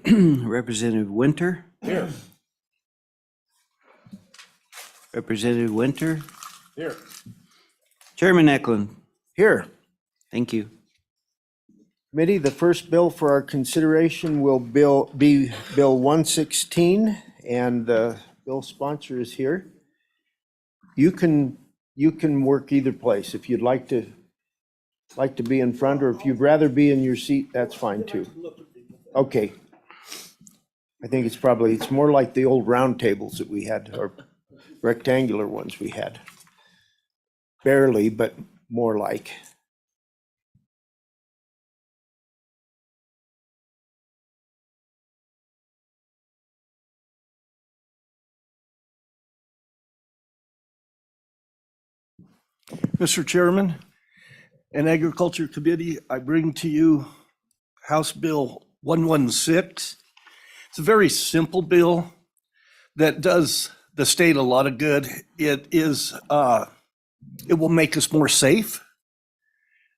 Representative Winter? Here. Representative Winter? Here. Chairman Eklund? Here. Thank you. Committee, the first bill for our consideration will be Bill 116, and the bill sponsor is here. You can work either place. If you'd like to be in front, or if you'd rather be in your seat, that's fine too. Okay. I think it's more like the old round tables that we had, or rectangular ones we had. Barely, but more like. Mr. Chairman and Agriculture Committee, I bring to you House Bill 116. It's a very simple bill that does the state a lot of good. It will make us more safe.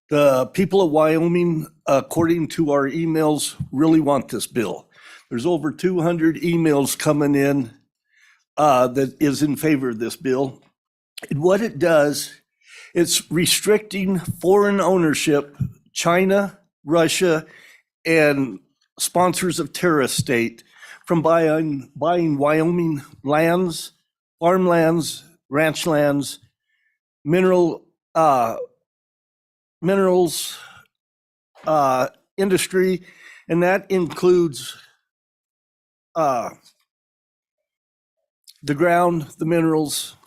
The people of Wyoming, according to our emails, really want this bill. There's over 200 emails coming in that is in favor of this bill. And what it does, it's restricting foreign ownership, China, Russia, and sponsors of terrorist state from buying Wyoming lands, farmlands, ranch lands, minerals, industry, and that includes the ground, the minerals,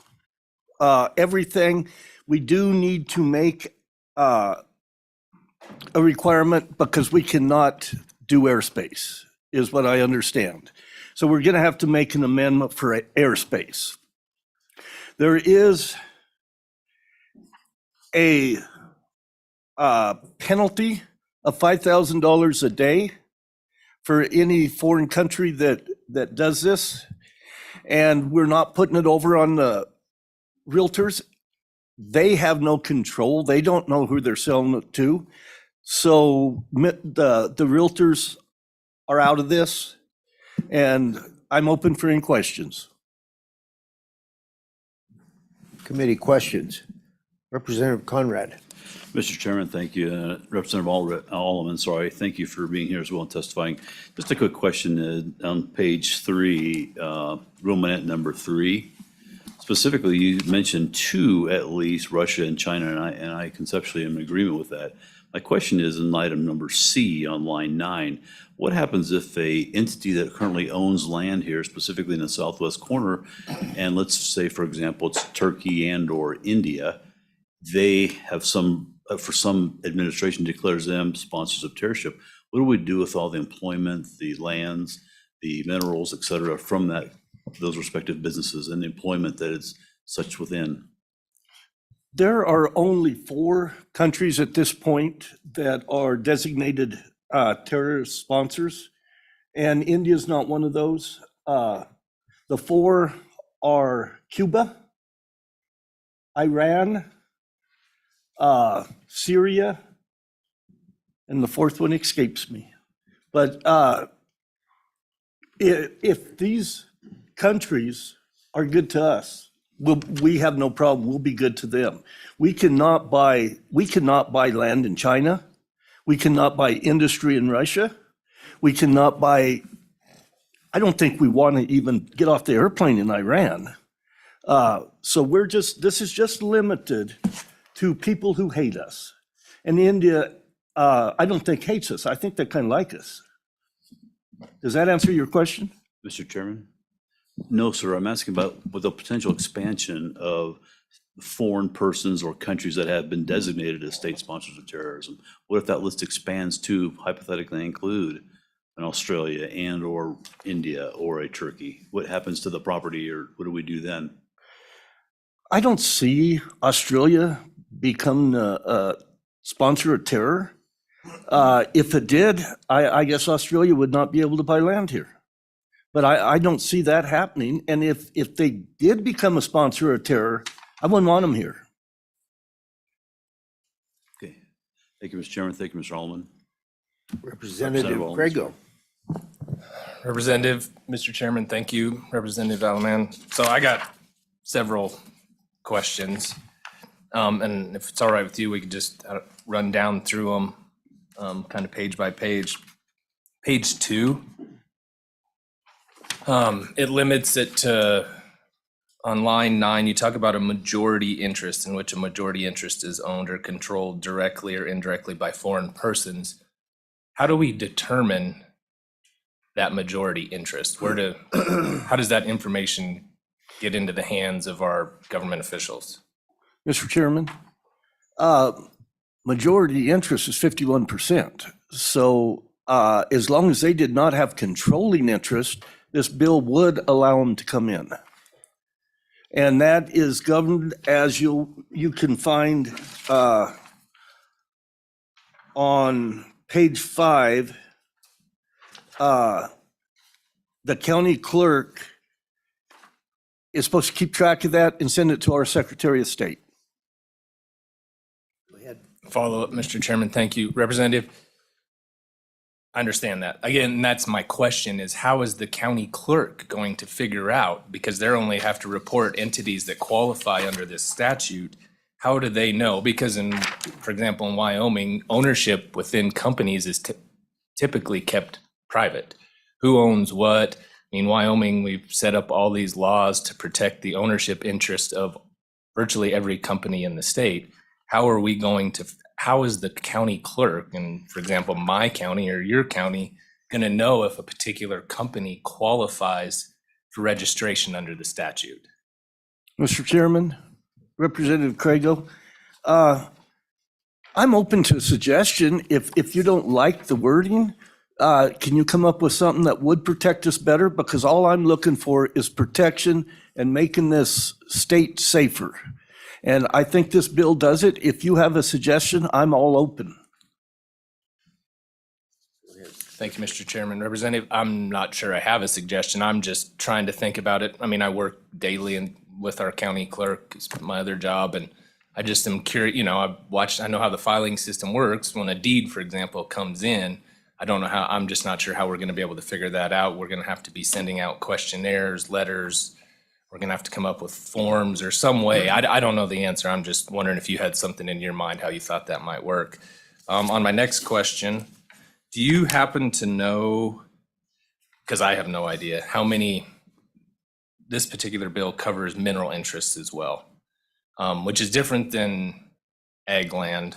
everything. We do need to make a requirement because we cannot do airspace, is what I understand. So we're going to have to make an amendment for airspace. There is a penalty of $5,000 a day for any foreign country that does this, and we're not putting it over on the realtors. They have no control. They don't know who they're selling it to. So the realtors are out of this, and I'm open for any questions. Committee questions. Representative Conrad. Mr. Chairman, thank you. Representative Alleman, sorry, thank you for being here as well and testifying. Just a quick question on page 3, Romanet number 3. Specifically, you mentioned 2 at least, Russia and China, and I conceptually am in agreement with that. My question is in item number C on line 9, what happens if a entity that currently owns land here, specifically in the southwest corner, and let's say, for example, it's Turkey and or India, they have for some administration declares them sponsors of terrorship. What do we do with all the employment, the lands, the minerals, et cetera, from those respective businesses and the employment that is such within? There are only 4 countries at this point that are designated terrorist sponsors, and India is not one of those. The 4 are Cuba, Iran, Syria, and the 4th one escapes me. But if these countries are good to us, we have no problem. We'll be good to them. We cannot buy land in China. We cannot buy industry in Russia. We cannot buy. I don't think we want to even get off the airplane in Iran. So this is just limited to people who hate us. And India, I don't think hates us. I think they kind of like us. Does that answer your question? Mr. Chairman? No, sir. I'm asking about with the potential expansion of foreign persons or countries that have been designated as state sponsors of terrorism. What if that list expands to hypothetically include an Australia and or India or a Turkey? What happens to the property, or what do we do then? I don't see Australia become a sponsor of terror. If it did, I guess Australia would not be able to buy land here. But I don't see that happening. And if they did become a sponsor of terror, I wouldn't want them here. Okay. Thank you, Mr. Chairman. Thank you, Mr. Alleman. Representative Representative Grego. Representative, Mr. Chairman, thank you, Representative Alaman. So I got several questions. And if it's all right with you, we could just run down through them, kind of page by page. Page 2, it limits it to, on line 9, you talk about a majority interest in which a majority interest is owned or controlled directly or indirectly by foreign persons. How do we determine that majority interest? How does that information get into the hands of our government officials? Mr. Chairman, majority interest is 51%. So as long as they did not have controlling interest, this bill would allow them to come in. And that is governed as you can find on page 5. The county clerk is supposed to keep track of that and send it to our Secretary of State. Follow up, Mr. Chairman. Thank you. Representative, I understand that. Again, that's my question is how is the county clerk going to figure out, because they only have to report entities that qualify under this statute, how do they know? Because for example, in Wyoming, ownership within companies is typically kept private. Who owns what? I mean, Wyoming, we've set up all these laws to protect the ownership interest of virtually every company in the state. How is the county clerk, and for example, my county or your county, going to know if a particular company qualifies for registration under the statute? Mr. Chairman, Representative Crago, I'm open to a suggestion. If you don't like the wording, can you come up with something that would protect us better? Because all I'm looking for is protection and making this state safer. And I think this bill does it. If you have a suggestion, I'm all open. Thank you, Mr. Chairman. Representative, I'm not sure I have a suggestion. I'm just trying to think about it. I mean, I work daily with our county clerk. It's my other job. And I just am curious, I know how the filing system works. When a deed, for example, comes in, I'm just not sure how we're going to be able to figure that out. We're going to have to be sending out questionnaires, letters. We're going to have to come up with forms or some way. I don't know the answer. I'm just wondering if you had something in your mind, how you thought that might work. On my next question, do you happen to know, because I have no idea, how many this particular bill covers mineral interests as well, which is different than ag land,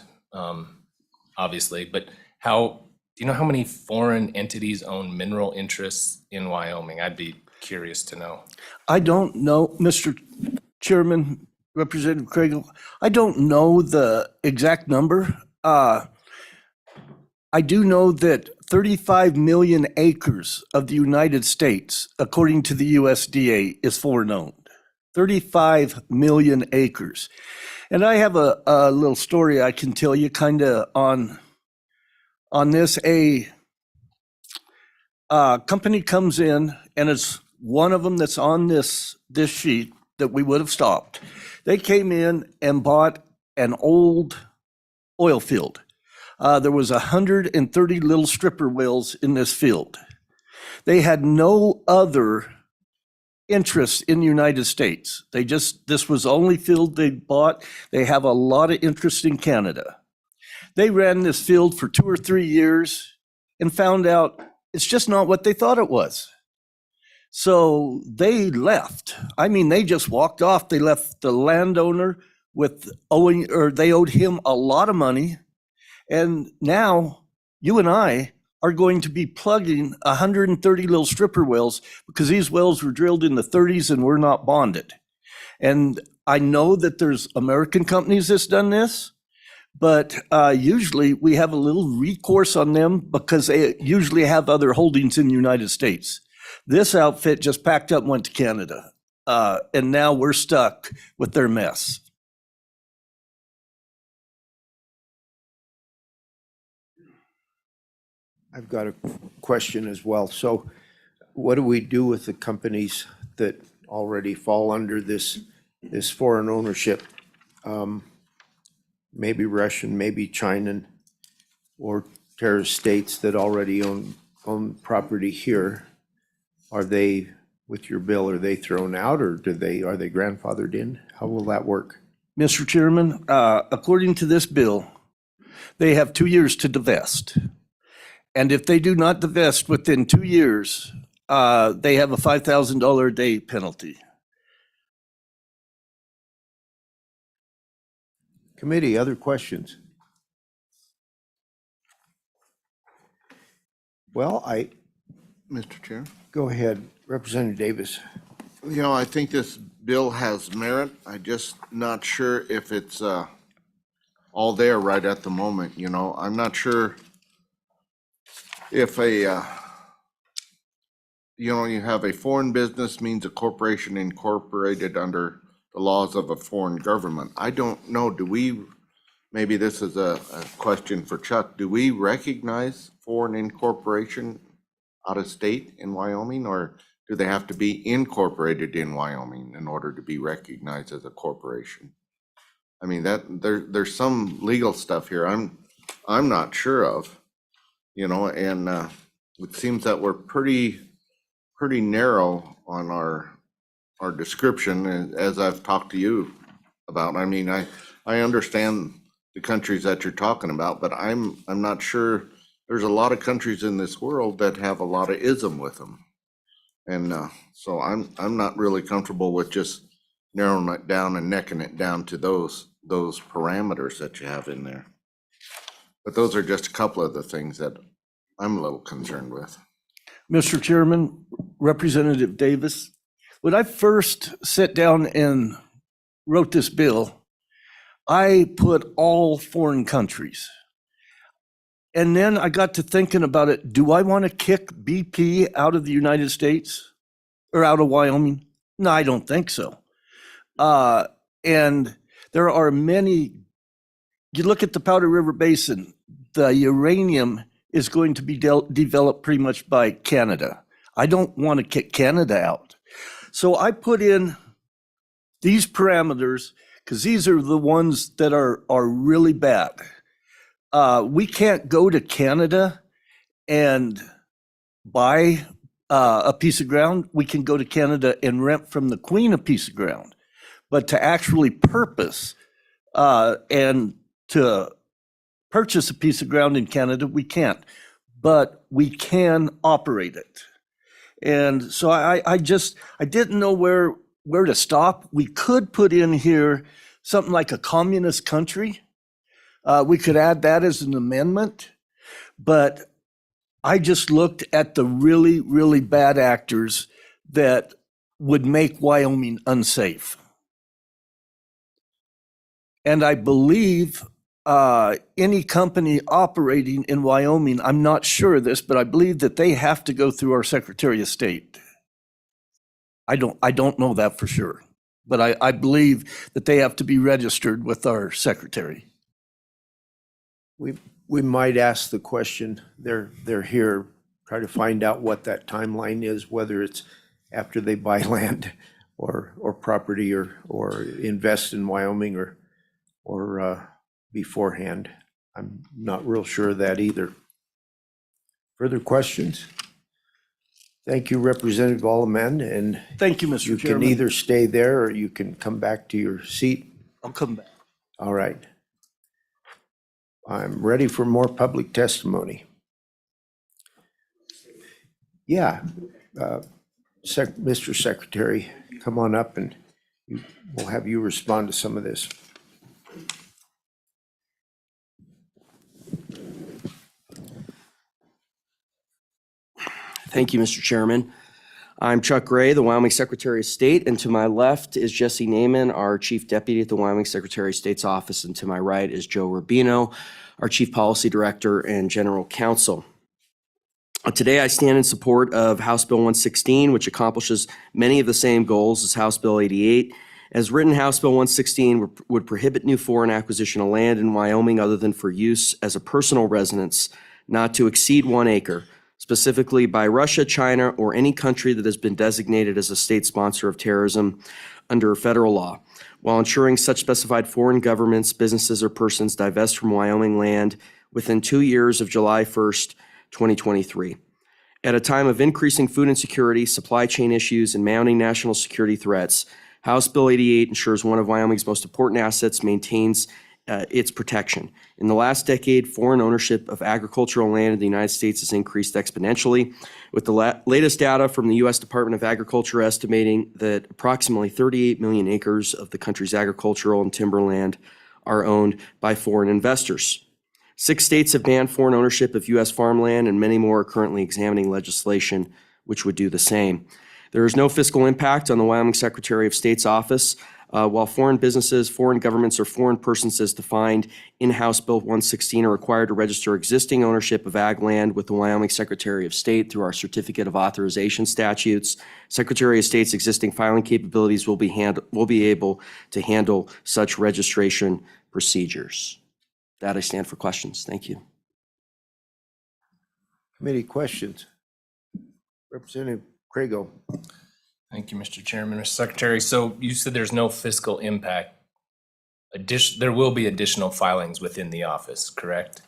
obviously, but do you know how many foreign entities own mineral interests in Wyoming? I'd be curious to know. I don't know, Mr. Chairman, Representative Craig, I don't know the exact number. I do know that 35 million acres of the United States, according to the USDA, is foreign owned. 35 million acres. And I have a little story I can tell you kind of on this. A company comes in, and it's one of them that's on this sheet that we would have stopped. They came in and bought an old oil field. There was 130 little stripper wells in this field. They had no other interest in the United States. This was the only field they bought. They have a lot of interest in Canada. They ran this field for 2 or 3 years and found out it's just not what they thought it was. So they left. I mean, they just walked off. They left the landowner they owed him a lot of money. And now you and I are going to be plugging 130 little stripper wells because these wells were drilled in the 30s and were not bonded. And I know that there's American companies that's done this, but usually we have a little recourse on them because they usually have other holdings in the United States. This outfit just packed up and went to Canada, and now we're stuck with their mess. I've got a question as well. So what do we do with the companies that already fall under this foreign ownership? Maybe Russian, maybe China, or terrorist states that already own property here. Are they, with your bill, are they thrown out or are they grandfathered in? How will that work? Mr. Chairman, according to this bill, they have 2 years to divest. And if they do not divest within 2 years, they have a $5,000 a day penalty. Committee, other questions? Well, Mr. Chair. go ahead, Representative Davis. You know, I think this bill has merit. I'm just not sure if it's all there right at the moment, you know. I'm not sure if you have a foreign business means a corporation incorporated under the laws of a foreign government. I don't know, maybe this is a question for Chuck, do we recognize foreign incorporation out of state in Wyoming, or do they have to be incorporated in Wyoming in order to be recognized as a corporation? I mean, there's some legal stuff here I'm not sure of, you know, and it seems that we're pretty narrow on our description, as I've talked to you about. I mean, I understand the countries that you're talking about, but I'm not sure. There's a lot of countries in this world that have a lot of ism with them. And so I'm not really comfortable with just narrowing it down and necking it down to those parameters that you have in there. But those are just a couple of the things that I'm a little concerned with. Mr. Chairman, Representative Davis, when I first sat down and wrote this bill, I put all foreign countries. And then I got to thinking about it. Do I want to kick BP out of the United States or out of Wyoming? No, I don't think so. And there are many, you look at the Powder River Basin, the uranium is going to be developed pretty much by Canada. I don't want to kick Canada out. So I put in these parameters because these are the ones that are really bad. We can't go to Canada and buy a piece of ground. We can go to Canada and rent from the Queen a piece of ground. But to actually purpose and to purchase a piece of ground in Canada, we can't. But we can operate it. And so I didn't know where to stop. We could put in here something like a communist country. We could add that as an amendment, but I just looked at the really, really bad actors that would make Wyoming unsafe. And I believe any company operating in Wyoming, I'm not sure of this, but I believe that they have to go through our Secretary of State. I don't know that for sure, but I believe that they have to be registered with our secretary. We might ask the question, they're here, try to find out what that timeline is, whether it's after they buy land or property or invest in Wyoming or beforehand. I'm not real sure of that either. Further questions? Thank you, Representative Alleman, and Thank you, Mr. you can Chairman. either stay there or you can come back to your seat. I'll come back. All right. I'm ready for more public testimony. Yeah, Mr. Secretary, come on up and we'll have you respond to some of this. Thank you, Mr. Chairman. I'm Chuck Gray, the Wyoming Secretary of State, and to my left is Jesse Naiman, our Chief Deputy at the Wyoming Secretary of State's office, and to my right is Joe Rubino, our Chief Policy Director and General Counsel. Today, I stand in support of House Bill 116, which accomplishes many of the same goals as House Bill 88. As written, House Bill 116 would prohibit new foreign acquisition of land in Wyoming other than for use as a personal residence, not to exceed 1 acre, specifically by Russia, China, or any country that has been designated as a state sponsor of terrorism under federal law, while ensuring such specified foreign governments, businesses, or persons divest from Wyoming land within 2 years of July 1st, 2023. At a time of increasing food insecurity, supply chain issues, and mounting national security threats, House Bill 88 ensures one of Wyoming's most important assets maintains its protection. In the last decade, foreign ownership of agricultural land in the United States has increased exponentially, with the latest data from the U.S. Department of Agriculture estimating that approximately 38 million acres of the country's agricultural and timberland are owned by foreign investors. 6 states have banned foreign ownership of U.S. farmland, and many more are currently examining legislation which would do the same. There is no fiscal impact on the Wyoming Secretary of State's office. While foreign businesses, foreign governments, or foreign persons as defined in House Bill 116 are required to register existing ownership of ag land with the Wyoming Secretary of State through our Certificate of Authorization statutes, Secretary of State's existing filing capabilities will be able to handle such registration procedures. That I stand for questions. Thank you. Committee questions? Representative Craigo. Thank you, Mr. Chairman. Mr. Secretary, so you said there's no fiscal impact. There will be additional filings within the office, correct?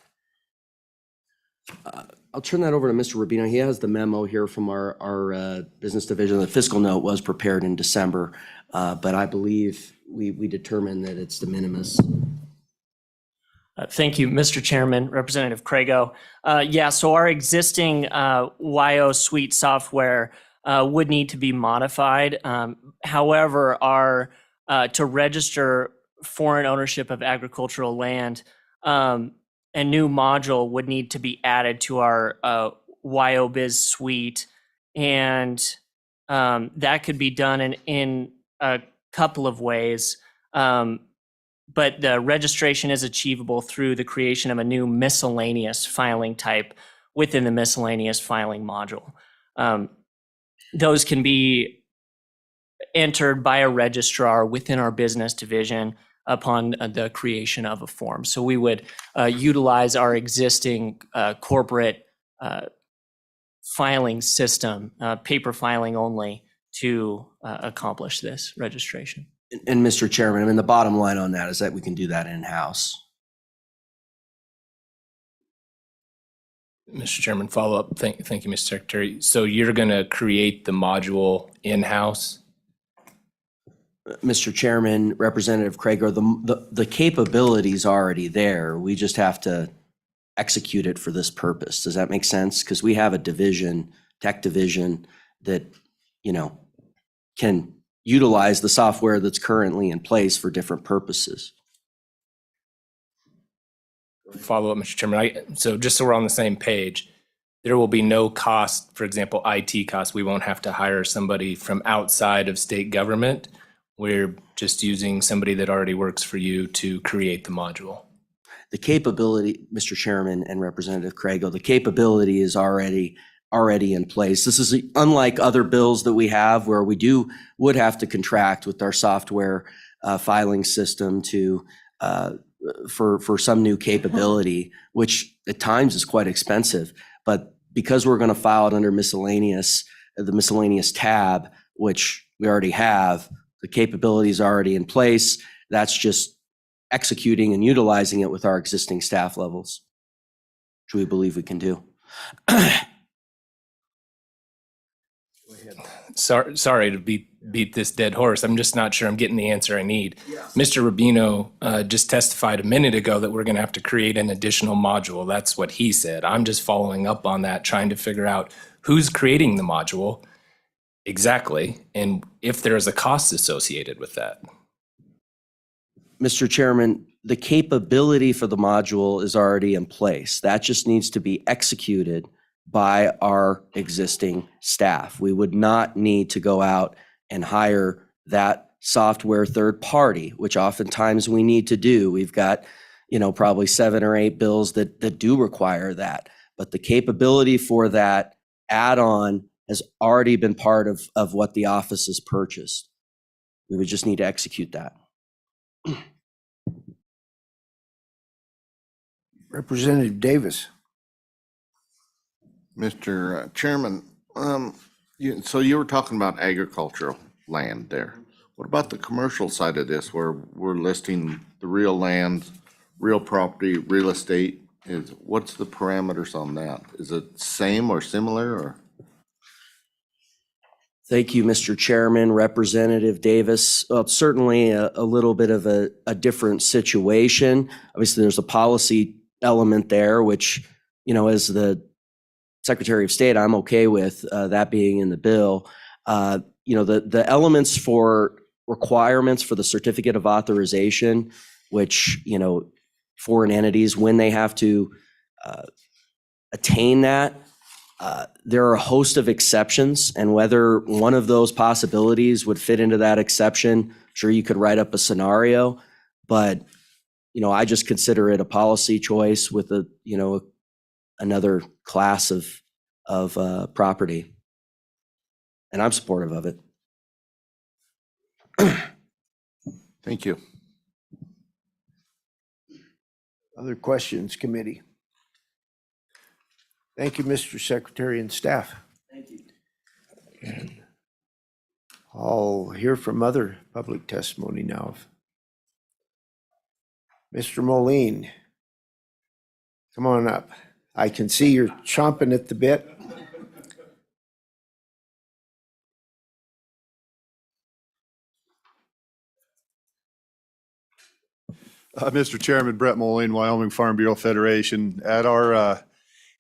I'll turn that over to Mr. Rubino. He has the memo here from our business division. The fiscal note was prepared in December, but I believe we determined that it's de minimis. Thank you, Mr. Chairman, Representative Craigo. Yeah, so our existing WYO suite software would need to be modified. However, to register foreign ownership of agricultural land, a new module would need to be added to our WyoBiz suite, and that could be done in a couple of ways. But the registration is achievable through the creation of a new miscellaneous filing type within the miscellaneous filing module. Those can be entered by a registrar within our business division upon the creation of a form. So we would utilize our existing corporate filing system, paper filing only, to accomplish this registration. And Mr. Chairman, I mean, the bottom line on that is that we can do that in-house. Mr. Chairman, follow up. Thank you, Mr. Secretary. So you're going to create the module in-house? Mr. Chairman, Representative Craigo, the capability's already there. We just have to execute it for this purpose. Does that make sense? Because we have a division, tech division, that, can utilize the software that's currently in place for different purposes. Follow up, Mr. Chairman. So just so we're on the same page, there will be no cost, for example, IT costs. We won't have to hire somebody from outside of state government. We're just using somebody that already works for you to create the module. The capability, Mr. Chairman and Representative Craigo, the capability is already in place. This is unlike other bills that we have where we would have to contract with our software filing system to for some new capability, which at times is quite expensive. But because we're going to file it under miscellaneous, the miscellaneous tab, which we already have, the capability is already in place. That's just executing and utilizing it with our existing staff levels, which we believe we can do. Sorry to beat this dead horse. I'm just not sure I'm getting the answer I need. Mr. Rubino just testified a minute ago that we're going to have to create an additional module. That's what he said. I'm just following up on that, trying to figure out who's creating the module exactly, and if there is a cost associated with that. Mr. Chairman, the capability for the module is already in place. That just needs to be executed by our existing staff. We would not need to go out and hire that software third party, which oftentimes we need to do. We've got, probably 7 or 8 bills that do require that. But the capability for that add-on has already been part of what the office has purchased. We would just need to execute that. Representative Davis. Mr. Chairman, so you were talking about agricultural land there. What about the commercial side of this where we're listing the real land, real property, real estate? what's the parameters on that? Is it same or similar or? Thank you, Mr. Chairman, Representative Davis. Well, it's certainly a little bit of a different situation. Obviously, there's a policy element there, which, you know, as the Secretary of State, I'm okay with that being in the bill. You know, the elements for requirements for the certificate of authorization, which, you know, foreign entities, when they have to attain that, there are a host of exceptions, and whether one of those possibilities would fit into that exception, sure, you could write up a scenario, but, you know, I just consider it a policy choice with a, you know, another class of property. And I'm supportive of it. Thank you. Other questions, committee? Thank you, Mr. Secretary and staff. Thank you. And I'll hear from other public testimony now. Mr. Moline, come on up. I can see you're chomping at the bit. Mr. Chairman, Brett Moline, Wyoming Farm Bureau Federation. At our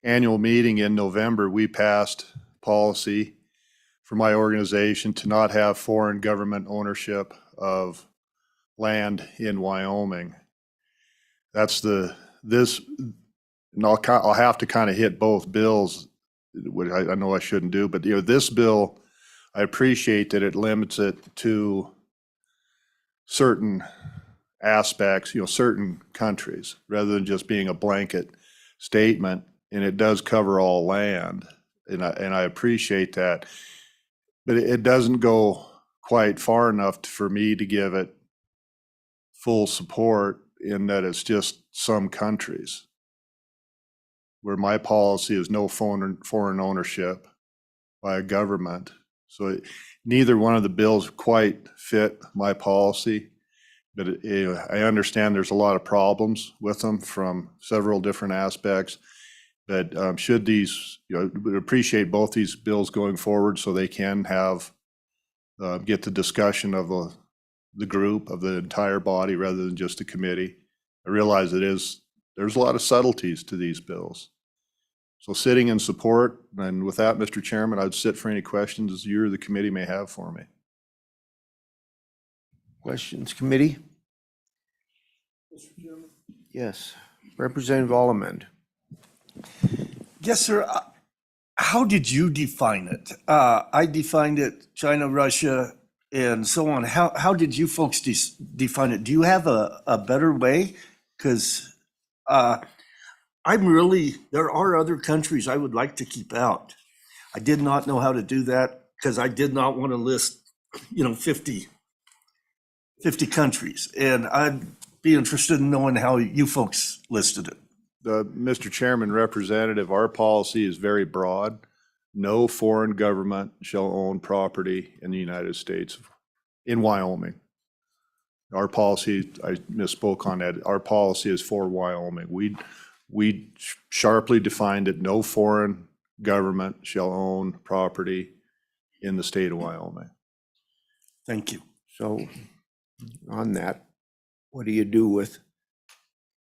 annual meeting in November, we passed policy for my organization to not have foreign government ownership of land in Wyoming. That's and I'll have to kind of hit both bills, which I know I shouldn't do, but, you know, this bill, I appreciate that it limits it to certain aspects, you know, certain countries, rather than just being a blanket statement, and it does cover all land, and I appreciate that, but it doesn't go quite far enough for me to give it full support, in that it's just some countries, where my policy is no foreign ownership by a government. So neither one of the bills quite fit my policy. But I understand there's a lot of problems with them from several different aspects. But should these, you know, would appreciate both these bills going forward so they can have, get the discussion of the group, of the entire body, rather than just a committee. I realize there's a lot of subtleties to these bills. So sitting in support, and with that, Mr. Chairman, I'd sit for any questions you or the committee may have for me. Questions, committee? Yes, Representative Allemand. Yes, sir. How did you define it? I defined it China, Russia, and so on. How did you folks define it? Do you have a better way? Because there are other countries I would like to keep out. I did not know how to do that because I did not want to list, 50 countries. And I'd be interested in knowing how you folks listed it. Mr. Chairman, Representative, our policy is very broad. No foreign government shall own property in the United States, in Wyoming. Our policy, I misspoke on that. Our policy is for Wyoming. We sharply defined it, no foreign government shall own property in the state of Wyoming. Thank you. So on that, what do you do with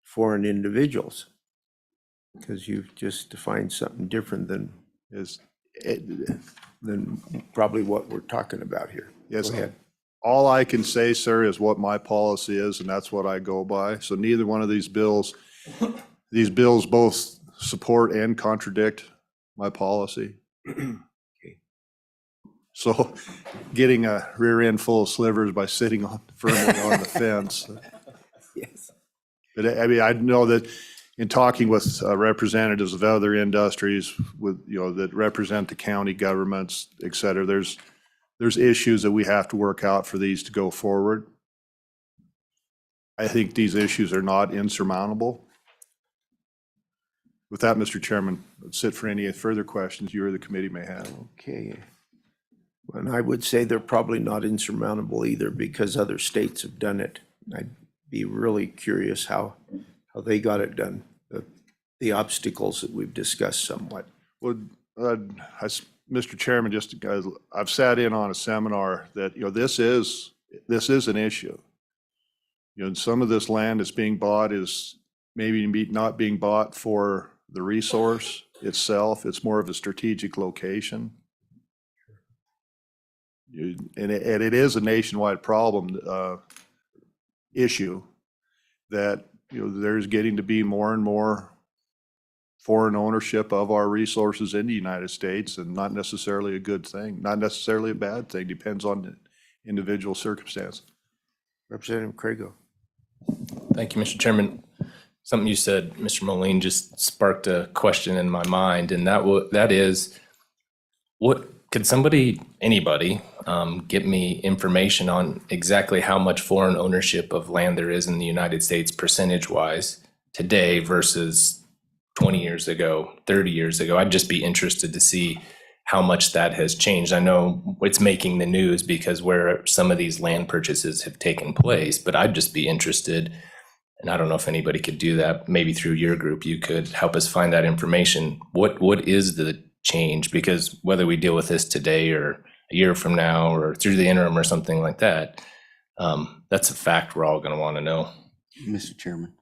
foreign individuals? Because you've just defined something different than probably what we're talking about here. Yes, Go ahead. all I can say, sir, is what my policy is, and that's what I go by. So neither one of these bills both support and contradict my policy. So getting a rear end full of slivers by sitting firmly on the fence. Yes. But I mean, I know that in talking with representatives of other industries that represent the county governments, et cetera, there's issues that we have to work out for these to go forward. I think these issues are not insurmountable. With that, Mr. Chairman, let's sit for any further questions you or the committee may have. Okay. And I would say they're probably not insurmountable either, because other states have done it. I'd be really curious how they got it done. the obstacles that we've discussed somewhat. Well, Mr. Chairman, I've sat in on a seminar that, this is an issue. Some of this land that's being bought is maybe not being bought for the resource itself. It's more of a strategic location. And it is a nationwide problem, issue that, there's getting to be more and more foreign ownership of our resources in the United States, and not necessarily a good thing, not necessarily a bad thing, depends on the individual circumstance. Representative Craigo. Thank you, Mr. Chairman. Something you said, Mr. Moline, just sparked a question in my mind, and that is, what could anybody, get me information on exactly how much foreign ownership of land there is in the United States percentage-wise today versus 20 years ago, 30 years ago? I'd just be interested to see how much that has changed. I know it's making the news because where some of these land purchases have taken place, but I'd just be interested, and I don't know if anybody could do that, maybe through your group, you could help us find that information. What is the change? Because whether we deal with this today or a year from now or through the interim or something like that, that's a fact we're all gonna wanna know. Mr. Chairman.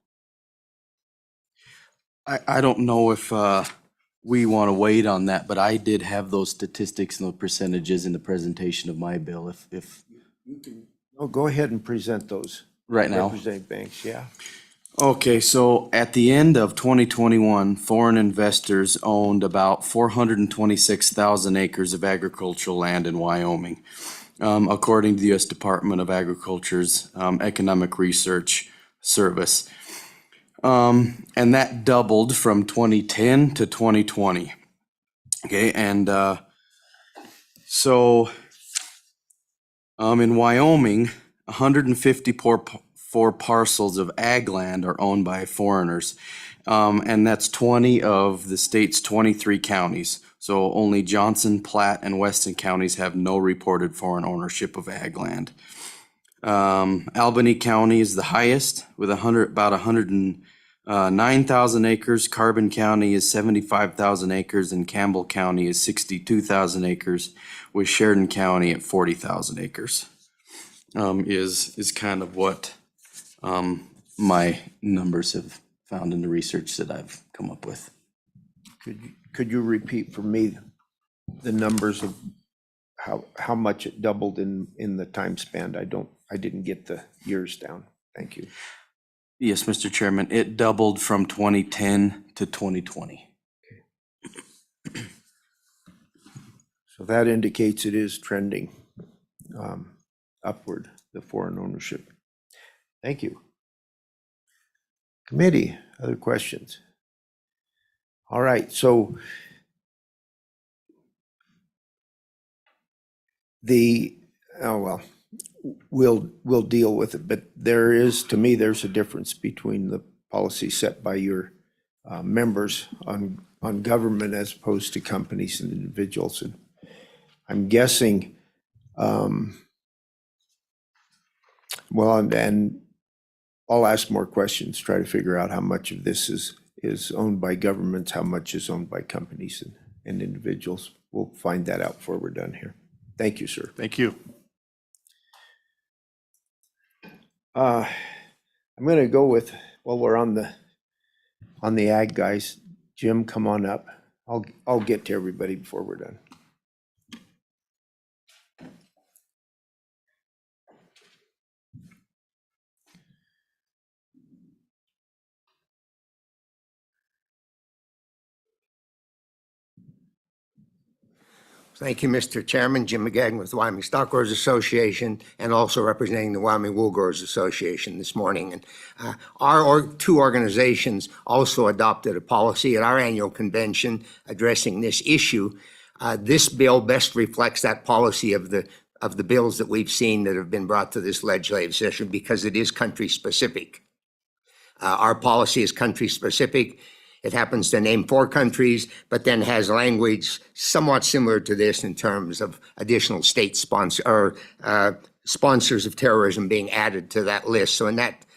I don't know if we want to wait on that, but I did have those statistics and those percentages in the presentation of my bill, if Oh, go ahead and present those. right now. Representative Banks, yeah. Okay, so at the end of 2021, foreign investors owned about 426,000 acres of agricultural land in Wyoming, according to the U.S. Department of Agriculture's Economic Research Service. And that doubled from 2010 to 2020. Okay, and so in Wyoming, 154 parcels of ag land are owned by foreigners. And that's 20 of the state's 23 counties. So only Johnson, Platte, and Weston counties have no reported foreign ownership of ag land. Albany County is the highest with about 109,000 acres. Carbon County is 75,000 acres, and Campbell County is 62,000 acres, with Sheridan County at 40,000 acres. Is kind of what my numbers have found in the research that I've come up with. Could you repeat for me the numbers of how much it doubled in the time span? I didn't get the years down. Thank you. Yes, Mr. Chairman, it doubled from 2010 to 2020. So that indicates it is trending upward, the foreign ownership. Thank you. Committee, other questions? All right, so we'll deal with it, but to me, there's a difference between the policy set by your members on government as opposed to companies and individuals. And I'm guessing, and I'll ask more questions, try to figure out how much of this is owned by governments, how much is owned by companies and individuals. We'll find that out before we're done here. Thank you, sir. Thank you. I'm going to go with, while we're on the ag guys, Jim, come on up. I'll get to everybody before we're done. Thank you, Mr. Chairman. Jim McGagin with the Wyoming Stock Growers Association, and also representing the Wyoming Wool Growers Association this morning. And our two organizations also adopted a policy at our annual convention addressing this issue. This bill best reflects that policy of the bills that we've seen that have been brought to this legislative session, because it is country specific. Our policy is country specific. It happens to name 4 countries, but then has language somewhat similar to this in terms of additional state sponsors of terrorism being added to that list. So in that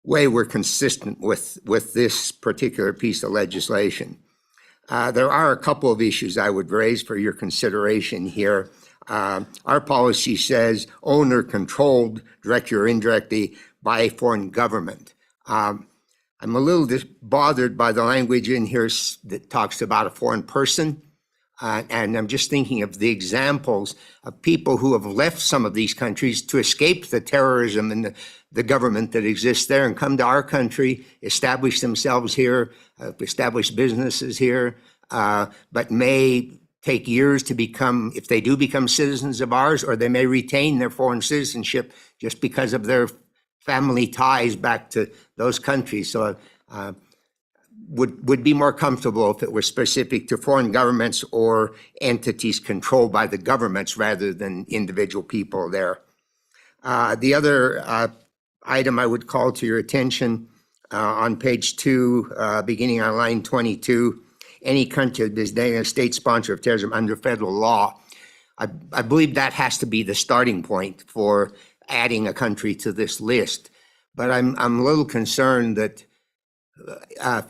way we're consistent with this particular piece of legislation. There are a couple of issues I would raise for your consideration here. Our policy says owned or controlled, directly or indirectly, by a foreign government. I'm a little bothered by the language in here that talks about a foreign person. And I'm just thinking of the examples of people who have left some of these countries to escape the terrorism and the government that exists there and come to our country, establish themselves here, establish businesses here, but may take years to become, if they do become citizens of ours, or they may retain their foreign citizenship just because of their family ties back to those countries. So would be more comfortable if it were specific to foreign governments or entities controlled by the governments rather than individual people there. The other item I would call to your attention on page 2, beginning on line 22, any country that is a state sponsor of terrorism under federal law. I believe that has to be the starting point for adding a country to this list. But I'm a little concerned that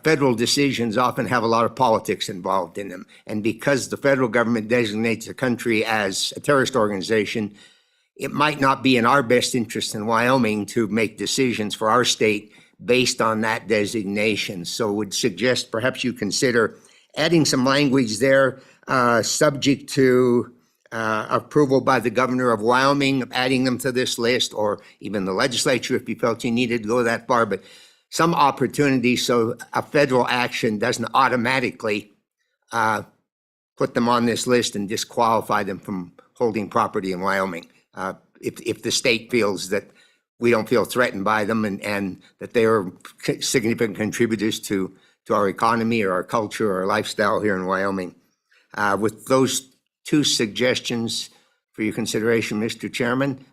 federal decisions often have a lot of politics involved in them. And because the federal government designates a country as a terrorist organization, it might not be in our best interest in Wyoming to make decisions for our state based on that designation. So would suggest perhaps you consider adding some language there, subject to approval by the governor of Wyoming, adding them to this list, or even the legislature if you felt you needed to go that far. But some opportunity so a federal action doesn't automatically put them on this list and disqualify them from holding property in Wyoming. If the state feels that we don't feel threatened by them and that they are significant contributors to our economy or our culture or our lifestyle here in Wyoming. With those two suggestions for your consideration, Mr. Chairman,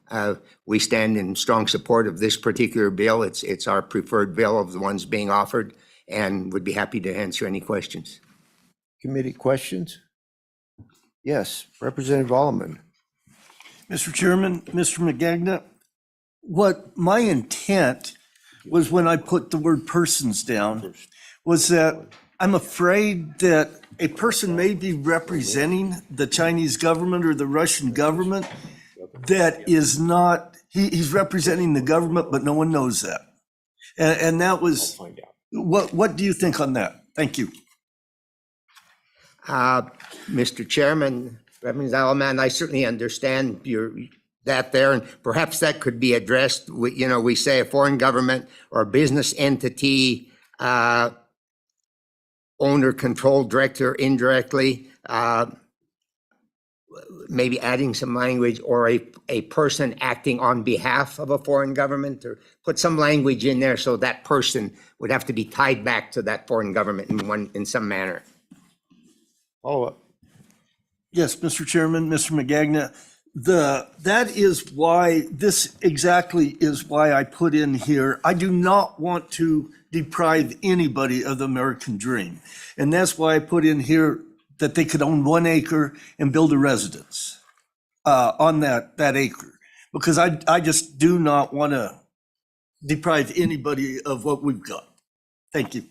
we stand in strong support of this particular bill. It's our preferred bill of the ones being offered, and would be happy to answer any questions. Committee questions? Yes, Representative Alleman. Mr. Chairman, Mr. Magagna, what my intent was when I put the word persons down was that I'm afraid that a person may be representing the Chinese government or the Russian government that is not, he's representing the government, but no one knows that. And that was, what do you think on that? Thank you. Mr. Chairman, Reverend Alleman, I certainly understand that there, and perhaps that could be addressed. We say a foreign government or a business entity, owner, controlled, directly or indirectly, maybe adding some language, or a person acting on behalf of a foreign government, or put some language in there so that person would have to be tied back to that foreign government in some manner. Follow-up. Yes, Mr. Chairman, Mr. Magagna, that is why, this exactly is why I put in here, I do not want to deprive anybody of the American dream. And that's why I put in here that they could own 1 acre and build a residence on that acre. Because I just do not want to deprive anybody of what we've got. Thank you.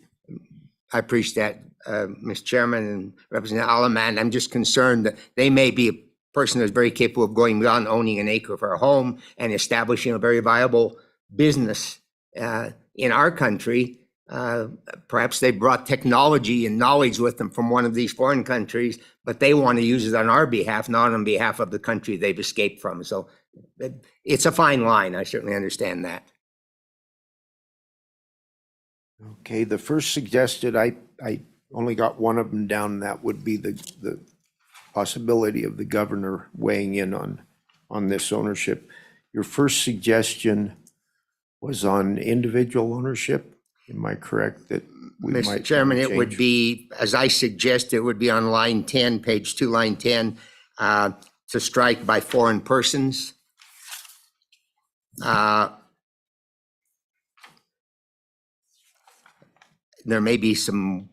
I appreciate that, Mr. Chairman and Representative Alleman. I'm just concerned that they may be a person that's very capable of going beyond owning an acre for a home and establishing a very viable business in our country. Perhaps they brought technology and knowledge with them from one of these foreign countries, but they want to use it on our behalf, not on behalf of the country they've escaped from. So it's a fine line. I certainly understand that. Okay, the first suggested, I only got one of them down, and that would be the possibility of the governor weighing in on this ownership. Your first suggestion was on individual ownership. Am I correct that we might? Mr. Chairman, it would change? be, as I suggest, it would be on line 10, page 2, line 10, to strike by foreign persons. There may be some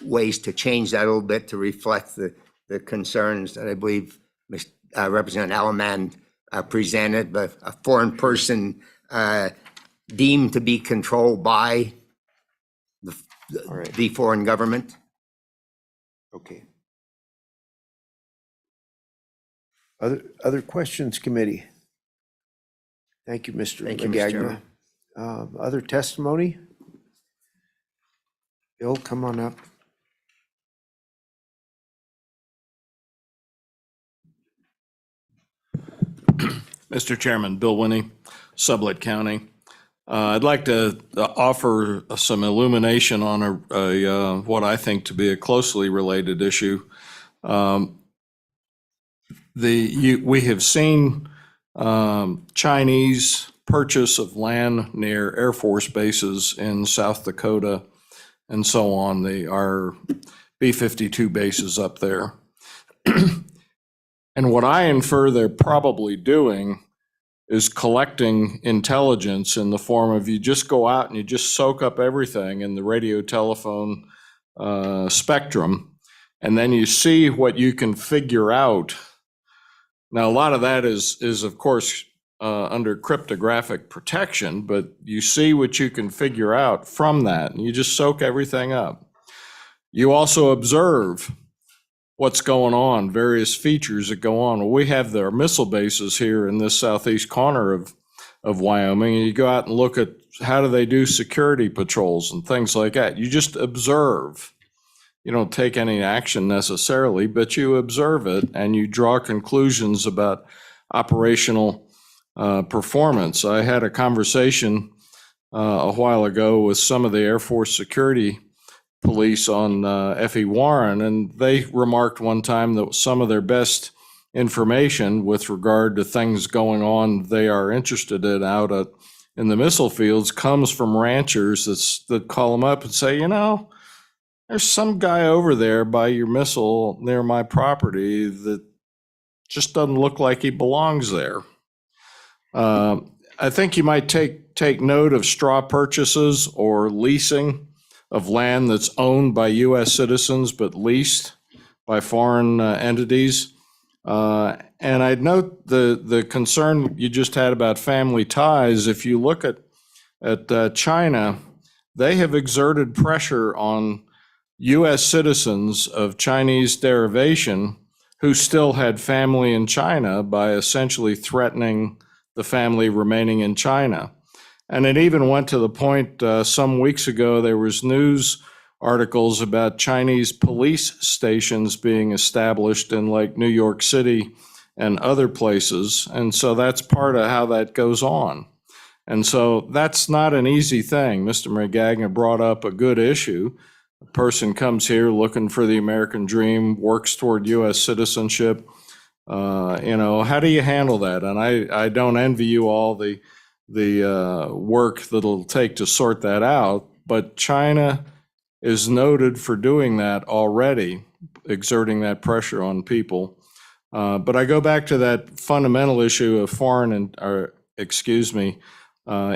ways to change that a little bit to reflect the concerns that I believe Representative Alleman presented, but a foreign person deemed to be controlled by All right. the foreign government. Okay. Other questions, committee? Thank you, Mr. Thank you, Mr. Magagna. Other testimony? Bill, come on up. Mr. Chairman, Bill Winnie, Sublette County. I'd like to offer some illumination on what I think to be a closely related issue. We have seen Chinese purchase of land near Air Force bases in South Dakota and so on. Our B-52 bases up there. And what I infer they're probably doing is collecting intelligence in the form of you just go out and you just soak up everything in the radio telephone spectrum, and then you see what you can figure out. Now, a lot of that is of course, under cryptographic protection, but you see what you can figure out from that, and you just soak everything up. You also observe what's going on, various features that go on. Well, we have our missile bases here in this southeast corner of Wyoming, and you go out and look at how do they do security patrols and things like that. You just observe. You don't take any action necessarily, but you observe it and you draw conclusions about operational performance. I had a conversation a while ago with some of the Air Force security police on F.E. Warren, and they remarked one time that some of their best information with regard to things going on they are interested in out in the missile fields comes from ranchers that call them up and say, you know, there's some guy over there by your missile near my property that just doesn't look like he belongs there. I think you might take note of straw purchases or leasing of land that's owned by U.S. citizens but leased by foreign entities. And I'd note the concern you just had about family ties. If you look at China, they have exerted pressure on U.S. citizens of Chinese derivation who still had family in China by essentially threatening the family remaining in China. And it even went to the point some weeks ago, there was news articles about Chinese police stations being established in like New York City and other places. And so that's part of how that goes on. And so that's not an easy thing. Mr. Magagna brought up a good issue. A person comes here looking for the American dream, works toward U.S. citizenship. How do you handle that? And I don't envy you all the work that'll take to sort that out, but China is noted for doing that already, exerting that pressure on people. But I go back to that fundamental issue of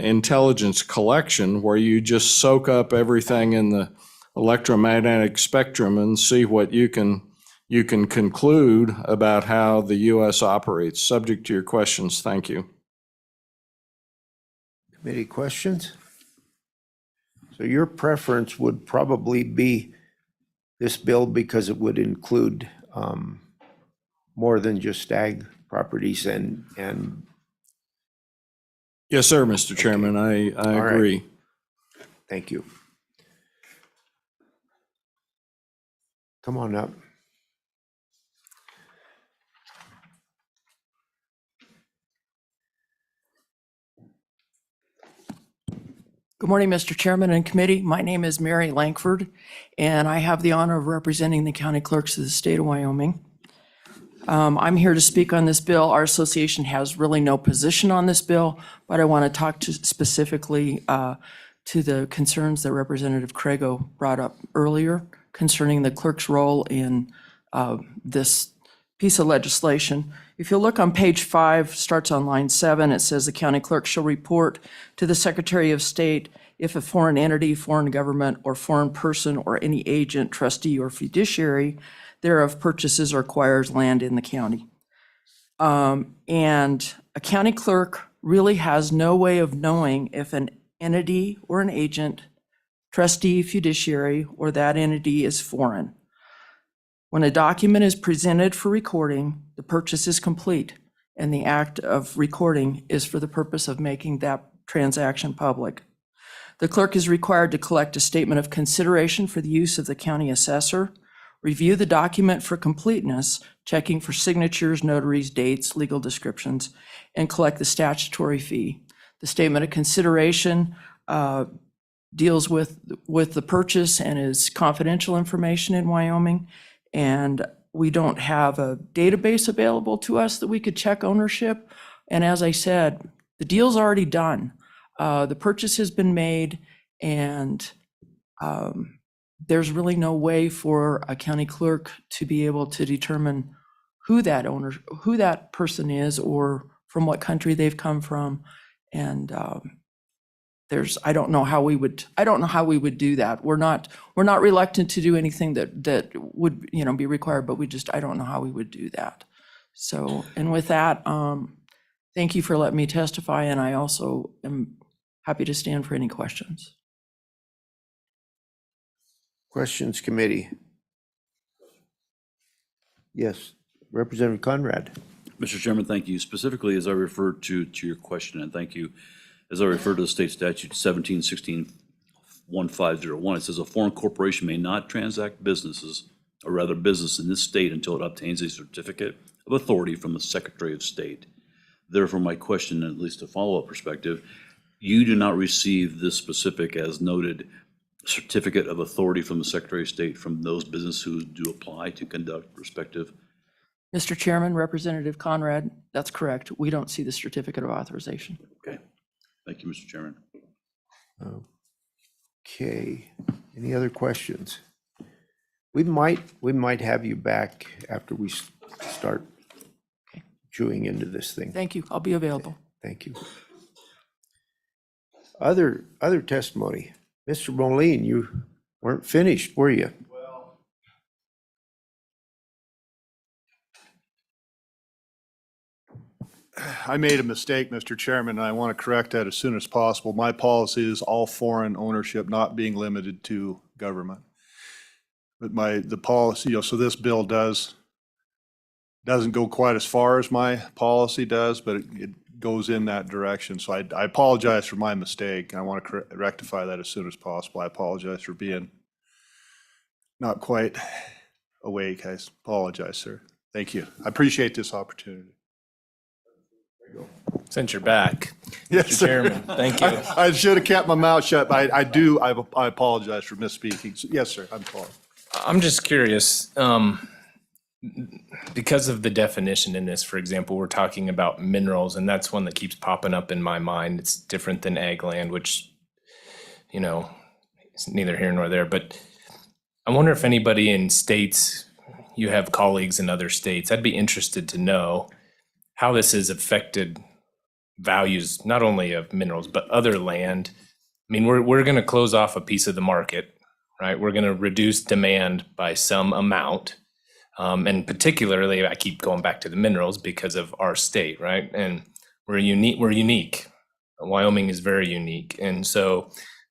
intelligence collection, where you just soak up everything in the electromagnetic spectrum and see what you can conclude about how the U.S. operates. Subject to your questions. Thank you. Committee questions? So your preference would probably be this bill because it would include more than just ag properties and. Yes, sir, Mr. Chairman. I right. agree. Thank you. Come on up. Good morning, Mr. Chairman and committee. My name is Mary Lankford, and I have the honor of representing the county clerks of the state of Wyoming. I'm here to speak on this bill. Our association has really no position on this bill, but I want to talk specifically to the concerns that Representative Craigo brought up earlier concerning the clerk's role in this piece of legislation. If you look on page 5, starts on line 7, it says the county clerk shall report to the Secretary of State if a foreign entity, foreign government, or foreign person, or any agent, trustee, or fiduciary thereof purchases or acquires land in the county. And a county clerk really has no way of knowing if an entity, or an agent, trustee, fiduciary, or that entity is foreign. When a document is presented for recording, the purchase is complete, and the act of recording is for the purpose of making that transaction public. The clerk is required to collect a statement of consideration for the use of the county assessor, review the document for completeness, checking for signatures, notaries, dates, legal descriptions, and collect the statutory fee. The statement of consideration deals with the purchase and is confidential information in Wyoming. And we don't have a database available to us that we could check ownership. And as I said, the deal's already done. The purchase has been made, and there's really no way for a county clerk to be able to determine who that person is, or from what country they've come from. And I don't know how we would do that. We're not reluctant to do anything that would, be required, but I don't know how we would do that. So, and with that, thank you for letting me testify, and I also am happy to stand for any questions. Questions, committee? Yes, Representative Conrad. Mr. Chairman, thank you. Specifically, as I referred to your question, and thank you, as I refer to the state statute 1716-1501, it says a foreign corporation may not transact business in this state until it obtains a certificate of authority from the Secretary of State. Therefore, my question, at least a follow-up perspective, you do not receive this specific, as noted, certificate of authority from the Secretary of State from those businesses who do apply to conduct respective. Mr. Chairman, Representative Conrad, that's correct. We don't see the certificate of authorization. Okay. Thank you, Mr. Chairman. Okay, any other questions? We might have you back after we start chewing into this thing. Thank you. I'll be available. Thank you. Other testimony. Mr. Moline, you weren't finished, were you? I made a mistake, Mr. Chairman, and I want to correct that as soon as possible. My policy is all foreign ownership not being limited to government. But the policy, so this bill doesn't go quite as far as my policy does, but it goes in that direction. So I apologize for my mistake. I want to rectify that as soon as possible. I apologize for being not quite awake. I apologize, sir. Thank you. I appreciate this opportunity. Since you're back, Yes, Mr. sir. Chairman, thank you. I should have kept my mouth shut, but I apologize for misspeaking. So, yes, sir, I'm sorry. I'm just curious, because of the definition in this, for example, we're talking about minerals, and that's one that keeps popping up in my mind. It's different than ag land, which, is neither here nor there. But I wonder if anybody in states, you have colleagues in other states, I'd be interested to know how this has affected values, not only of minerals, but other land. I mean, we're going to close off a piece of the market, right? We're going to reduce demand by some amount. And particularly, I keep going back to the minerals because of our state, right? And we're unique. Wyoming is very unique. And so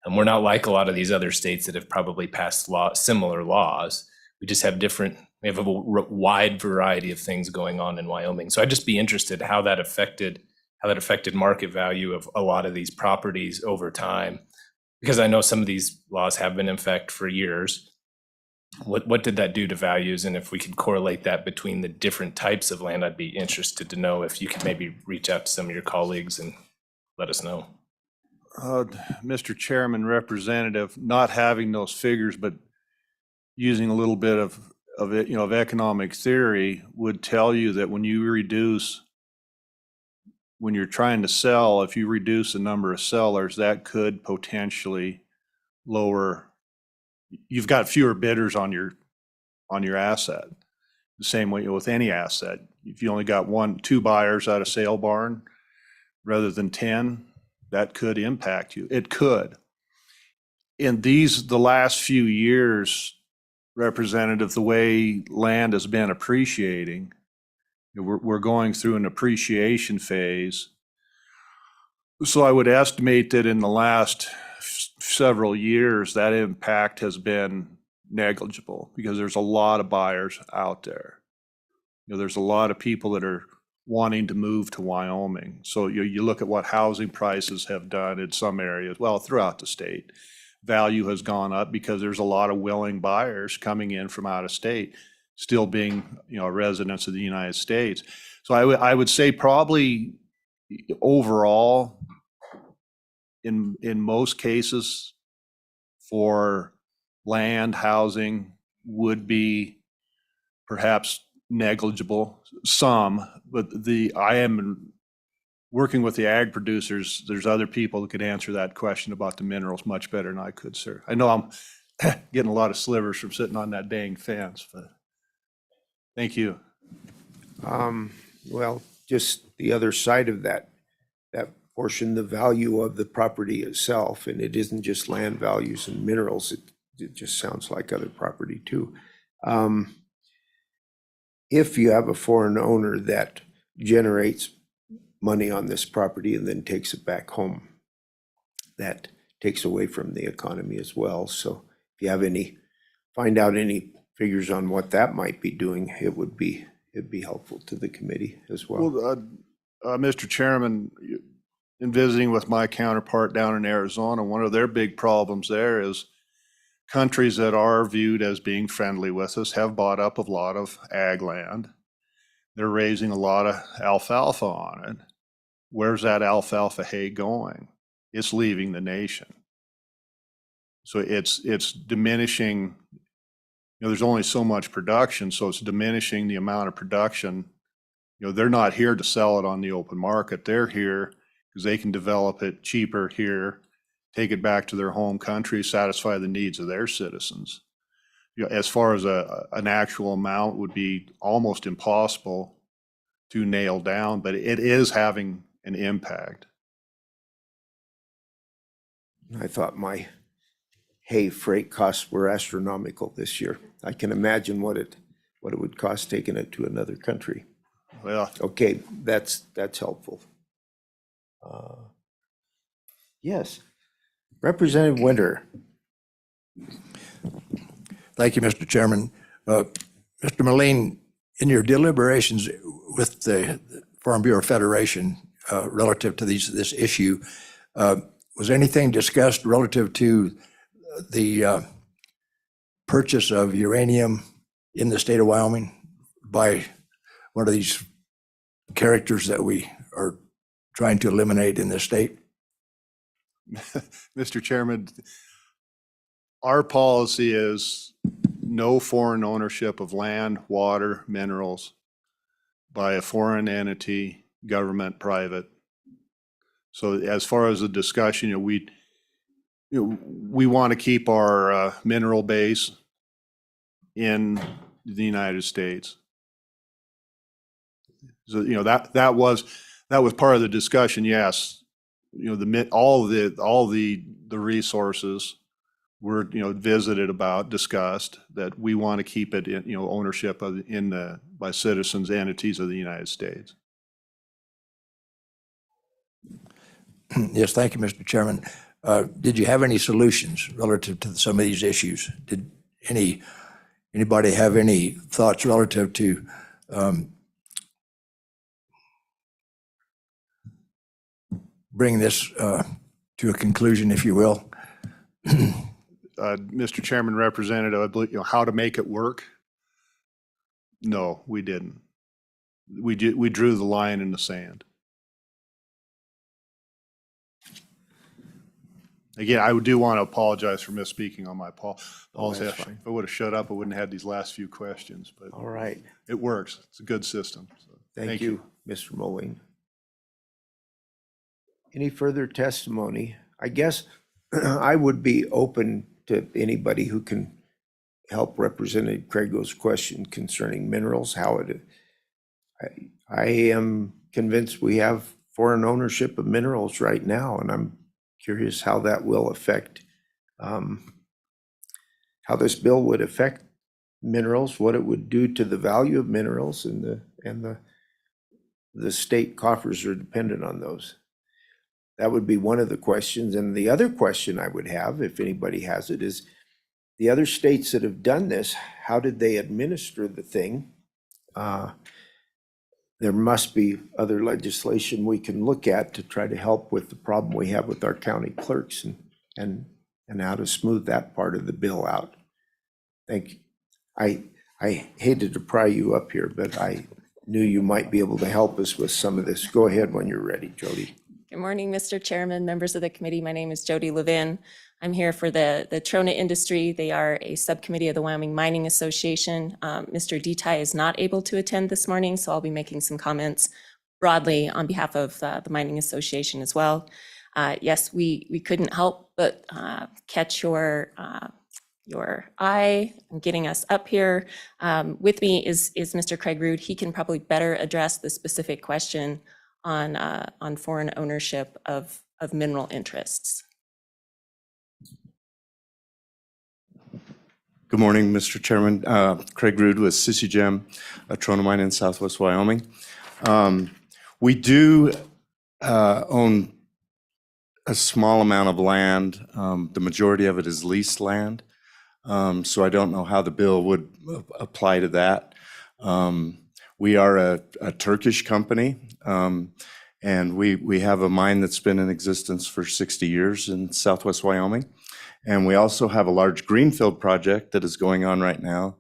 we're not like a lot of these other states that have probably passed similar laws. We just have we have a wide variety of things going on in Wyoming. So I'd just be interested how that affected market value of a lot of these properties over time, because I know some of these laws have been in effect for years. What did that do to values? And if we could correlate that between the different types of land, I'd be interested to know if you could maybe reach out to some of your colleagues and let us know. Mr. Chairman, Representative, not having those figures, but using a little bit of it, of economic theory would tell you that when you're trying to sell, if you reduce the number of sellers, that could potentially lower. You've got fewer bidders on your asset. The same way with any asset. If you only got 2 buyers at a sale barn rather than 10, that could impact you. It could. In the last few years, Representative, the way land has been appreciating, we're going through an appreciation phase So I would estimate that in the last several years, that impact has been negligible because there's a lot of buyers out there. There's a lot of people that are wanting to move to Wyoming. So you look at what housing prices have done in some areas, well, throughout the state. Value has gone up because there's a lot of willing buyers coming in from out of state, still being, residents of the United States. So I would say probably overall, in most cases, for land, housing would be perhaps negligible, some, but I am working with the ag producers. There's other people that could answer that question about the minerals much better than I could, sir. I know I'm getting a lot of slivers from sitting on that dang fence, but thank you. Well, just the other side of that portion, the value of the property itself, and it isn't just land values and minerals, it just sounds like other property too. If you have a foreign owner that generates money on this property and then takes it back home, that takes away from the economy as well. So if you have find out any figures on what that might be doing, it'd be helpful to the committee as well. Well, Mr. Chairman, in visiting with my counterpart down in Arizona, one of their big problems there is countries that are viewed as being friendly with us have bought up a lot of ag land. They're raising a lot of alfalfa on it. Where's that alfalfa hay going? It's leaving the nation. So it's diminishing. There's only so much production, so it's diminishing the amount of production. They're not here to sell it on the open market. They're here because they can develop it cheaper here, take it back to their home country, satisfy the needs of their citizens. As far as an actual amount would be almost impossible to nail down, but it is having an impact. I thought my hay freight costs were astronomical this year. I can imagine what it would cost taking it to another country. Well, Okay, that's helpful. Yes, Representative Winter. Thank you, Mr. Chairman. Mr. Moline, in your deliberations with the Farm Bureau Federation relative to this issue, was anything discussed relative to the purchase of uranium in the state of Wyoming by one of these characters that we are trying to eliminate in this state? Mr. Chairman, our policy is no foreign ownership of land, water, minerals by a foreign entity, government, private. So as far as the discussion, we want to keep our mineral base in the United States. So that was part of the discussion. Yes, all the resources were visited about, discussed, that we want to keep it in ownership by citizens, entities of the United States. Yes, thank you, Mr. Chairman. Did you have any solutions relative to some of these issues? Did anybody have any thoughts relative to bring this to a conclusion, if you will? Mr. Chairman, Representative, I believe, how to make it work? No, we didn't. We drew the line in the sand. Again, I do want to apologize for misspeaking on my policy. that's If fine. I would have shut up, I wouldn't have had these last few questions, but All right, it works. It's a good system. So, thank you, Mr. Moline. Any further testimony? I guess I would be open to anybody who can help Representative Crago's question concerning minerals, I am convinced we have foreign ownership of minerals right now, and I'm curious how that will affect, how this bill would affect minerals, what it would do to the value of minerals, and the state coffers are dependent on those. that would be one of the questions. And the other question I would have, if anybody has it, is the other states that have done this, how did they administer the thing? There must be other legislation we can look at to try to help with the problem we have with our county clerks and how to smooth that part of the bill out. Thank you. I hated to pry you up here, but I knew you might be able to help us with some of this. Go ahead when you're ready, Jody. Good morning, Mr. Chairman, members of the committee. My name is Jody Levin. I'm here for the Trona industry. They are a subcommittee of the Wyoming Mining Association. Mr. Detai is not able to attend this morning, so I'll be making some comments broadly on behalf of the Mining Association as well. Yes, we couldn't help but catch your eye and getting us up here. With me is Mr. Craig Rude. He can probably better address the specific question on foreign ownership of mineral interests. Good morning, Mr. Chairman. Craig Rude with Sissigem, a Trona mine in southwest Wyoming. We do own a small amount of land. The majority of it is leased land. So I don't know how the bill would apply to that. We are a Turkish company, and we have a mine that's been in existence for 60 years in southwest Wyoming. And we also have a large greenfield project that is going on right now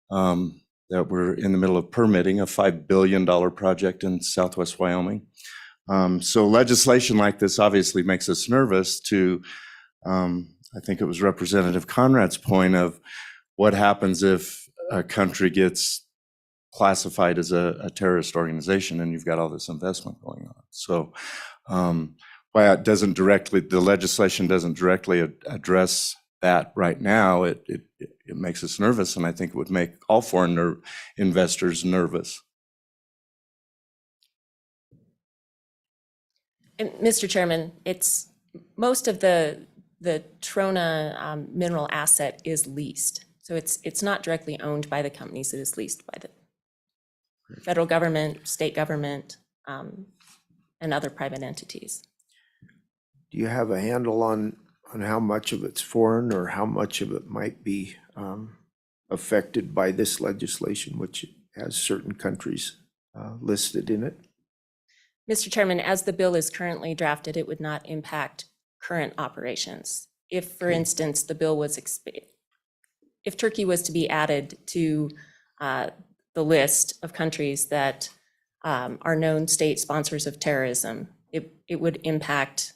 that we're in the middle of permitting, a $5 billion project in southwest Wyoming. So legislation like this obviously makes us nervous to, I think it was Representative Conrad's point of what happens if a country gets classified as a terrorist organization and you've got all this investment going on. So while it doesn't directly, the legislation doesn't directly address that right now, it makes us nervous, and I think it would make all foreign investors nervous. And Mr. Chairman, it's most of the Trona mineral asset is leased. So it's not directly owned by the companies, it is leased by the federal government, state government, and other private entities. Do you have a handle on how much of it's foreign or how much of it might be affected by this legislation, which has certain countries listed in it? Mr. Chairman, as the bill is currently drafted, it would not impact current operations. If, for instance, the bill was, if Turkey was to be added to the list of countries that are known state sponsors of terrorism, it would impact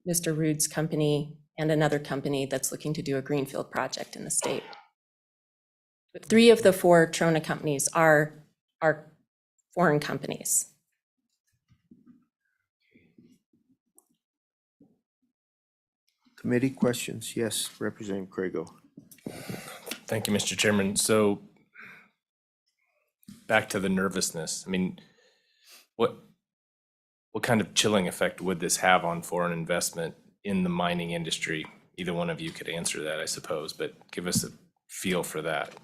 Mr. Rude's company and another company that's looking to do a greenfield project in the state. But 3 of the 4 Trona companies are foreign companies. Committee questions? Yes, Representative Craigo. Thank you, Mr. Chairman. So back to the nervousness. I mean, what kind of chilling effect would this have on foreign investment in the mining industry? Either one of you could answer that, I suppose, but give us a feel for that,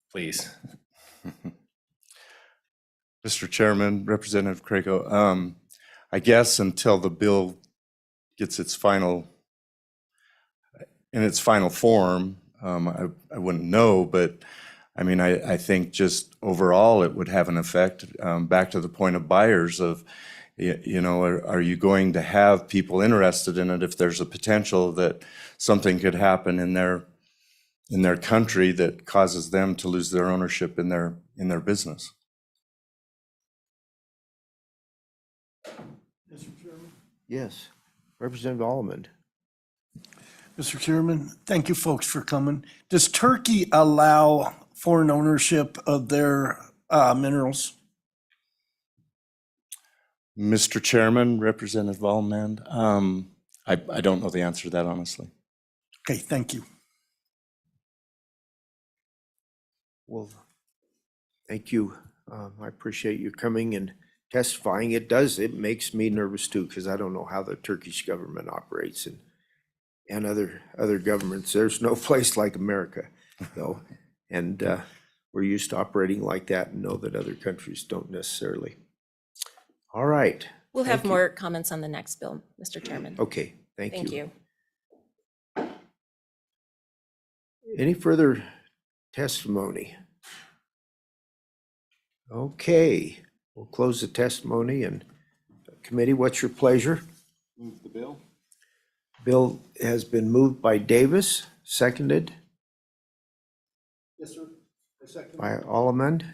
please. Mr. Chairman, Representative Craigo, I guess until the bill gets its final, in its final form, I wouldn't know, but I mean, I think just overall it would have an effect, back to the point of buyers of, you know, are you going to have people interested in it if there's a potential that something could happen in their country that causes them to lose their ownership in their business? Mr. Chairman. Yes, Representative Almond. Mr. Chairman, thank you folks for coming. Does Turkey allow foreign ownership of their minerals? Mr. Chairman, Representative Almond, I don't know the answer to that, honestly. Okay, thank you. Well, thank you. I appreciate you coming and testifying. It makes me nervous too, because I don't know how the Turkish government operates and other governments. There's no place like America, though. And we're used to operating like that and know that other countries don't necessarily. All right, We'll have Thank you. more comments on the next bill, Mr. Chairman. Okay, thank Thank you. you. Any further testimony? Okay, we'll close the testimony and committee, what's your pleasure? Move the bill. Bill has been moved by Davis, seconded Yes, sir. I second. by Allemand.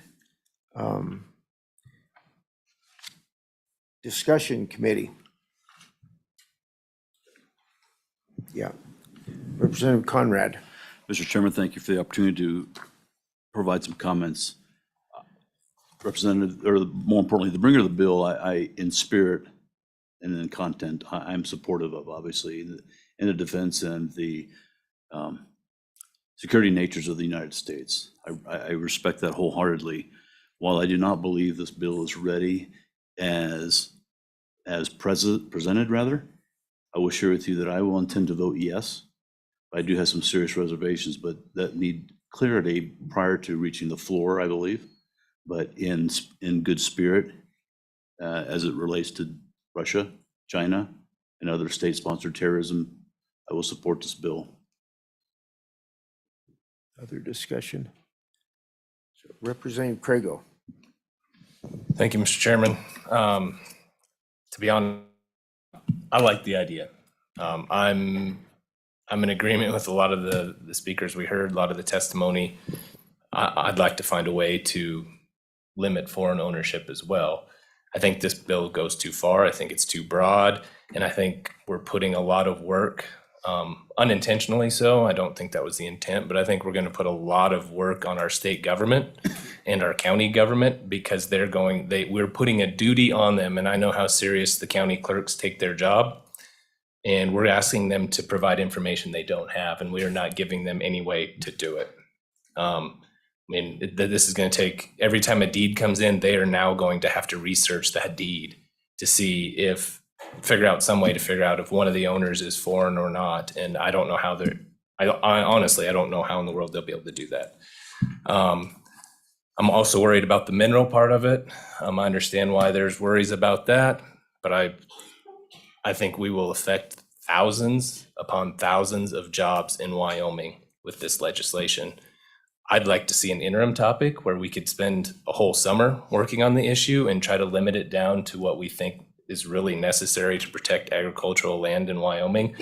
Discussion committee. Yeah. Representative Conrad. Mr. Chairman, thank you for the opportunity to provide some comments. Representative, or more importantly, the bringer of the bill, I in spirit and in content, I'm supportive of, obviously, in the defense and the security natures of the United States. I respect that wholeheartedly. While I do not believe this bill is ready as presented, rather, I will share with you that I will intend to vote yes. I do have some serious reservations, but that need clarity prior to reaching the floor, I believe. But in good spirit, as it relates to Russia, China, and other state-sponsored terrorism, I will support this bill. Other discussion? Representative Craigo. Thank you, Mr. Chairman. To be honest, I like the idea. I'm in agreement with a lot of the speakers we heard, a lot of the testimony. I'd like to find a way to limit foreign ownership as well. I think this bill goes too far. I think it's too broad, and I think we're putting a lot of work, unintentionally so. I don't think that was the intent, but I think we're going to put a lot of work on our state government and our county government because we're putting a duty on them, and I know how serious the county clerks take their job, and we're asking them to provide information they don't have, and we are not giving them any way to do it. I mean, this is going to take, every time a deed comes in, they are now going to have to research that deed to see figure out some way to figure out if one of the owners is foreign or not. And I don't know how honestly, I don't know how in the world they'll be able to do that. I'm also worried about the mineral part of it. I understand why there's worries about that, but I think we will affect thousands upon thousands of jobs in Wyoming with this legislation. I'd like to see an interim topic where we could spend a whole summer working on the issue and try to limit it down to what we think is really necessary to protect agricultural land in Wyoming.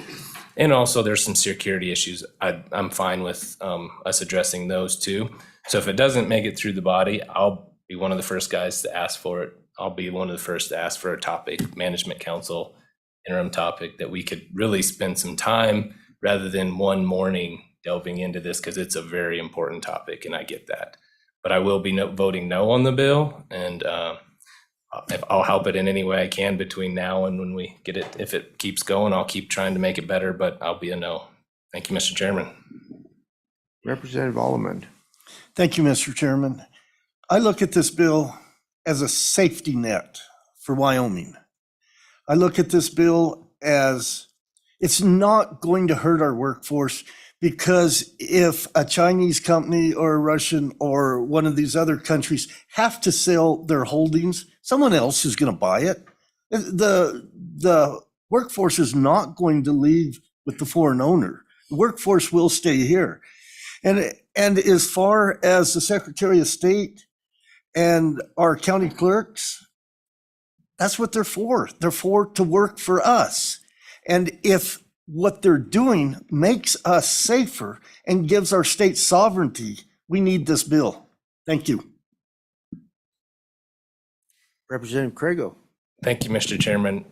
And also there's some security issues. I'm fine with us addressing those too. So if it doesn't make it through the body, I'll be one of the first guys to ask for it. I'll be one of the first to ask for a topic, Management Council interim topic, that we could really spend some time rather than one morning delving into this, because it's a very important topic, and I get that. But I will be voting no on the bill, and I'll help it in any way I can between now and when we get it. If it keeps going, I'll keep trying to make it better, but I'll be a no. Thank you, Mr. Chairman. Representative Allemand. Thank you, Mr. Chairman. I look at this bill as a safety net for Wyoming. I look at this bill as it's not going to hurt our workforce, because if a Chinese company or a Russian or one of these other countries have to sell their holdings, someone else is going to buy it. The workforce is not going to leave with the foreign owner. The workforce will stay here. And as far as the Secretary of State and our county clerks, that's what they're for. They're to work for us. And if what they're doing makes us safer and gives our state sovereignty, we need this bill. Thank you. Representative Craigo. Thank you, Mr. Chairman.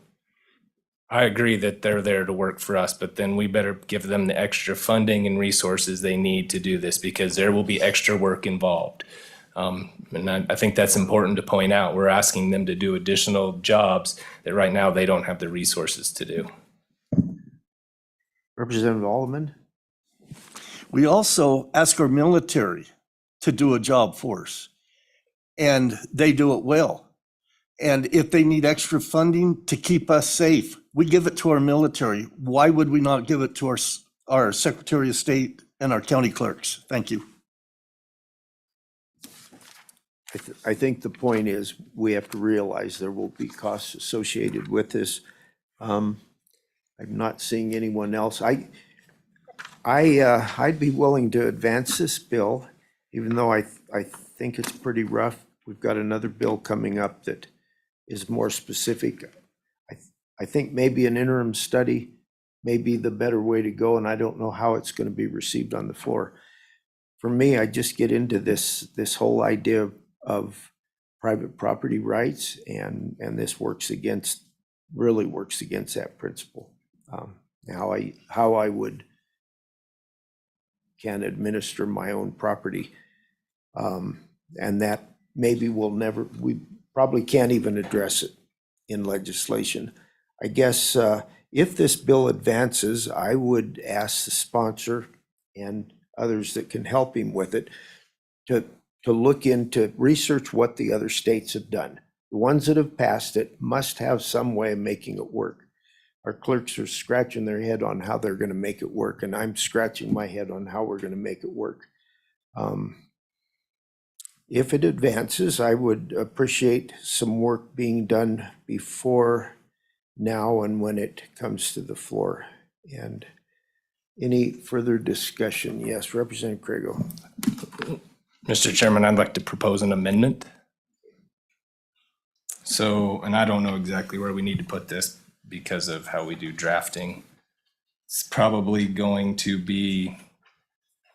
I agree that they're there to work for us, but then we better give them the extra funding and resources they need to do this, because there will be extra work involved. And I think that's important to point out. We're asking them to do additional jobs that right now they don't have the resources to do. Representative Allemand. We also ask our military to do a job for us, and they do it well. And if they need extra funding to keep us safe, we give it to our military. Why would we not give it to our Secretary of State and our county clerks? Thank you. I think the point is, we have to realize there will be costs associated with this. I'm not seeing anyone else. I'd be willing to advance this bill, even though I think it's pretty rough. We've got another bill coming up that is more specific. I think maybe an interim study may be the better way to go, and I don't know how it's going to be received on the floor. For me, I just get into this whole idea of private property rights, and this really works against that principle. How I can administer my own property, and that maybe we probably can't even address it in legislation. I guess if this bill advances, I would ask the sponsor and others that can help him with it to look into, research what the other states have done. The ones that have passed it must have some way of making it work. Our clerks are scratching their head on how they're going to make it work, and I'm scratching my head on how we're going to make it work. If it advances, I would appreciate some work being done before now and when it comes to the floor. And any further discussion? Yes, Representative Craigo. Mr. Chairman, I'd like to propose an amendment. So, and I don't know exactly where we need to put this because of how we do drafting. It's probably going to be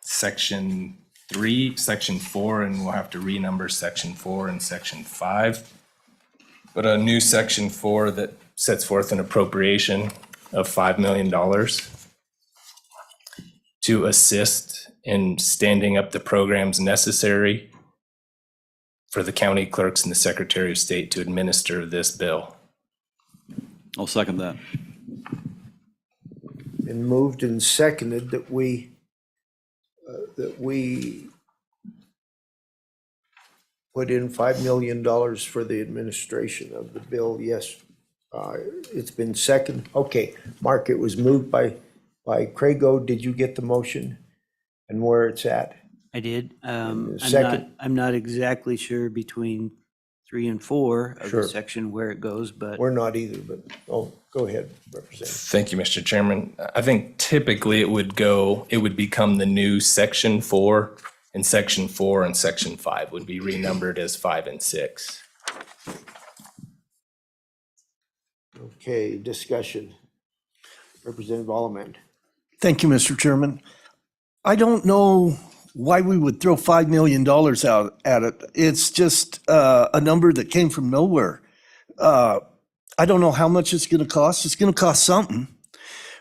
section 3, section 4, and we'll have to renumber section 4 and section 5. But a new section 4 that sets forth an appropriation of $5 million to assist in standing up the programs necessary for the county clerks and the Secretary of State to administer this bill. I'll second that. Been moved and seconded that we put in $5 million for the administration of the bill. Yes, it's been seconded. Okay, Mark, it was moved by Craigo. Did you get the motion and where it's at? I did. Second. I'm not exactly sure between 3 and 4 of Sure. the section where it goes, but We're not either, but, go ahead, Representative. Thank you, Mr. Chairman. I think typically it would become the new section 4, and section 4 and section 5 would be renumbered as 5 and 6. Okay, discussion. Representative Allemand. Thank you, Mr. Chairman. I don't know why we would throw $5 million out at it. It's just a number that came from nowhere. I don't know how much it's going to cost. It's going to cost something.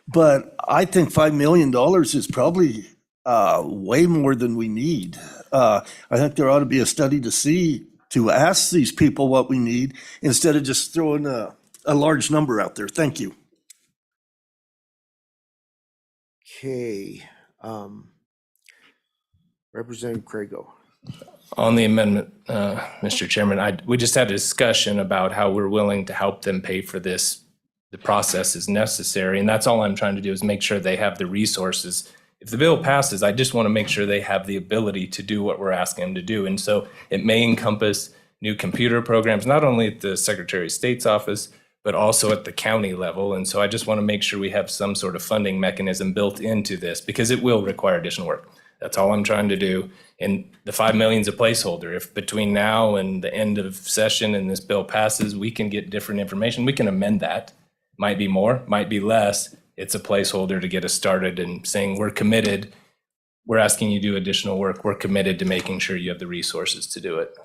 But I think $5 million is probably way more than we need. I think there ought to be a study to ask these people what we need instead of just throwing a large number out there. Thank you. Okay. Representative Craigo. On the amendment, Mr. Chairman, we just had a discussion about how we're willing to help them pay for this. The process is necessary, and that's all I'm trying to do is make sure they have the resources. If the bill passes, I just want to make sure they have the ability to do what we're asking them to do. And so it may encompass new computer programs, not only at the Secretary of State's office, but also at the county level. And so I just want to make sure we have some sort of funding mechanism built into this because it will require additional work. That's all I'm trying to do. And the $5 million is a placeholder. If between now and the end of session and this bill passes, we can get different information, we can amend that. Might be more, might be less. It's a placeholder to get us started and saying we're committed. We're asking you to do additional work. We're committed to making sure you have the resources to do it.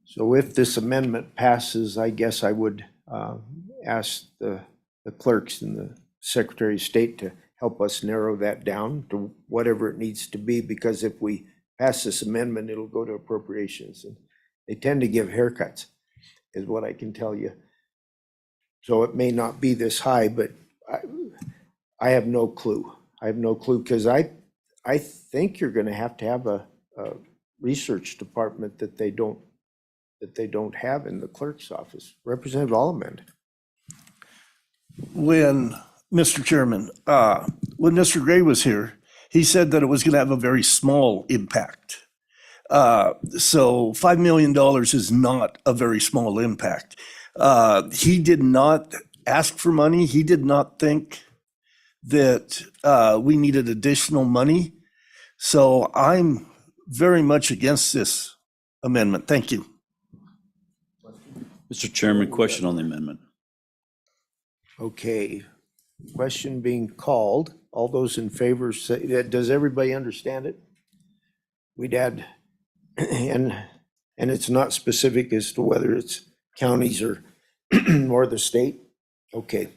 So if this amendment passes, I guess I would ask the clerks and the Secretary of State to help us narrow that down to whatever it needs to be, because if we pass this amendment, it'll go to appropriations. And they tend to give haircuts, is what I can tell you. So it may not be this high, but I have no clue. I have no clue because I think you're going to have a research department that they don't have in the clerk's office. Representative Allemand. When Mr. Chairman, when Mr. Gray was here, he said that it was going to have a very small impact. So $5 million is not a very small impact. He did not ask for money. He did not think that we needed additional money. So I'm very much against this amendment. Thank you. Mr. Chairman, question on the amendment. Okay, question being called. All those in favor say, does everybody understand it? We'd add, and it's not specific as to whether it's counties or, or the state? Okay.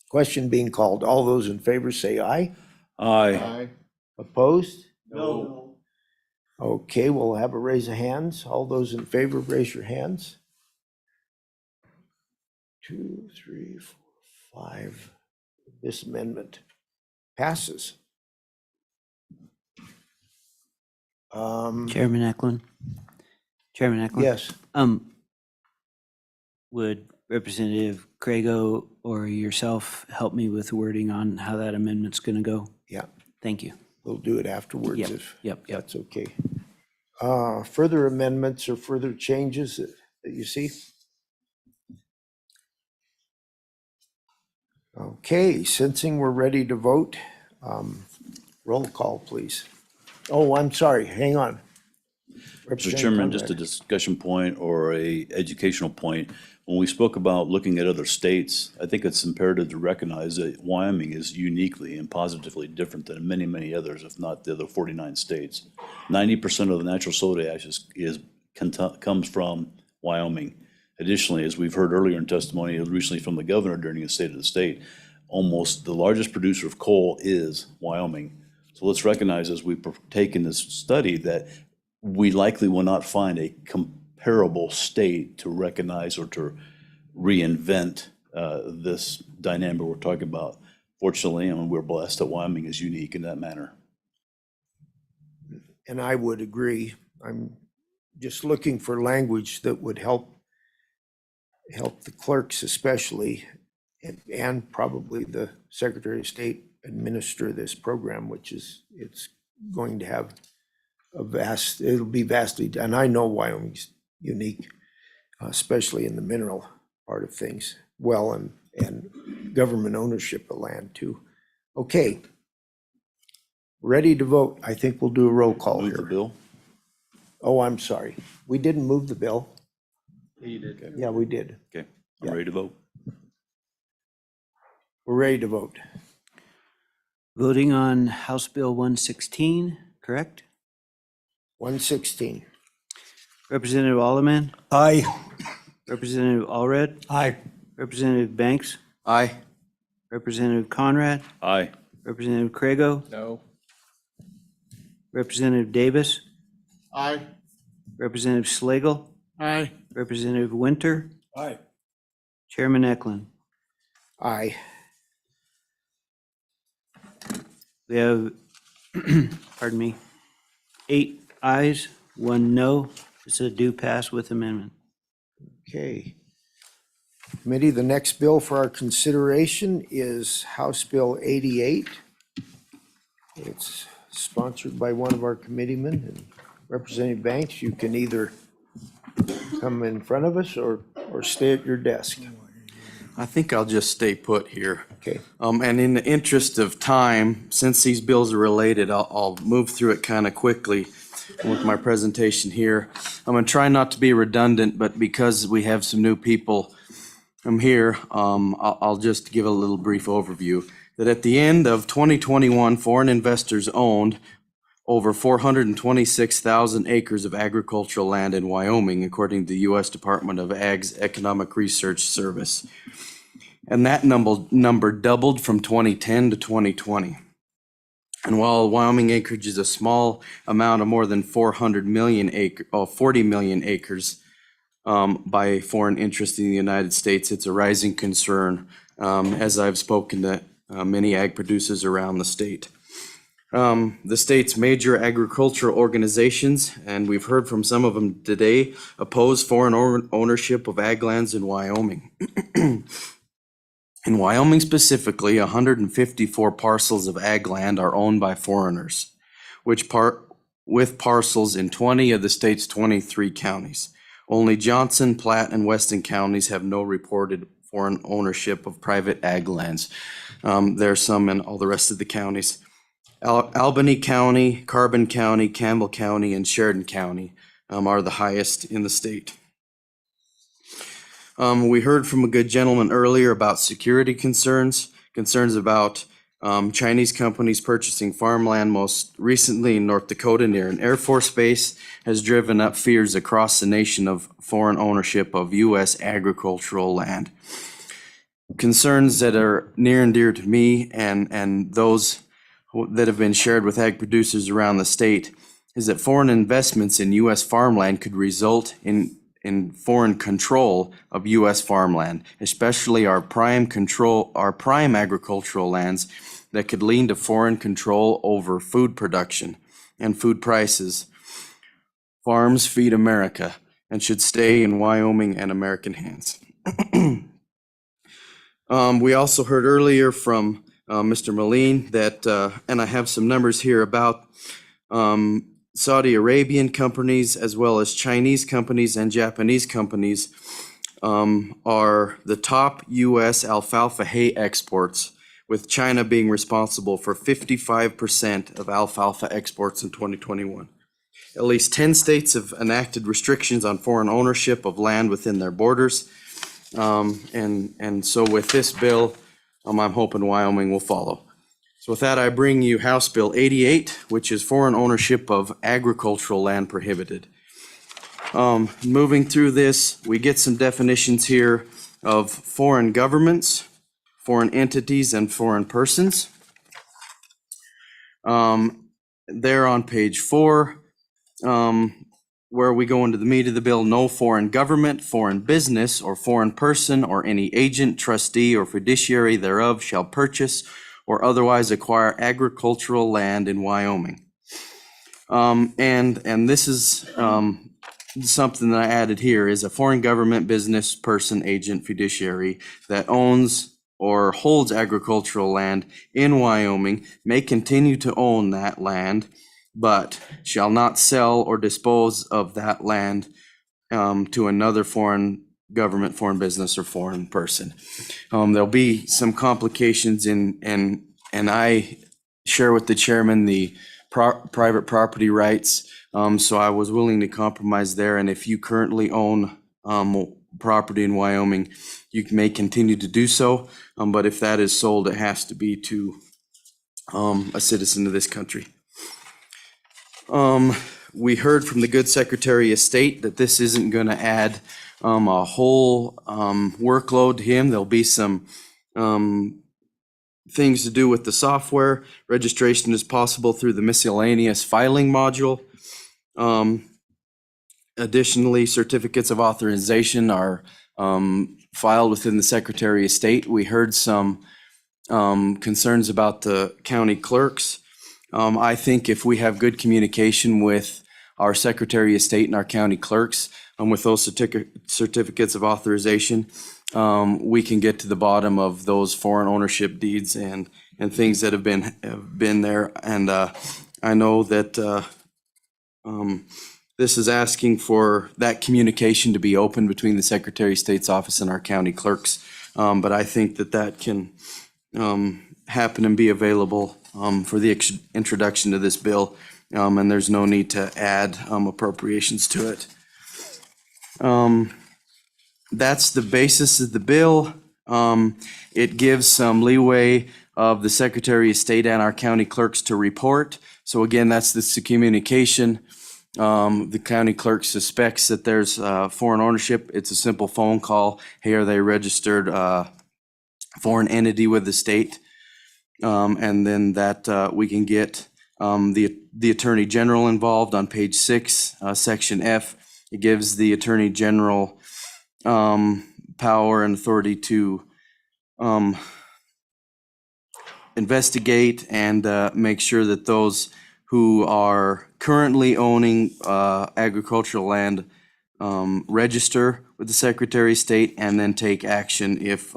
Question being called. All those in favor say aye. Aye. Opposed? No. Okay, we'll have a raise of hands. All those in favor, raise your hands. 2, 3, 4, 5. This amendment passes. Chairman Eklund? Chairman Eklund? Yes. Would Representative Craigo or yourself help me with wording on how that amendment's going to go? Yeah, Thank you. we'll do it afterwards Yep, if yep. that's okay. Further amendments or further changes that you see? Okay, sensing we're ready to vote, roll call, please. Oh, I'm sorry, hang on. Mr. Chairman, just a discussion point or a educational point. When we spoke about looking at other states, I think it's imperative to recognize that Wyoming is uniquely and positively different than many, many others, if not the other 49 states. 90% of the natural soda ash comes from Wyoming. Additionally, as we've heard earlier in testimony recently from the governor during the State of the State, almost the largest producer of coal is Wyoming. So let's recognize as we partake in this study that we likely will not find a comparable state to recognize or to reinvent this dynamic we're talking about. Fortunately, I mean, we're blessed that Wyoming is unique in that manner. And I would agree. I'm just looking for language that would help the clerks especially, and probably the Secretary of State administer this program, which is, it's going to have it'll be vastly, and I know Wyoming's unique, especially in the mineral part of things, and government ownership of land too. Okay. Ready to vote. I think we'll do a roll call Move the here. bill. Oh, I'm sorry. We didn't move the bill. You did. Yeah, we did. Okay, I'm ready to vote. We're ready to vote. Voting on House Bill 116, correct? 116. Representative Alderman, Aye. Representative Allred, Aye. Representative Banks, Aye. Representative Conrad, Aye. Representative Craigo, No. Representative Davis, Aye. Representative Slagle, Aye. Representative Winter, Aye. Chairman Eklund. Aye. We have, pardon me, 8 ayes, 1 no. This is a due pass with amendment. Okay. Committee, the next bill for our consideration is House Bill 88. It's sponsored by one of our committeemen, and Representative Banks, you can either come in front of us or stay at your desk. I think I'll just stay put here. Okay. And in the interest of time, since these bills are related, I'll move through it kind of quickly with my presentation here. I'm gonna try not to be redundant, but because we have some new people here, I'll just give a little brief overview. That at the end of 2021, foreign investors owned over 426,000 acres of agricultural land in Wyoming, according to the U.S. Department of Ag's Economic Research Service. And that number doubled from 2010 to 2020. And while Wyoming acreage is a small amount of more than 40 million acres by foreign interest in the United States, it's a rising concern, as I've spoken to many ag producers around the state. The state's major agricultural organizations, and we've heard from some of them today, oppose foreign ownership of ag lands in Wyoming. In Wyoming specifically, 154 parcels of ag land are owned by foreigners, which with parcels in 20 of the state's 23 counties. Only Johnson, Platte, and Weston counties have no reported foreign ownership of private ag lands. There's some in all the rest of the counties. Albany County, Carbon County, Campbell County, and Sheridan County are the highest in the state. We heard from a good gentleman earlier about security concerns about Chinese companies purchasing farmland, most recently in North Dakota near an Air Force base, has driven up fears across the nation of foreign ownership of U.S. agricultural land. Concerns that are near and dear to me and those that have been shared with ag producers around the state is that foreign investments in U.S. farmland could result in foreign control of U.S. farmland, especially our prime agricultural lands that could lead to foreign control over food production and food prices. Farms feed America and should stay in Wyoming and American hands. We also heard earlier from Mr. Moline that, and I have some numbers here about Saudi Arabian companies as well as Chinese companies and Japanese companies are the top U.S. alfalfa hay exports, with China being responsible for 55% of alfalfa exports in 2021. At least 10 states have enacted restrictions on foreign ownership of land within their borders. And so with this bill, I'm hoping Wyoming will follow. So with that, I bring you House Bill 88, which is foreign ownership of agricultural land prohibited. Moving through this, we get some definitions here of foreign governments, foreign entities, and foreign persons. There on page 4, where we go into the meat of the bill, no foreign government, foreign business, or foreign person, or any agent, trustee, or fiduciary thereof shall purchase or otherwise acquire agricultural land in Wyoming. And this is something that I added here, is a foreign government, business, person, agent, fiduciary that owns or holds agricultural land in Wyoming may continue to own that land, but shall not sell or dispose of that land to another foreign government, foreign business, or foreign person. There'll be some complications and I share with the chairman the private property rights. So I was willing to compromise there. And if you currently own property in Wyoming, you may continue to do so. But if that is sold, it has to be to a citizen of this country. We heard from the good Secretary of State that this isn't going to add a whole workload to him. There'll be some things to do with the software. Registration is possible through the miscellaneous filing module. Additionally, certificates of authorization are filed within the Secretary of State. We heard some concerns about the county clerks. I think if we have good communication with our Secretary of State and our county clerks, with those certificates of authorization, we can get to the bottom of those foreign ownership deeds and things that have been there. And I know that this is asking for that communication to be open between the Secretary of State's office and our county clerks. But I think that can happen and be available for the introduction to this bill, and there's no need to add appropriations to it. That's the basis of the bill. It gives some leeway of the Secretary of State and our county clerks to report. So again, that's the communication. The county clerk suspects that there's foreign ownership. It's a simple phone call. Hey, are they registered foreign entity with the state? And then that we can get the Attorney General involved on page 6, section F. It gives the Attorney General power and authority to investigate and make sure that those who are currently owning agricultural land register with the Secretary of State and then take action if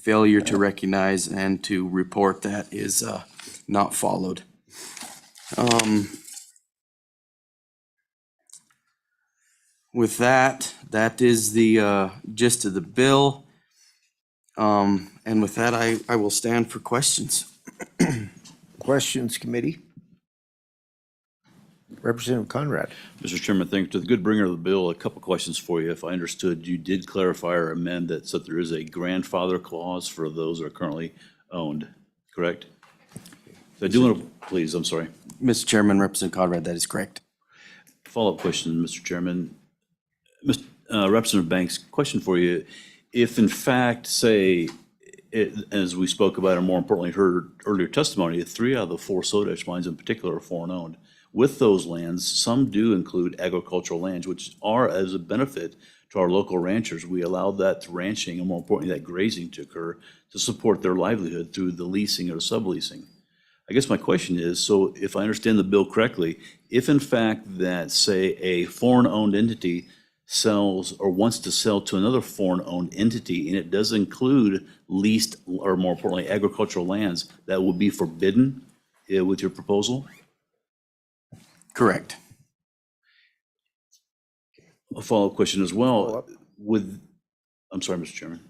failure to recognize and to report that is not followed. with that, that is the gist of the bill. And with that, I will stand for questions. Questions, committee? Representative Conrad. Mr. Chairman, thank you. To the good bringer of the bill, a couple questions for you. If I understood, you did clarify or amend that so that there is a grandfather clause for those that are currently owned, correct? So I do want to, please, I'm sorry. Mr. Chairman, Representative Conrad, that is correct. Follow-up question, Mr. Chairman. Representative Banks, question for you. If in fact, say, as we spoke about, and more importantly, heard earlier testimony, 3 out of the 4 soda ash mines in particular are foreign-owned. With those lands, some do include agricultural lands, which are as a benefit to our local ranchers. We allow that ranching, and more importantly, that grazing to occur to support their livelihood through the leasing or subleasing. I guess my question is, so if I understand the bill correctly, if in fact that, say, a foreign-owned entity sells or wants to sell to another foreign-owned entity, and it does include leased, or more importantly, agricultural lands, that would be forbidden with your proposal? Correct. A follow-up question as well. I'm sorry, Mr. Chairman.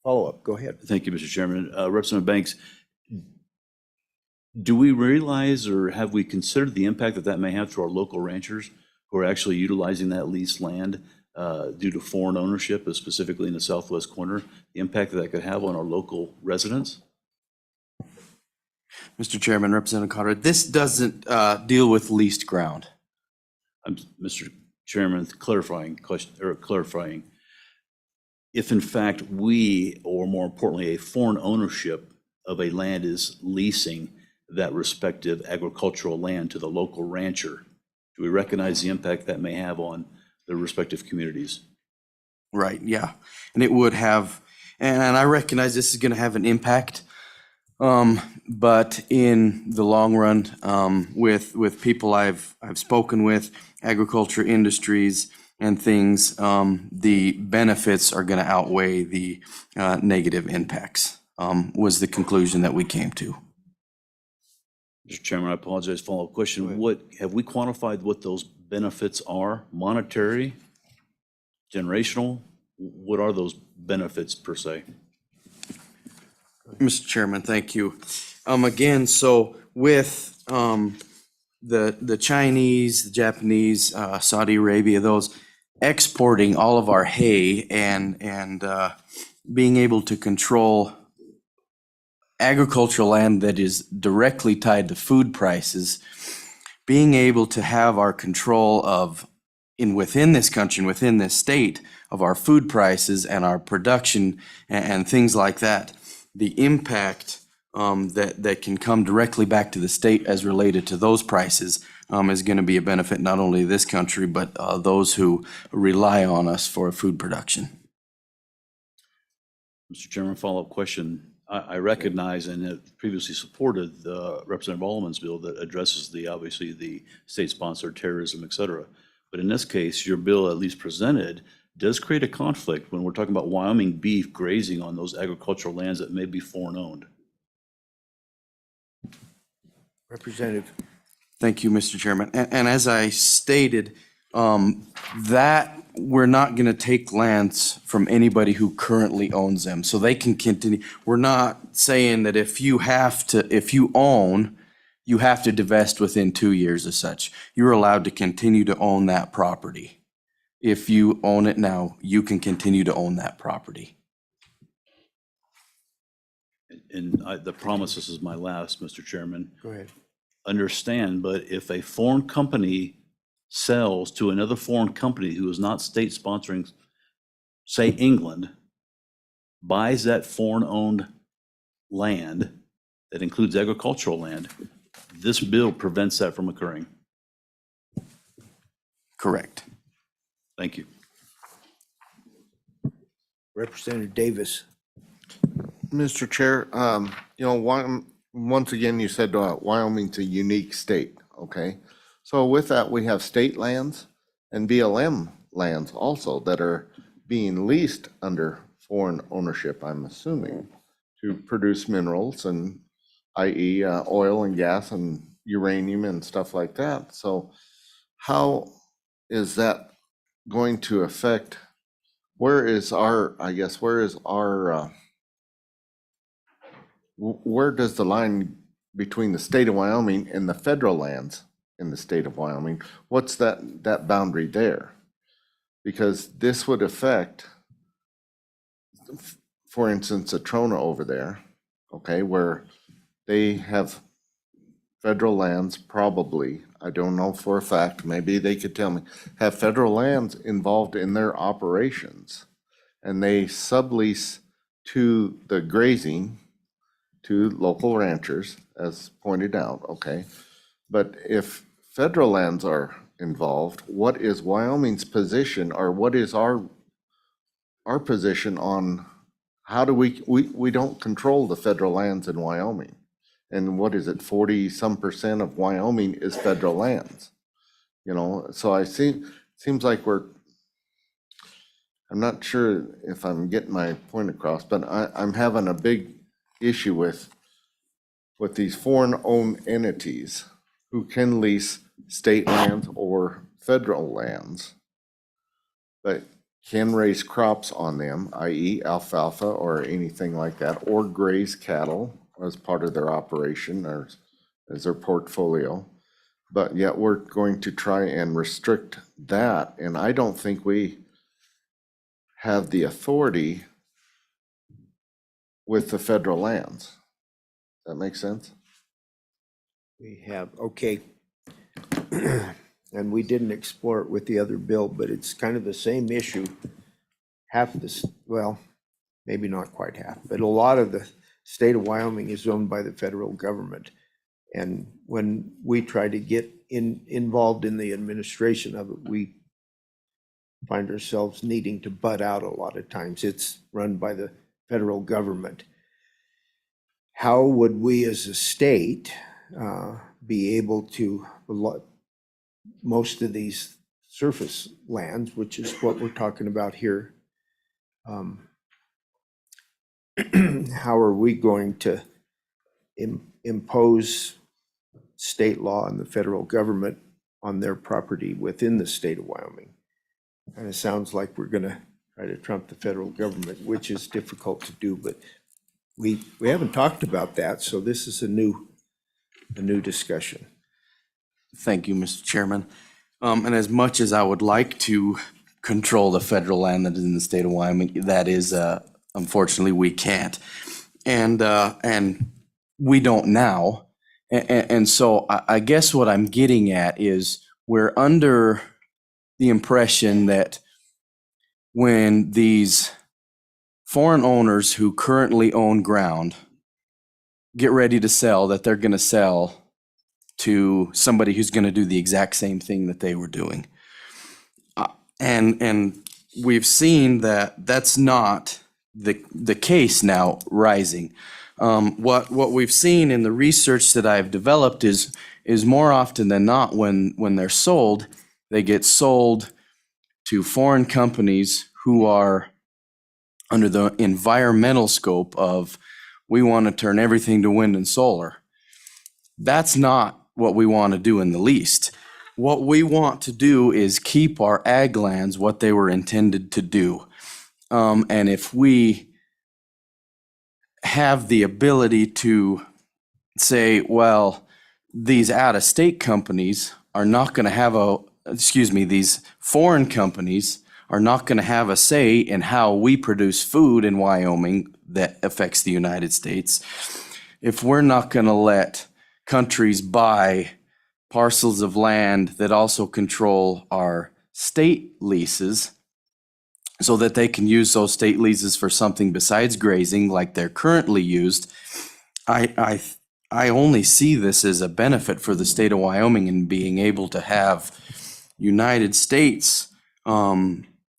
Follow-up, go ahead. Thank you, Mr. Chairman. Representative Banks, do we realize or have we considered the impact that that may have to our local ranchers who are actually utilizing that leased land due to foreign ownership, specifically in the southwest corner, the impact that that could have on our local residents? Mr. Chairman, Representative Conrad, this doesn't deal with leased ground. Mr. Chairman, clarifying question, or clarifying, if in fact we, or more importantly, a foreign ownership of a land is leasing that respective agricultural land to the local rancher, do we recognize the impact that may have on the respective communities? Right, yeah. And it would have, and I recognize this is going to have an impact. But in the long run, with people I've spoken with, agriculture industries and things, the benefits are going to outweigh the negative impacts, was the conclusion that we came to. Mr. Chairman, I apologize, follow-up question. What, have we quantified what those benefits are? Monetary, generational? What are those benefits per se? Mr. Chairman, thank you. Again, so with the Chinese, the Japanese, Saudi Arabia, those exporting all of our hay and being able to control agricultural land that is directly tied to food prices, being able to have our control of within this country and within this state of our food prices and our production and things like that, the impact that can come directly back to the state as related to those prices is going to be a benefit not only to this country, but those who rely on us for food production. Mr. Chairman, follow-up question. I recognize and have previously supported the Representative Alderman's bill that addresses obviously the state-sponsored terrorism, et cetera. But in this case, your bill, at least presented, does create a conflict when we're talking about Wyoming beef grazing on those agricultural lands that may be foreign-owned. Representative. Thank you, Mr. Chairman. And as I stated, that we're not going to take lands from anybody who currently owns them, so they can continue. We're not saying that if you own, you have to divest within 2 years as such. You're allowed to continue to own that property. If you own it now, you can continue to own that property. And the promise, this is my last, Mr. Chairman. Go ahead. Understand, but if a foreign company sells to another foreign company who is not state sponsoring, say England, buys that foreign-owned land that includes agricultural land, this bill prevents that from occurring. Correct. Thank you. Representative Davis. Mr. Chair, once again, you said Wyoming's a unique state, okay? So with that, we have state lands and BLM lands also that are being leased under foreign ownership, I'm assuming, to produce minerals and i.e. Oil and gas and uranium and stuff like that. So how is that going to affect, where is our, I guess, where is our, where does the line between the state of Wyoming and the federal lands in the state of Wyoming, what's that boundary there? Because this would affect, for instance, Atrona over there, okay, where they have federal lands probably, I don't know for a fact, maybe they could tell me, have federal lands involved in their operations. And they sublease to the grazing, to local ranchers, as pointed out, okay? But if federal lands are involved, what is Wyoming's position, or what is our position on how do we don't control the federal lands in Wyoming? And what is it, 40-some% of Wyoming is federal lands? You know, so seems like I'm not sure if I'm getting my point across, but I'm having a big issue with these foreign-owned entities who can lease state lands or federal lands, but can raise crops on them, i.e. alfalfa or anything like that, or graze cattle as part of their operation or as their portfolio. But yet we're going to try and restrict that, and I don't think we have the authority with the federal lands. Does that make sense? We have, okay. And we didn't explore it with the other bill, but it's kind of the same issue. Half this, well, maybe not quite half, but a lot of the state of Wyoming is owned by the federal government. And when we try to get involved in the administration of it, we find ourselves needing to butt out a lot of times. It's run by the federal government. How would we as a state be able to, most of these surface lands, which is what we're talking about here, how are we going to impose state law and the federal government on their property within the state of Wyoming? Kind of sounds like we're going to try to trump the federal government, which is difficult to do, but we haven't talked about that, so this is a new discussion. Thank you, Mr. Chairman. And as much as I would like to control the federal land that is in the state of Wyoming, that is, unfortunately, we can't. And we don't now. And so I guess what I'm getting at is we're under the impression that when these foreign owners who currently own ground get ready to sell, that they're going to sell to somebody who's going to do the exact same thing that they were doing. And we've seen that that's not the case now rising. What we've seen in the research that I've developed is more often than not when they're sold, they get sold to foreign companies who are under the environmental scope of, we want to turn everything to wind and solar. That's not what we want to do in the least. What we want to do is keep our ag lands what they were intended to do. And if we have the ability to say, well, these out-of-state companies are not going to have these foreign companies are not going to have a say in how we produce food in Wyoming that affects the United States. If we're not going to let countries buy parcels of land that also control our state leases so that they can use those state leases for something besides grazing like they're currently used, I only see this as a benefit for the state of Wyoming in being able to have United States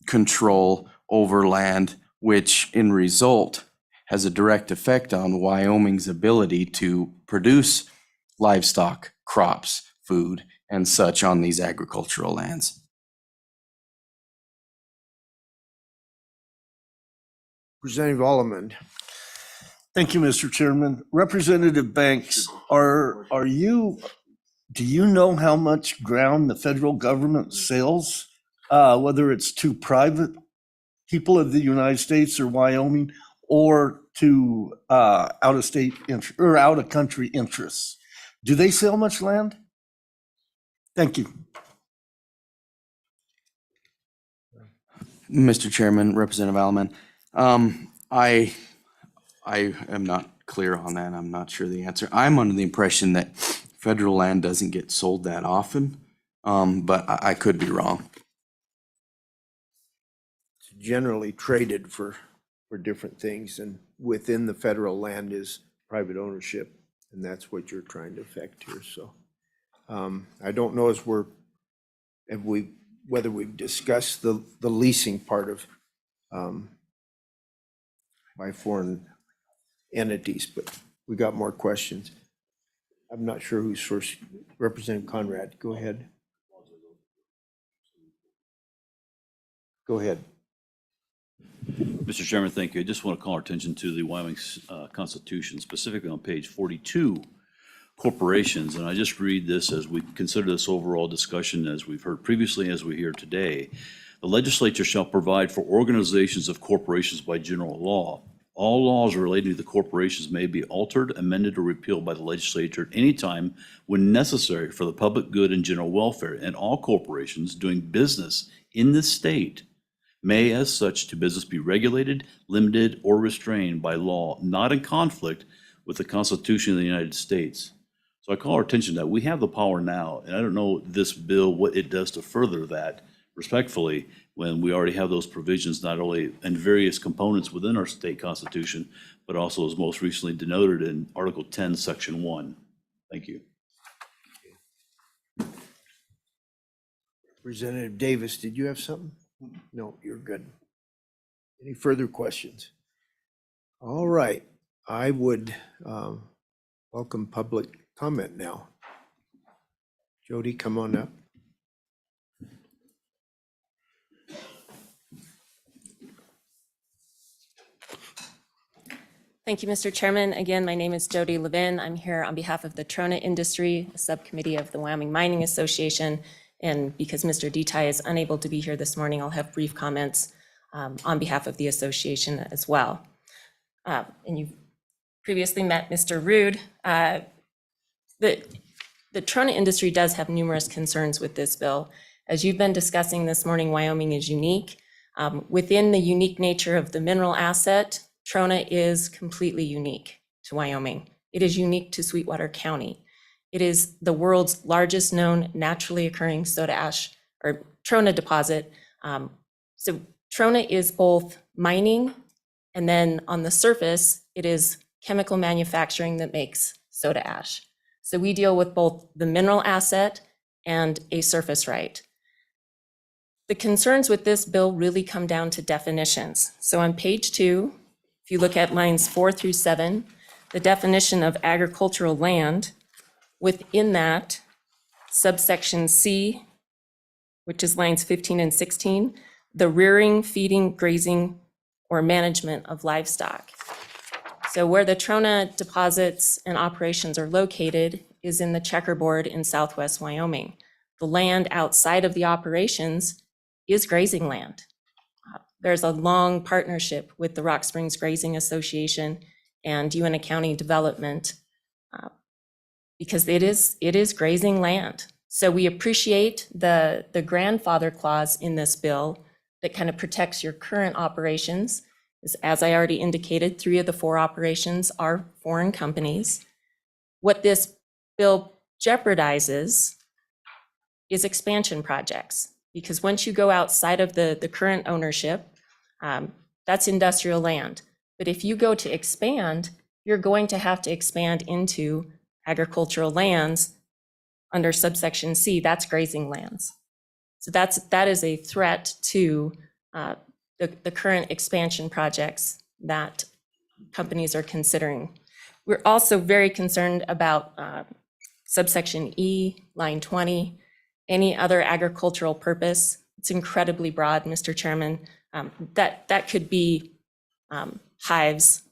control over land, which in result has a direct effect on Wyoming's ability to produce livestock, crops, food, and such on these agricultural lands. Representative Alleman. Thank you, Mr. Chairman. Representative Banks, do you know how much ground the federal government sells whether it's to private people of the United States or Wyoming, or to out-of-state or out-of-country interests. Do they sell much land? Thank you. Mr. Chairman, Representative Alman, I am not clear on that. I'm not sure the answer. I'm under the impression that federal land doesn't get sold that often, but I could be wrong. It's generally traded for different things, and within the federal land is private ownership, and that's what you're trying to affect here, so. I don't know whether we've discussed the leasing part of by foreign entities, but we got more questions. I'm not sure who's first. Representative Conrad, go ahead. Go ahead. Mr. Chairman, thank you. I just want to call our attention to the Wyoming Constitution, specifically on page 42, corporations. And I just read this as we consider this overall discussion, as we've heard previously, as we hear today. The legislature shall provide for organizations of corporations by general law. All laws relating to the corporations may be altered, amended, or repealed by the legislature at any time when necessary for the public good and general welfare. And all corporations doing business in this state may, as such, to business be regulated, limited, or restrained by law, not in conflict with the Constitution of the United States. So I call our attention that we have the power now, and I don't know this bill, what it does to further that respectfully, when we already have those provisions not only in various components within our state constitution, but also as most recently denoted in Article 10, Section 1. Thank you. Representative Davis, did you have something? No, you're good. Any further questions? All right, I would welcome public comment now. Jody, come on up. Thank you, Mr. Chairman. Again, my name is Jody Levin. I'm here on behalf of the Trona Industry, a subcommittee of the Wyoming Mining Association. And because Mr. Detaille is unable to be here this morning, I'll have brief comments on behalf of the association as well. And you've previously met Mr. Rude. The Trona Industry does have numerous concerns with this bill. As you've been discussing this morning, Wyoming is unique. Within the unique nature of the mineral asset, Trona is completely unique to Wyoming. It is unique to Sweetwater County. It is the world's largest known naturally occurring soda ash or Trona deposit. So Trona is both mining, and then on the surface, it is chemical manufacturing that makes soda ash. So we deal with both the mineral asset and a surface right. The concerns with this bill really come down to definitions. So on page 2, if you look at lines 4 through 7, the definition of agricultural land, within that, subsection C, which is lines 15 and 16, the rearing, feeding, grazing, or management of livestock. So where the Trona deposits and operations are located is in the checkerboard in southwest Wyoming. The land outside of the operations is grazing land. There's a long partnership with the Rock Springs Grazing Association and UNA County Development because it is grazing land. So we appreciate the grandfather clause in this bill that kind of protects your current operations. As I already indicated, 3 of the 4 operations are foreign companies. What this bill jeopardizes is expansion projects, because once you go outside of the current ownership, that's industrial land. But if you go to expand, you're going to have to expand into agricultural lands under subsection C, that's grazing lands. So that is a threat to the current expansion projects that companies are considering. We're also very concerned about subsection E, line 20, any other agricultural purpose. It's incredibly broad, Mr. Chairman. That could be hives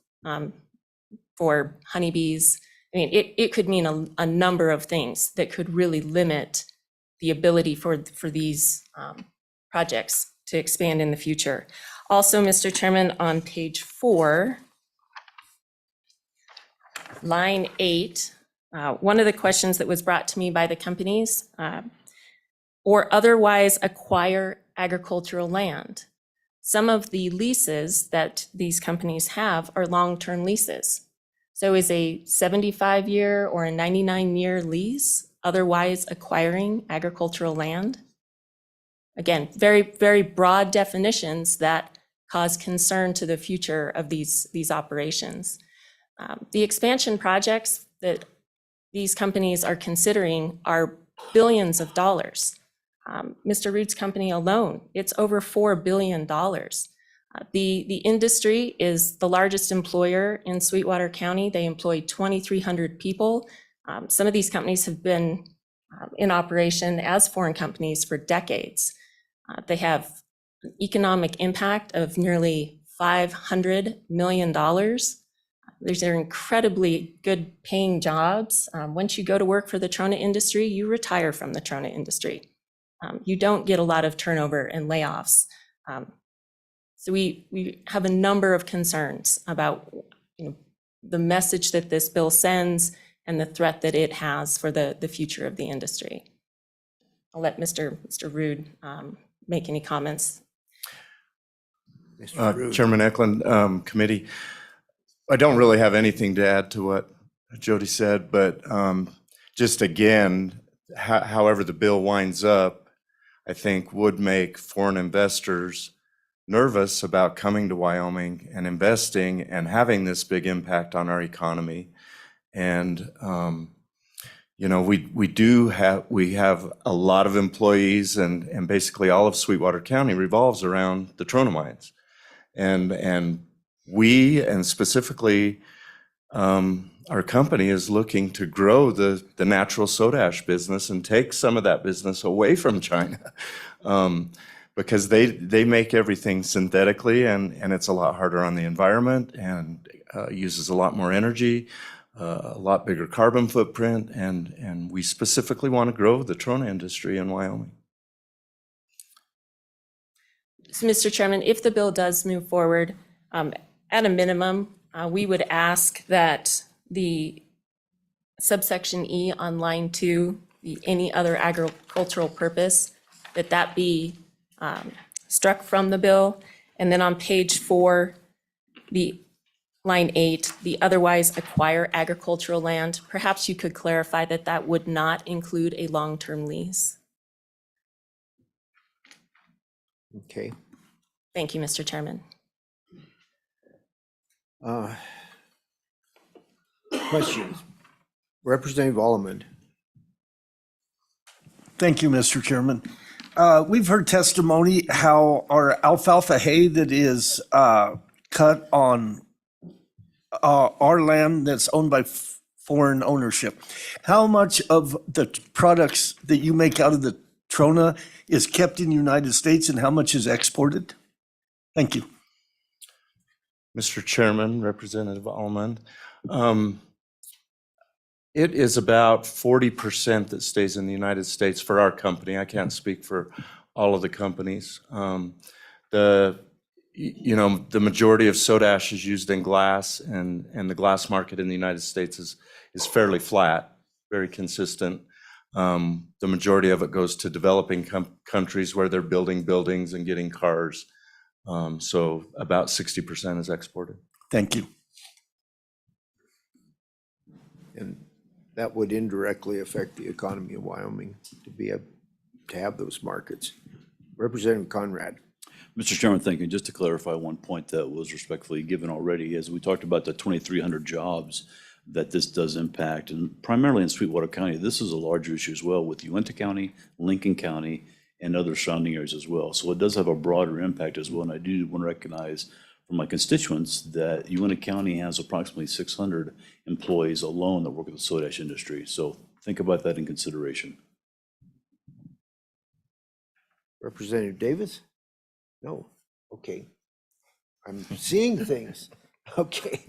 for honeybees. I mean, it could mean a number of things that could really limit the ability for these projects to expand in the future. Also, Mr. Chairman, on page 4, line 8, one of the questions that was brought to me by the companies, or otherwise acquire agricultural land. Some of the leases that these companies have are long-term leases. So is a 75-year or a 99-year lease otherwise acquiring agricultural land? Again, very, very broad definitions that cause concern to the future of these operations. The expansion projects that these companies are considering are billions of dollars. Mr. Rood's company alone, it's over $4 billion. The industry is the largest employer in Sweetwater County. They employ 2,300 people. Some of these companies have been in operation as foreign companies for decades. They have an economic impact of nearly $500 million. These are incredibly good paying jobs. Once you go to work for the Trona industry, you retire from the Trona industry. You don't get a lot of turnover and layoffs. So we have a number of concerns about the message that this bill sends and the threat that it has for the future of the industry. I'll let Mr. Rood make any comments. Chairman Eklund, committee, I don't really have anything to add to what Jody said, but just again, however the bill winds up, I think would make foreign investors nervous about coming to Wyoming and investing and having this big impact on our economy. And we have a lot of employees, and basically all of Sweetwater County revolves around the Trona mines. And we, and specifically our company, is looking to grow the natural soda ash business and take some of that business away from China. Because they make everything synthetically, and it's a lot harder on the environment, and uses a lot more energy, a lot bigger carbon footprint, and we specifically want to grow the Trona industry in Wyoming. So, Mr. Chairman, if the bill does move forward, at a minimum, we would ask that the subsection E on line 2, the any other agricultural purpose, that be struck from the bill. And then on page 4, the line 8, the otherwise acquire agricultural land, perhaps you could clarify that would not include a long-term lease. Okay. Thank you, Mr. Chairman. Questions? Representative Alleman. Thank you, Mr. Chairman. We've heard testimony how our alfalfa hay that is cut on our land that's owned by foreign ownership. How much of the products that you make out of the Trona is kept in the United States, and how much is exported? Thank you. Mr. Chairman, Representative Alleman, it is about 40% that stays in the United States for our company. I can't speak for all of the companies. The majority of soda ash is used in glass, and the glass market in the United States is fairly flat, very consistent. The majority of it goes to developing countries where they're building buildings and getting cars. So about 60% is exported. Thank you. And that would indirectly affect the economy of Wyoming to have those markets. Representative Conrad. Mr. Chairman, thank you. Just to clarify one point that was respectfully given already, as we talked about the 2,300 jobs that this does impact, and primarily in Sweetwater County, this is a larger issue as well with Uinta County, Lincoln County, and other surrounding areas as well. So it does have a broader impact as well. And I do want to recognize from my constituents that Uinta County has approximately 600 employees alone that work in the soda ash industry. So think about that in consideration. Representative Davis? No. Okay. I'm seeing things. Okay.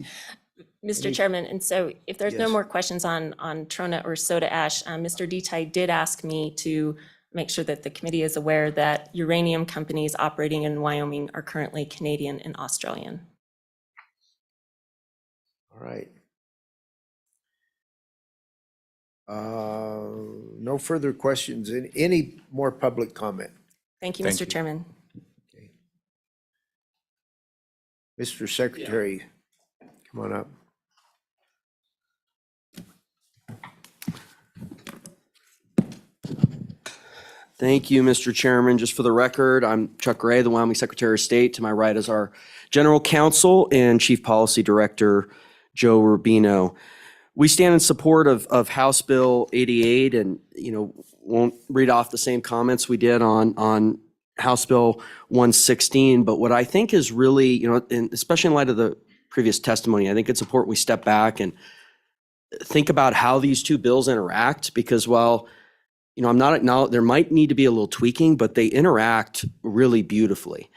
Mr. Chairman, and so if there's no Yes. more questions on Trona or soda ash, Mr. Detaille did ask me to make sure that the committee is aware that uranium companies operating in Wyoming are currently Canadian and Australian. All right. No further questions. Any more public comment? Thank you, Mr. Chairman. Mr. Secretary, come on up. Thank you, Mr. Chairman. Just for the record, I'm Chuck Gray, the Wyoming Secretary of State. To my right is our General Counsel and Chief Policy Director, Joe Rubino. We stand in support of House Bill 88 and, won't read off the same comments we did on House Bill 116. But what I think is really, and especially in light of the previous testimony, I think it's important we step back and think about how these two bills interact, because while there might need to be a little tweaking, but they interact really beautifully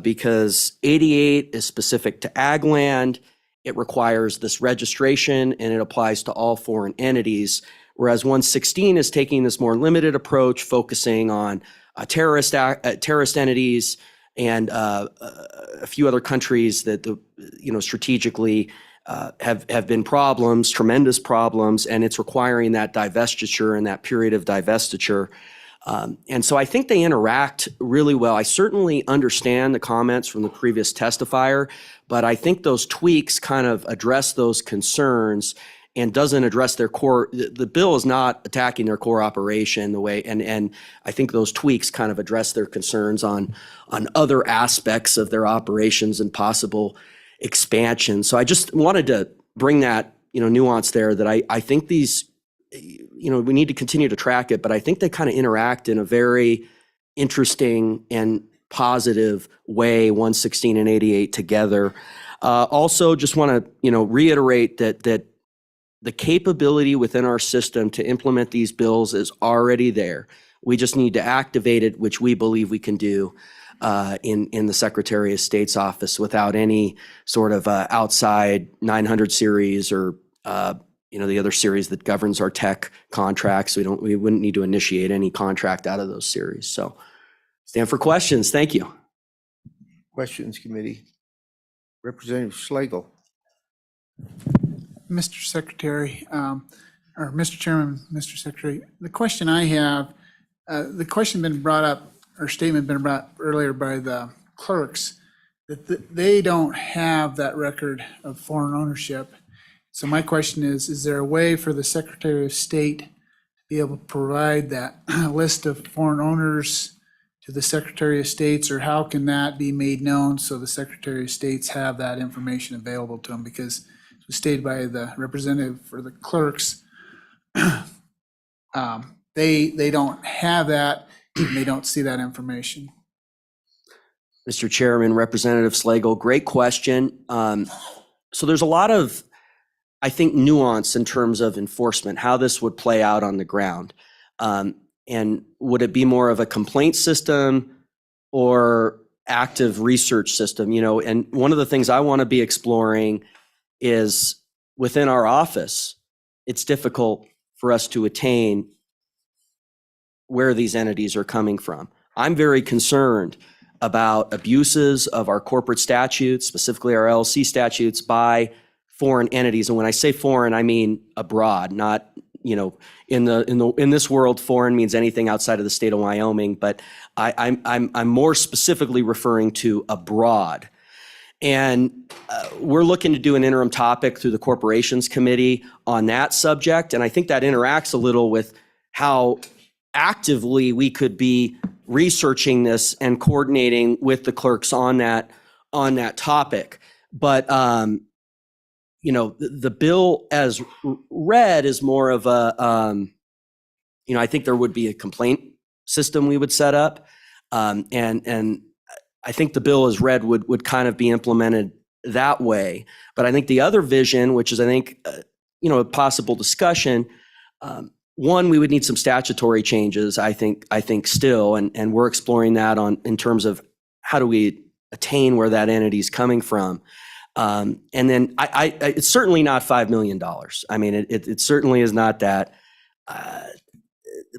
because 88 is specific to ag land. It requires this registration and it applies to all foreign entities, whereas 116 is taking this more limited approach, focusing on terrorist entities and a few other countries that strategically have been problems, tremendous problems, and it's requiring that divestiture and that period of divestiture. And so I think they interact really well. I certainly understand the comments from the previous testifier, but I think those tweaks kind of address those concerns and doesn't address their core. The bill is not attacking their core operation the way, and I think those tweaks kind of address their concerns on other aspects of their operations and possible expansion. So I just wanted to bring that, nuance there, that I think these, we need to continue to track it, but I think they kind of interact in a very interesting and positive way, 116 and 88 together. Also, just want to, reiterate that the capability within our system to implement these bills is already there. We just need to activate it, which we believe we can do in the Secretary of State's office without any sort of outside 900 series or the other series that governs our tech contracts. We wouldn't need to initiate any contract out of those series. So stand for questions. Thank you. Questions, committee. Representative Slagle. Mr. Secretary, or Mr. Chairman, Mr. Secretary, the question I have, the question been brought up, or statement been brought earlier by the clerks, that they don't have that record of foreign ownership. So my question is there a way for the Secretary of State to be able to provide that list of foreign owners to the Secretary of States, or how can that be made known so the Secretary of States have that information available to them? Because as was stated by the representative for the clerks, they don't have that, and they don't see that information. Mr. Chairman, Representative Slagle, great question. So there's a lot of, I think, nuance in terms of enforcement, how this would play out on the ground. And would it be more of a complaint system or active research system? And one of the things I want to be exploring is within our office, it's difficult for us to attain where these entities are coming from. I'm very concerned about abuses of our corporate statutes, specifically our LLC statutes, by foreign entities. And when I say foreign, I mean abroad, not, in this world, foreign means anything outside of the state of Wyoming, but I'm more specifically referring to abroad. And we're looking to do an interim topic through the Corporations Committee on that subject. And I think that interacts a little with how actively we could be researching this and coordinating with the clerks on that topic. But the bill as read is more of a I think there would be a complaint system we would set up, and I think the bill as read would kind of be implemented that way. But I think the other vision, which is I think a possible discussion. One, we would need some statutory changes, I think still, and we're exploring that in terms of how do we attain where that entity is coming from. And then it's certainly not $5 million. I mean, it certainly is not that.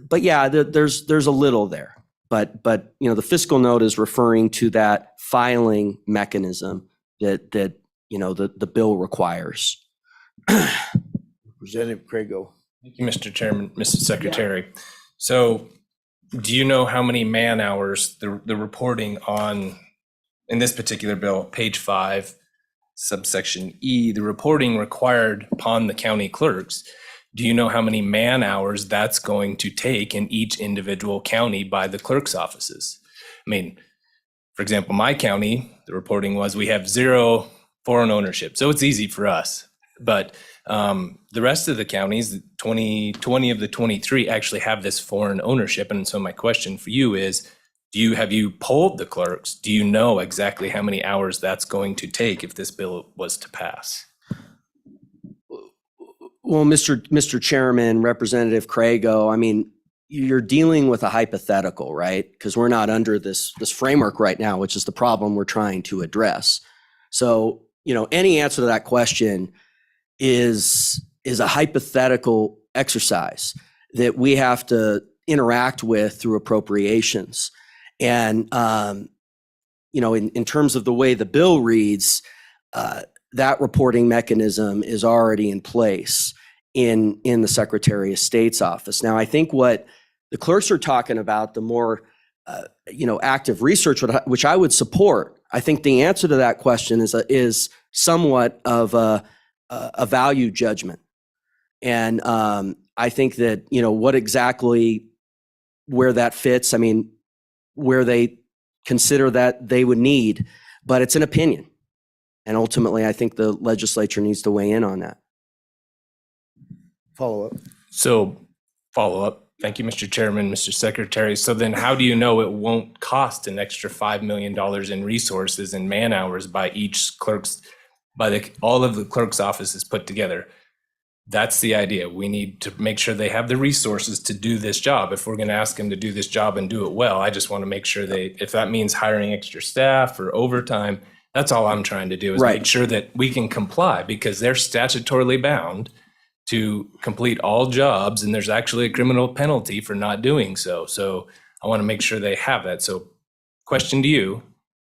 but yeah, there's a little there. But the fiscal note is referring to that filing mechanism that the bill requires. Representative Craigo. Thank you, Mr. Chairman, Mrs. Secretary. So do you know how many man hours the reporting on, in this particular bill, page 5, subsection E, the reporting required upon the county clerks, do you know how many man hours that's going to take in each individual county by the clerk's offices? I mean, for example, my county, the reporting was we have 0 foreign ownership. So it's easy for us. But the rest of the counties, 20 of the 23 actually have this foreign ownership. And so my question for you is, have you polled the clerks? Do you know exactly how many hours that's going to take if this bill was to pass? Well, Mr. Chairman, Representative Craigo, I mean, you're dealing with a hypothetical, right? Because we're not under this framework right now, which is the problem we're trying to address. So, any answer to that question is a hypothetical exercise that we have to interact with through appropriations. And, in terms of the way the bill reads, that reporting mechanism is already in place in the Secretary of State's office. Now, I think what the clerks are talking about, the more, active research, which I would support. I think the answer to that question is somewhat of a value judgment. And I think that, what exactly, where that fits, I mean, where they consider that they would need, but it's an opinion. And ultimately, I think the legislature needs to weigh in on that. Follow up. So follow up. Thank you, Mr. Chairman, Mr. Secretary. So then how do you know it won't cost an extra $5 million in resources and man hours by all of the clerk's offices put together? That's the idea. We need to make sure they have the resources to do this job. If we're going to ask them to do this job and do it well, I just want to make sure if that means hiring extra staff or overtime, that's all I'm trying to do is make sure that we can comply, because they're statutorily bound to complete all jobs, and there's actually a criminal penalty for not doing so. So I want to make sure they have that. So question to you,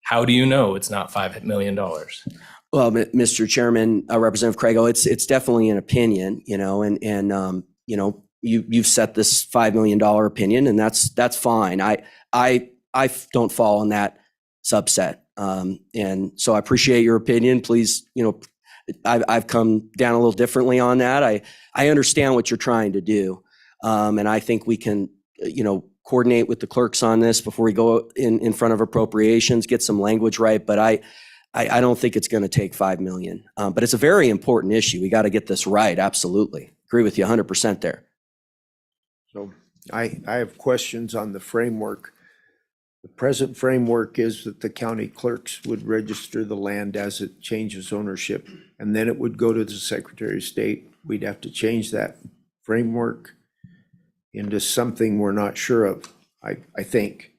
how do you know it's not $5 million? Well, Mr. Chairman, Representative Craigo, it's definitely an opinion, and you've set this $5 million opinion, and that's fine. I don't fall in that subset. And so I appreciate your opinion. Please, I've come down a little differently on that. I understand what you're trying to do. And I think we can, coordinate with the clerks on this before we go in front of appropriations, get some language right. But I don't think it's going to take 5 million. But it's a very important issue. We got to get this right. Absolutely. Agree with you 100% there. So I have questions on the framework. The present framework is that the county clerks would register the land as it changes ownership, and then it would go to the Secretary of State. We'd have to change that framework into something we're not sure of, I think.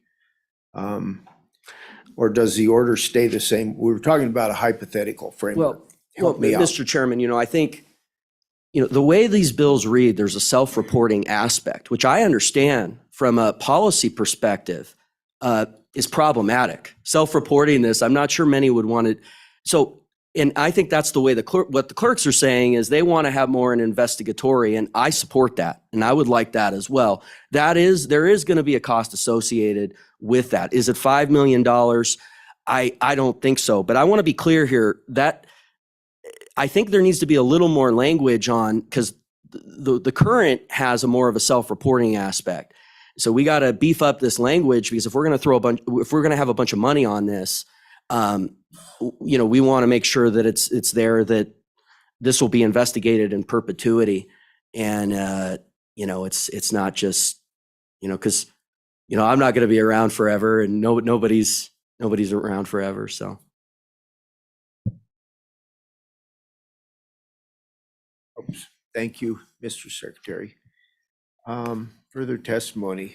Or does the order stay the same? We were talking about a hypothetical framework. Well, Mr. Chairman, I think, the way these bills read, there's a self-reporting aspect, which I understand from a policy perspective. Is problematic. Self-reporting this, I'm not sure many would want it. So, and I think that's the way what the clerks are saying is they want to have more an investigatory, and I support that, and I would like that as well. There is going to be a cost associated with that. Is it $5 million? I don't think so, but I want to be clear here that I think there needs to be a little more language on, because the current has a more of a self-reporting aspect. So we got to beef up this language, because if we're going to have a bunch of money on this, we want to make sure that it's there, that this will be investigated in perpetuity. And, it's not just, because, I'm not going to be around forever, and nobody's around forever. So. Oops. Thank you, Mr. Secretary. Further testimony.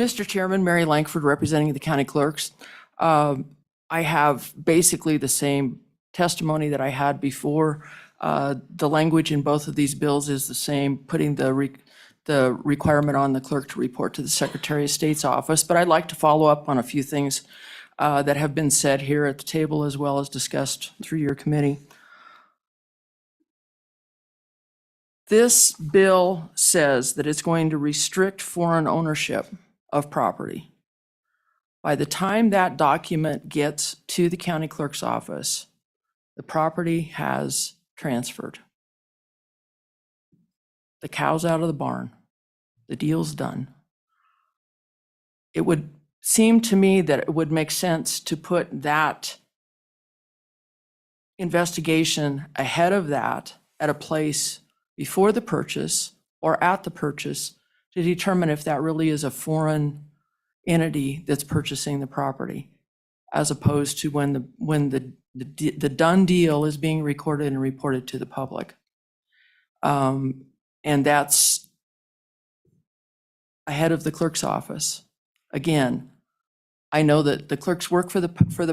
Mr. Chairman, Mary Langford, representing the county clerks. I have basically the same testimony that I had before. The language in both of these bills is the same, putting the requirement on the clerk to report to the Secretary of State's office. But I'd like to follow up on a few things that have been said here at the table as well as discussed through your committee. This bill says that it's going to restrict foreign ownership of property. By the time that document gets to the county clerk's office, the property has transferred. The cow's out of the barn. The deal's done. It would seem to me that it would make sense to put that investigation ahead of that at a place before the purchase or at the purchase to determine if that really is a foreign entity that's purchasing the property, as opposed to when the done deal is being recorded and reported to the public. And that's ahead of the clerk's office. Again, I know that the clerks work for the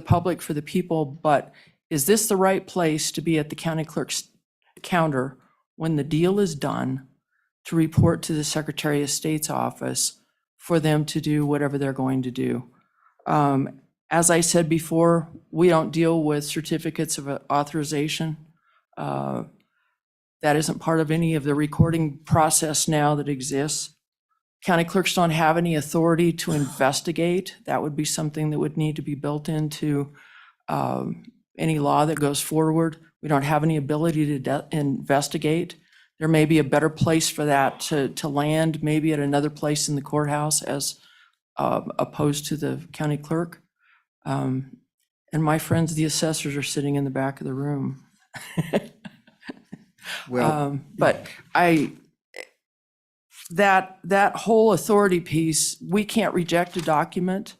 public, for the people, but is this the right place to be at the county clerk's counter when the deal is done to report to the Secretary of State's office for them to do whatever they're going to do? As I said before, we don't deal with certificates of authorization. That isn't part of any of the recording process now that exists. County clerks don't have any authority to investigate. That would be something that would need to be built into any law that goes forward. We don't have any ability to investigate. There may be a better place for that to land, maybe at another place in the courthouse as opposed to the county clerk. And my friends, the assessors, are sitting in the back of the room. Well, But that whole authority piece, we can't reject a document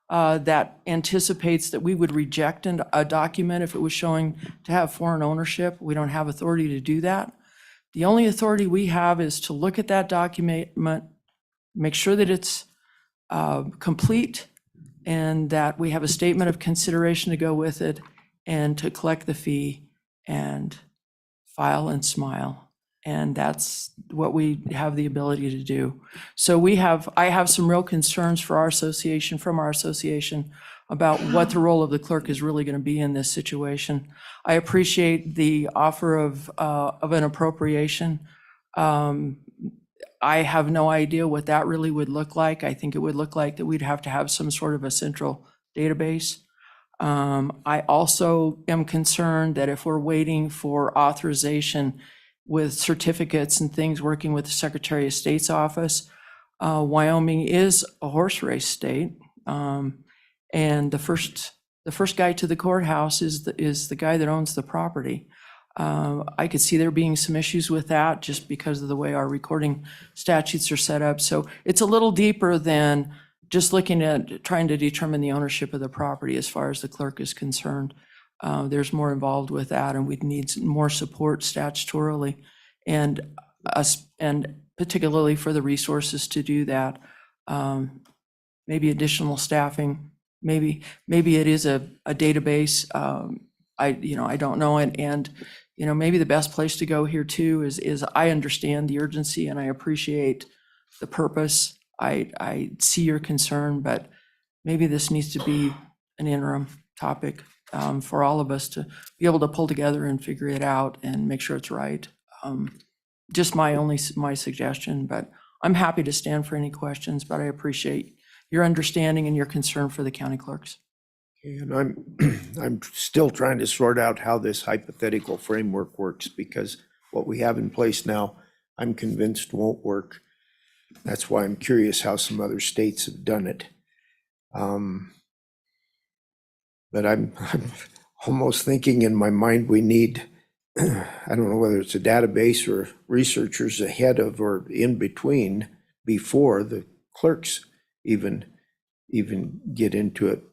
that anticipates that we would reject a document if it was showing to have foreign ownership. We don't have authority to do that. The only authority we have is to look at that document, make sure that it's complete and that we have a statement of consideration to go with it, and to collect the fee and file and smile. And that's what we have the ability to do. So I have some real concerns for our association, from our association, about what the role of the clerk is really going to be in this situation. I appreciate the offer of an appropriation. I have no idea what that really would look like. I think it would look like that we'd have to have some sort of a central database. I also am concerned that if we're waiting for authorization with certificates and things, working with the Secretary of State's office, Wyoming is a horse race state. And the first guy to the courthouse is the guy that owns the property. I could see there being some issues with that just because of the way our recording statutes are set up. So it's a little deeper than just looking at trying to determine the ownership of the property as far as the clerk is concerned. There's more involved with that, and we'd need more support statutorily and particularly for the resources to do that. Maybe additional staffing, maybe it is a database. I don't know. And maybe the best place to go here too is I understand the urgency and I appreciate the purpose. I see your concern, but maybe this needs to be an interim topic for all of us to be able to pull together and figure it out and make sure it's right. Just my suggestion, but I'm happy to stand for any questions, but I appreciate your understanding and your concern for the county clerks. and I'm still trying to sort out how this hypothetical framework works, because what we have in place now, I'm convinced won't work. That's why I'm curious how some other states have done it. But I'm almost thinking in my mind we need, I don't know whether it's a database or researchers ahead of or in between before the clerks even get into it.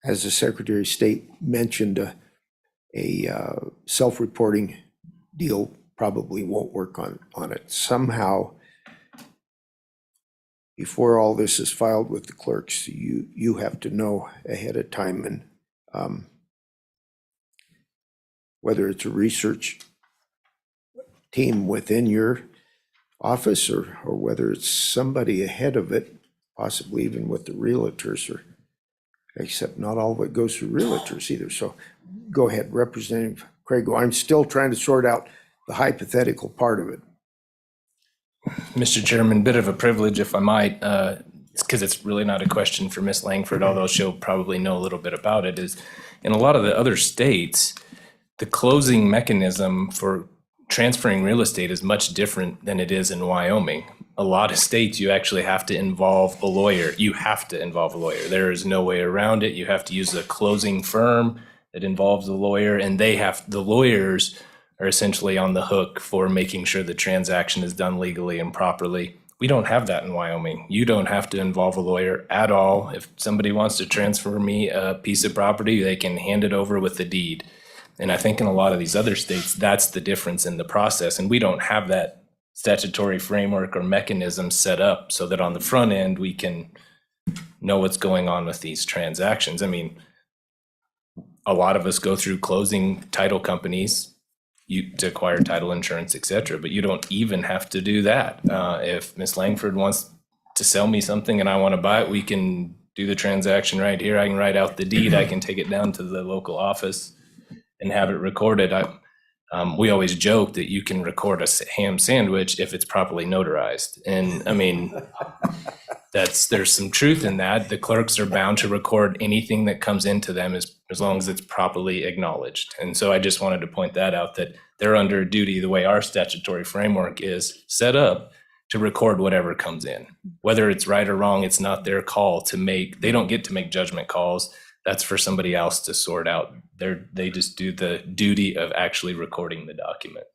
As the Secretary of State mentioned, a self-reporting deal probably won't work on it. Somehow before all this is filed with the clerks, you have to know ahead of time, and whether it's a research team within your office or whether it's somebody ahead of it, possibly even with the realtors, or except not all of it goes through realtors either. So go ahead, Representative Craigo. I'm still trying to sort out the hypothetical part of it. Mr. Chairman, bit of a privilege, if I might, because it's really not a question for Ms. Langford, although she'll probably know a little bit about it, is in a lot of the other states, the closing mechanism for transferring real estate is much different than it is in Wyoming. A lot of states, you actually have to involve a lawyer. You have to involve a lawyer. There is no way around it. You have to use a closing firm that involves a lawyer, and the lawyers are essentially on the hook for making sure the transaction is done legally and properly. We don't have that in Wyoming. You don't have to involve a lawyer at all. If somebody wants to transfer me a piece of property, they can hand it over with the deed. And I think in a lot of these other states, that's the difference in the process. And we don't have that statutory framework or mechanism set up so that on the front end, we can know what's going on with these transactions. I mean, a lot of us go through closing title companies to acquire title insurance, et cetera, but you don't even have to do that. If Ms. Langford wants to sell me something and I want to buy it, we can do the transaction right here. I can write out the deed. I can take it down to the local office and have it recorded. We always joke that you can record a ham sandwich if it's properly notarized. And I mean, there's some truth in that. The clerks are bound to record anything that comes into them as long as it's properly acknowledged. And so I just wanted to point that out, that they're under duty, the way our statutory framework is set up, to record whatever comes in. Whether it's right or wrong, it's not their call to make. They don't get to make judgment calls. That's for somebody else to sort out. They just do the duty of actually recording the document.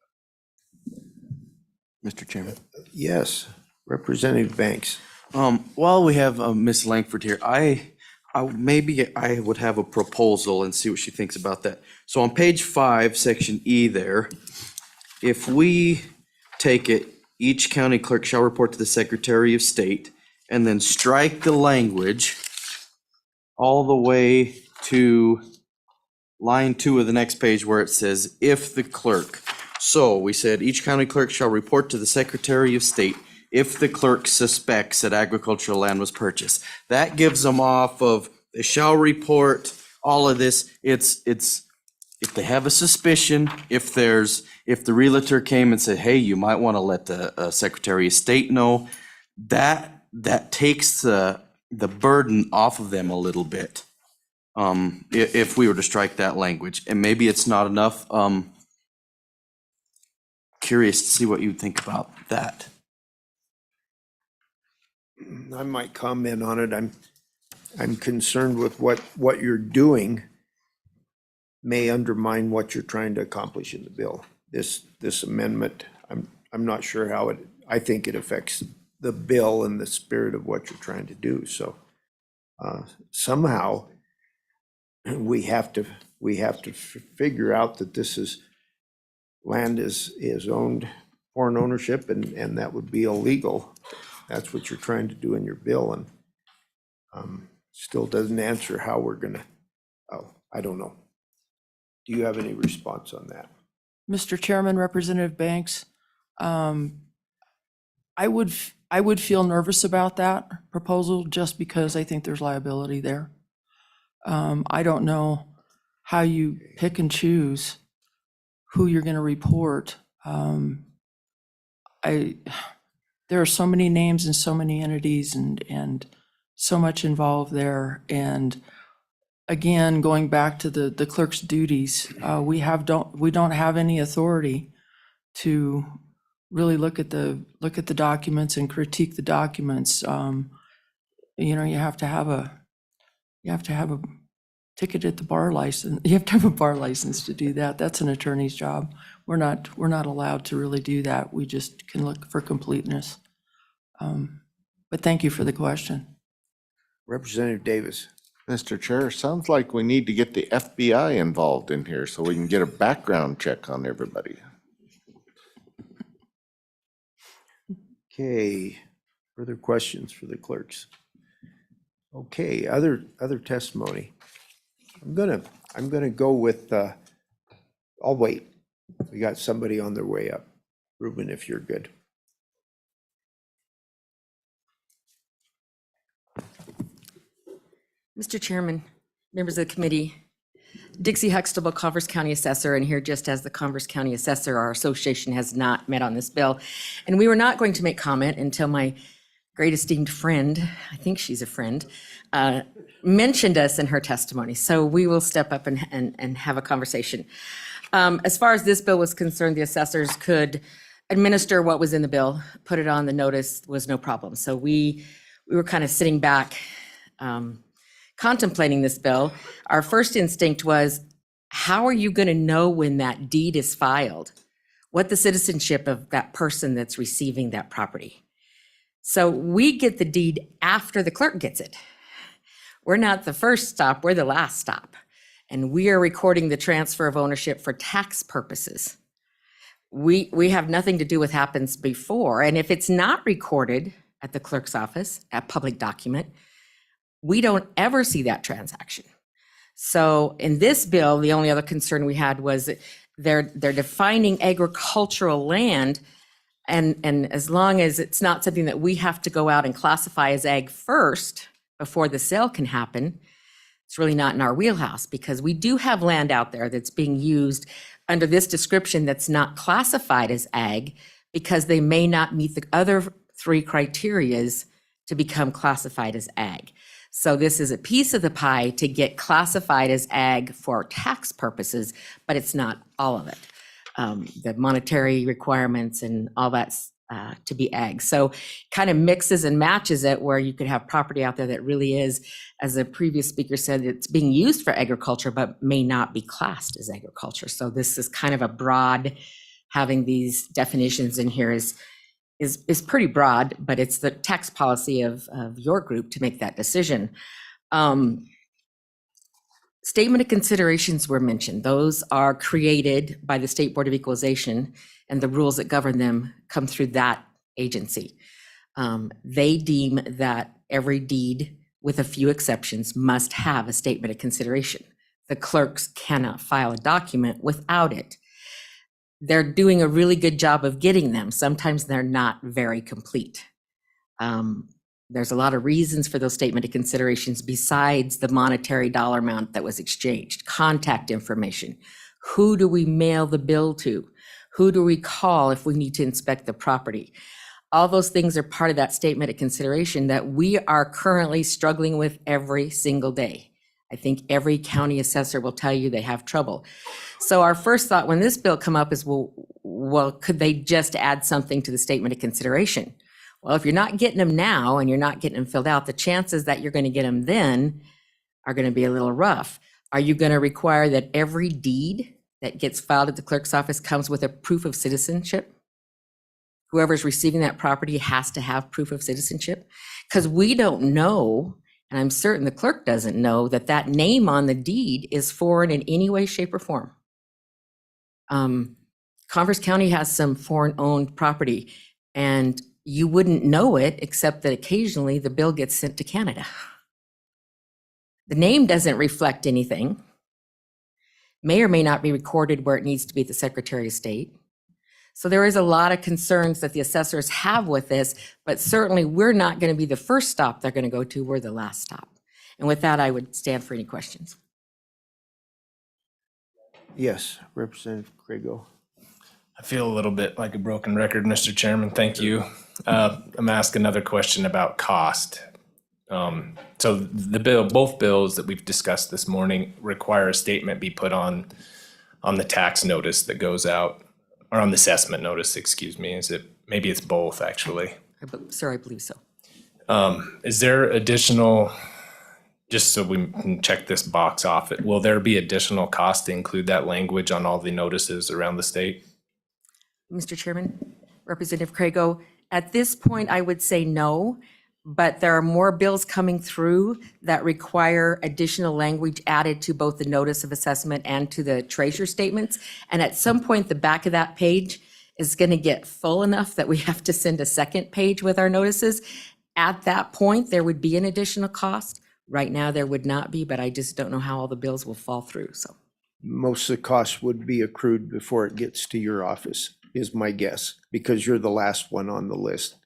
Mr. Chairman. Yes, Representative Banks. While we have Ms. Langford here, I would have a proposal and see what she thinks about that. So on page 5, section E there, if we take it, each county clerk shall report to the Secretary of State, and then strike the language all the way to line 2 of the next page where it says, if the clerk. So we said each county clerk shall report to the Secretary of State if the clerk suspects that agricultural land was purchased. That gives them off of, they shall report all of this. It's if they have a suspicion, if the realtor came and said, hey, you might want to let the Secretary of State know, that takes the burden off of them a little bit. If we were to strike that language, and maybe it's not enough. Curious to see what you think about that. I might comment on it. I'm concerned with what you're doing may undermine what you're trying to accomplish in the bill. This amendment, I'm not sure how I think it affects the bill and the spirit of what you're trying to do. So somehow we have to figure out that this is land is owned foreign ownership, and that would be illegal. That's what you're trying to do in your bill, and still doesn't answer how we're gonna, I don't know. Do you have any response on that? Mr. Chairman, Representative Banks, I would feel nervous about that proposal just because I think there's liability there. I don't know how you pick and choose who you're going to report. There are so many names and so many entities and so much involved there. And again, going back to the clerk's duties, we don't have any authority to really look at the documents and critique the documents. You have to have a ticket at the bar license. You have to have a bar license to do that. That's an attorney's job. We're not allowed to really do that. We just can look for completeness. But thank you for the question. Representative Davis. Mr. Chair, sounds like we need to get the FBI involved in here so we can get a background check on everybody. Okay, Further questions for the clerks? Okay, other testimony. I'm gonna go with, I'll wait. We got somebody on their way up. Ruben, if you're good. Mr. Chairman, members of the committee, Dixie Huxtable, Converse County Assessor, and here just as the Converse County Assessor, our association has not met on this bill. And we were not going to make comment until my great esteemed friend, I think she's a friend, mentioned us in her testimony. So we will step up and have a conversation. As far as this bill was concerned, the assessors could administer what was in the bill, put it on the notice, was no problem. So we were kind of sitting back, contemplating this bill. Our first instinct was, how are you going to know when that deed is filed, what the citizenship of that person that's receiving that property? So we get the deed after the clerk gets it. We're not the first stop, we're the last stop. And we are recording the transfer of ownership for tax purposes. We have nothing to do with happens before. And if it's not recorded at the clerk's office, a public document, we don't ever see that transaction. So in this bill, the only other concern we had was they're defining agricultural land, and as long as it's not something that we have to go out and classify as ag first before the sale can happen, it's really not in our wheelhouse, because we do have land out there that's being used under this description that's not classified as ag because they may not meet the other three criterias to become classified as ag. So this is a piece of the pie to get classified as ag for tax purposes, but it's not all of it. The monetary requirements and all that's to be ag. So kind of mixes and matches it where you could have property out there that really is, as the previous speaker said, it's being used for agriculture, but may not be classed as agriculture. So this is kind of a broad, having these definitions in here is pretty broad, but it's the tax policy of your group to make that decision. Statement of considerations were mentioned. Those are created by the State Board of Equalization, and the rules that govern them come through that agency. They deem that every deed, with a few exceptions, must have a statement of consideration. The clerks cannot file a document without it. They're doing a really good job of getting them. Sometimes they're not very complete. There's a lot of reasons for those statement of considerations besides the monetary dollar amount that was exchanged. Contact information. Who do we mail the bill to? Who do we call if we need to inspect the property? All those things are part of that statement of consideration that we are currently struggling with every single day. I think every county assessor will tell you they have trouble. So our first thought when this bill come up is, well, could they just add something to the statement of consideration? Well, if you're not getting them now and you're not getting them filled out, the chances that you're going to get them then are going to be a little rough. Are you going to require that every deed that gets filed at the clerk's office comes with a proof of citizenship? Whoever's receiving that property has to have proof of citizenship? Because we don't know, and I'm certain the clerk doesn't know, that that name on the deed is foreign in any way, shape, or form. Converse County has some foreign-owned property, and you wouldn't know it except that occasionally the bill gets sent to Canada. The name doesn't reflect anything. May or may not be recorded where it needs to be at the Secretary of State. So there is a lot of concerns that the assessors have with this, but certainly we're not going to be the first stop they're going to go to, we're the last stop. And with that, I would stand for any questions. Yes, Representative Craigo. I feel a little bit like a broken record, Mr. Chairman. Thank you. I'm asking another question about cost. So the bill, both bills that we've discussed this morning require a statement be put on the tax notice that goes out, or on the assessment notice, excuse me. Maybe it's both actually. Sir, I believe so. Is there additional, just so we can check this box off, will there be additional cost to include that language on all the notices around the state? Mr. Chairman, Representative Craigo, at this point, I would say no, but there are more bills coming through that require additional language added to both the notice of assessment and to the treasurer statements. And at some point, the back of that page is going to get full enough that we have to send a second page with our notices, at that point, there would be an additional cost. Right now, there would not be, but I just don't know how all the bills will fall through, so. Most of the costs would be accrued before it gets to your office, is my guess, because you're the last one on the list.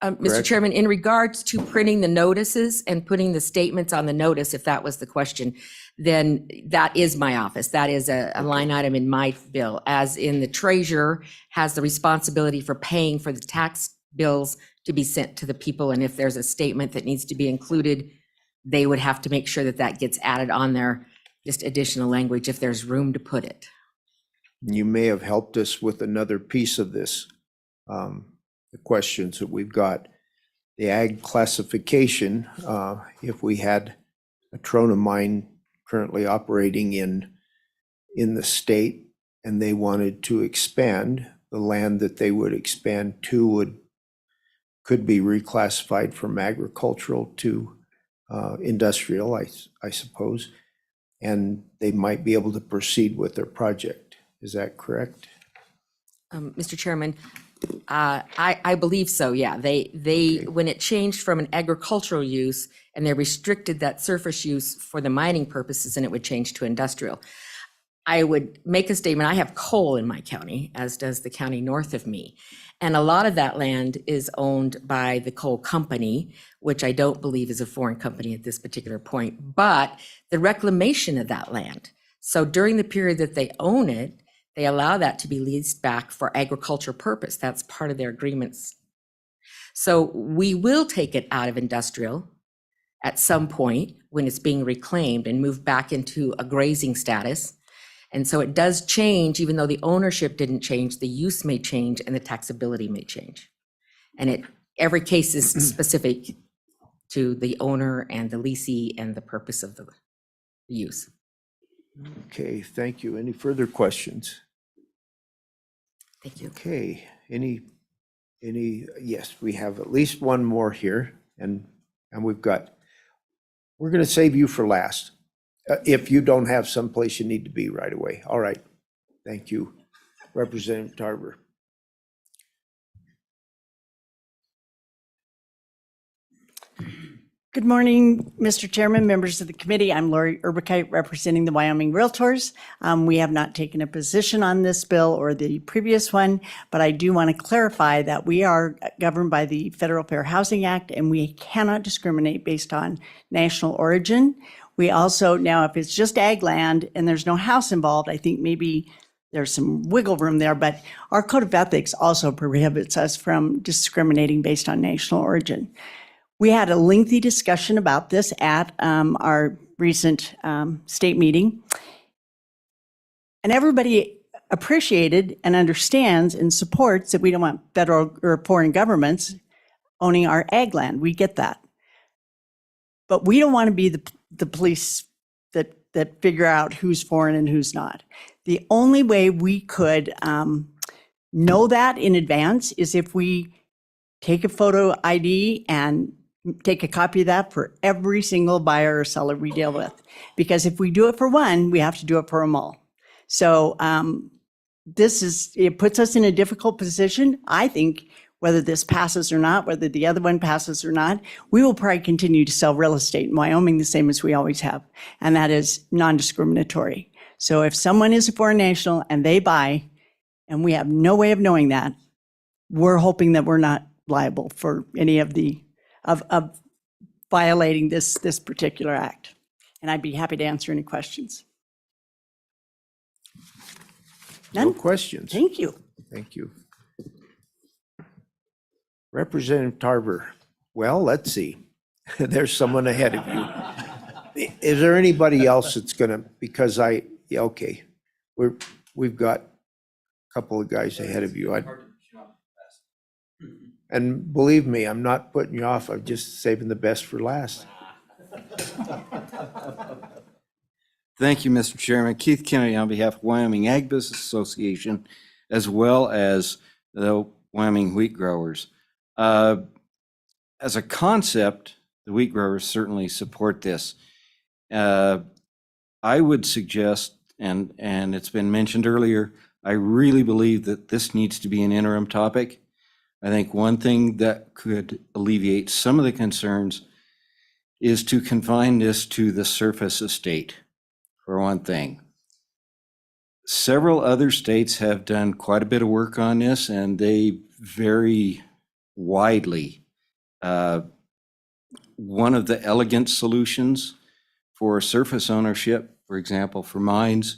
Mr. Correct. Chairman, in regards to printing the notices and putting the statements on the notice, if that was the question, then that is my office. That is a line item in my bill, as in the treasurer has the responsibility for paying for the tax bills to be sent to the people. And if there's a statement that needs to be included, they would have to make sure that that gets added on there, just additional language if there's room to put it. You may have helped us with another piece of this, the questions that we've got. The ag classification, if we had a Trona mine currently operating in the state and they wanted to expand, the land that they would expand to could be reclassified from agricultural to industrial, I suppose, and they might be able to proceed with their project. Is that correct? Mr. Chairman, I believe so, yeah. They when it changed from an agricultural use and they restricted that surface use for the mining purposes, and it would change to industrial. I would make a statement, I have coal in my county, as does the county north of me. And a lot of that land is owned by the coal company, which I don't believe is a foreign company at this particular point, but the reclamation of that land. So during the period that they own it, they allow that to be leased back for agriculture purpose. That's part of their agreements. So we will take it out of industrial at some point when it's being reclaimed and move back into a grazing status. And so it does change, even though the ownership didn't change, the use may change and the taxability may change. And every case is specific to the owner and the leasee and the purpose of the use. Okay, thank you. Any further questions? Thank you. Okay, yes, we have at least one more here, and we're gonna save you for last. If you don't have someplace you need to be right away. All right, thank you. Representative Tarver. Good morning, Mr. Chairman, members of the committee. I'm Lori Urbakite, representing the Wyoming Realtors. We have not taken a position on this bill or the previous one, but I do want to clarify that we are governed by the Federal Fair Housing Act, and we cannot discriminate based on national origin. We also, now if it's just ag land and there's no house involved, I think maybe there's some wiggle room there, but our code of ethics also prohibits us from discriminating based on national origin. We had a lengthy discussion about this at our recent state meeting. And everybody appreciated and understands and supports that we don't want federal or foreign governments owning our ag land. We get that. But we don't want to be the police that figure out who's foreign and who's not. The only way we could know that in advance is if we take a photo ID and take a copy of that for every single buyer or seller we deal with. Because if we do it for one, we have to do it for them all. So it puts us in a difficult position. I think whether this passes or not, whether the other one passes or not, we will probably continue to sell real estate in Wyoming the same as we always have. And that is non-discriminatory. So if someone is a foreign national and they buy, and we have no way of knowing that, we're hoping that we're not liable for any of of violating this particular act. And I'd be happy to answer any questions. None? No questions. Thank you. Thank you. Representative Tarver. Well, let's see. There's someone ahead of you. Is there anybody else that's gonna, because okay, we've got a couple of guys ahead of you. And believe me, I'm not putting you off. I'm just saving the best for last. Thank you, Mr. Chairman. Keith Kennedy on behalf of Wyoming Ag Business Association, as well as the Wyoming wheat growers. As a concept, the wheat growers certainly support this. I would suggest, and it's been mentioned earlier, I really believe that this needs to be an interim topic. I think one thing that could alleviate some of the concerns is to confine this to the surface estate, for one thing. Several other states have done quite a bit of work on this, and they vary widely. One of the elegant solutions for surface ownership, for example, for mines,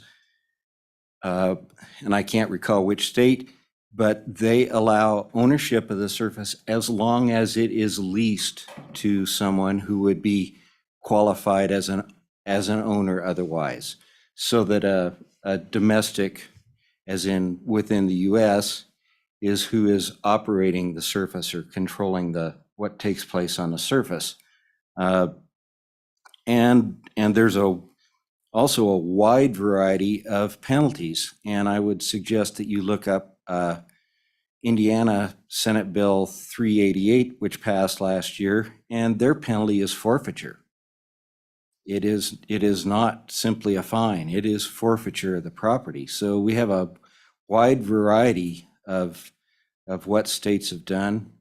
and I can't recall which state, but they allow ownership of the surface as long as it is leased to someone who would be qualified as an owner otherwise, so that a domestic, as in within the US, is who is operating the surface or controlling what takes place on the surface. And there's also a wide variety of penalties. And I would suggest that you look up Indiana Senate Bill 388, which passed last year, and their penalty is forfeiture. It is not simply a fine, it is forfeiture of the property. So we have a wide variety of what states have done.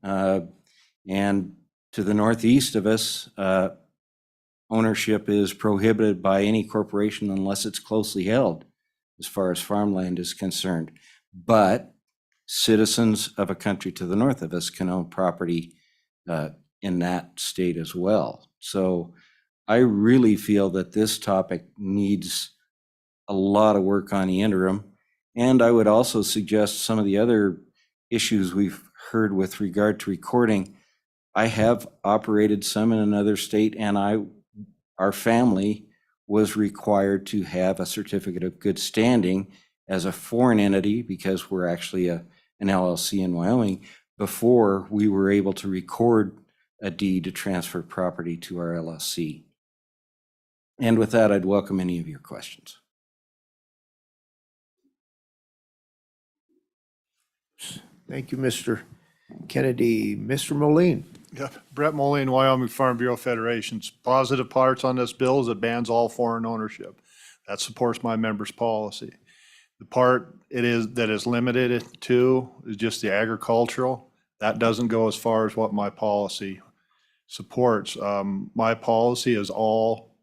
And to the northeast of us, ownership is prohibited by any corporation unless it's closely held, as far as farmland is concerned. But citizens of a country to the north of us can own property in that state as well. So I really feel that this topic needs a lot of work on the interim. And I would also suggest some of the other issues we've heard with regard to recording. I have operated some in another state, and our family was required to have a certificate of good standing as a foreign entity, because we're actually an LLC in Wyoming, before we were able to record a deed to transfer property to our LLC. And with that, I'd welcome any of your questions. Thank you, Mr. Kennedy. Mr. Moline. Yeah, Brett Moline, Wyoming Farm Bureau Federation's positive parts on this bill is it bans all foreign ownership. That supports my members' policy. The part that is limited to is just the agricultural. That doesn't go as far as what my policy supports. My policy is all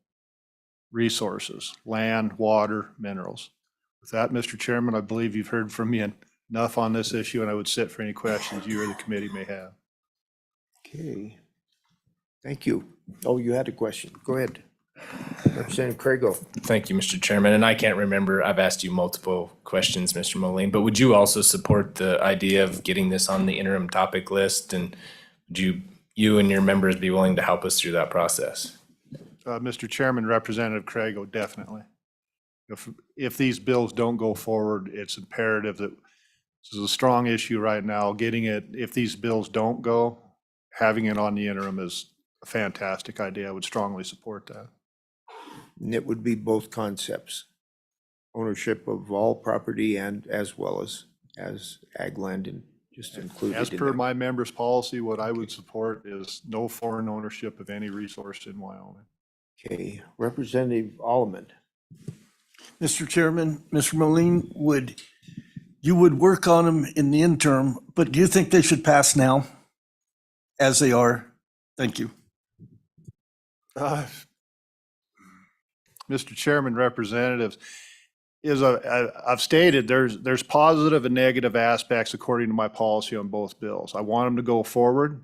resources, land, water, minerals. With that, Mr. Chairman, I believe you've heard from me enough on this issue, and I would sit for any questions you or the committee may have. Okay. Thank you. Oh, you had a question. Go ahead. Representative Craigo. Thank you, Mr. Chairman. And I can't remember, I've asked you multiple questions, Mr. Moline, but would you also support the idea of getting this on the interim topic list? And would you and your members be willing to help us through that process? Mr. Chairman, Representative Craigo, definitely. If these bills don't go forward, it's imperative that this is a strong issue right now. Getting it, if these bills don't go, having it on the interim is a fantastic idea. I would strongly support that. And it would be both concepts, ownership of all property and as well as ag land and just included. As in per there. my members' policy, what I would support is no foreign ownership of any resource in Wyoming. Okay, Representative Alleman. Mr. Chairman, Mr. Moline, you would work on them in the interim, but do you think they should pass now as they are? Thank you. Mr. Chairman, representatives, I've stated there's positive and negative aspects according to my policy on both bills. I want them to go forward.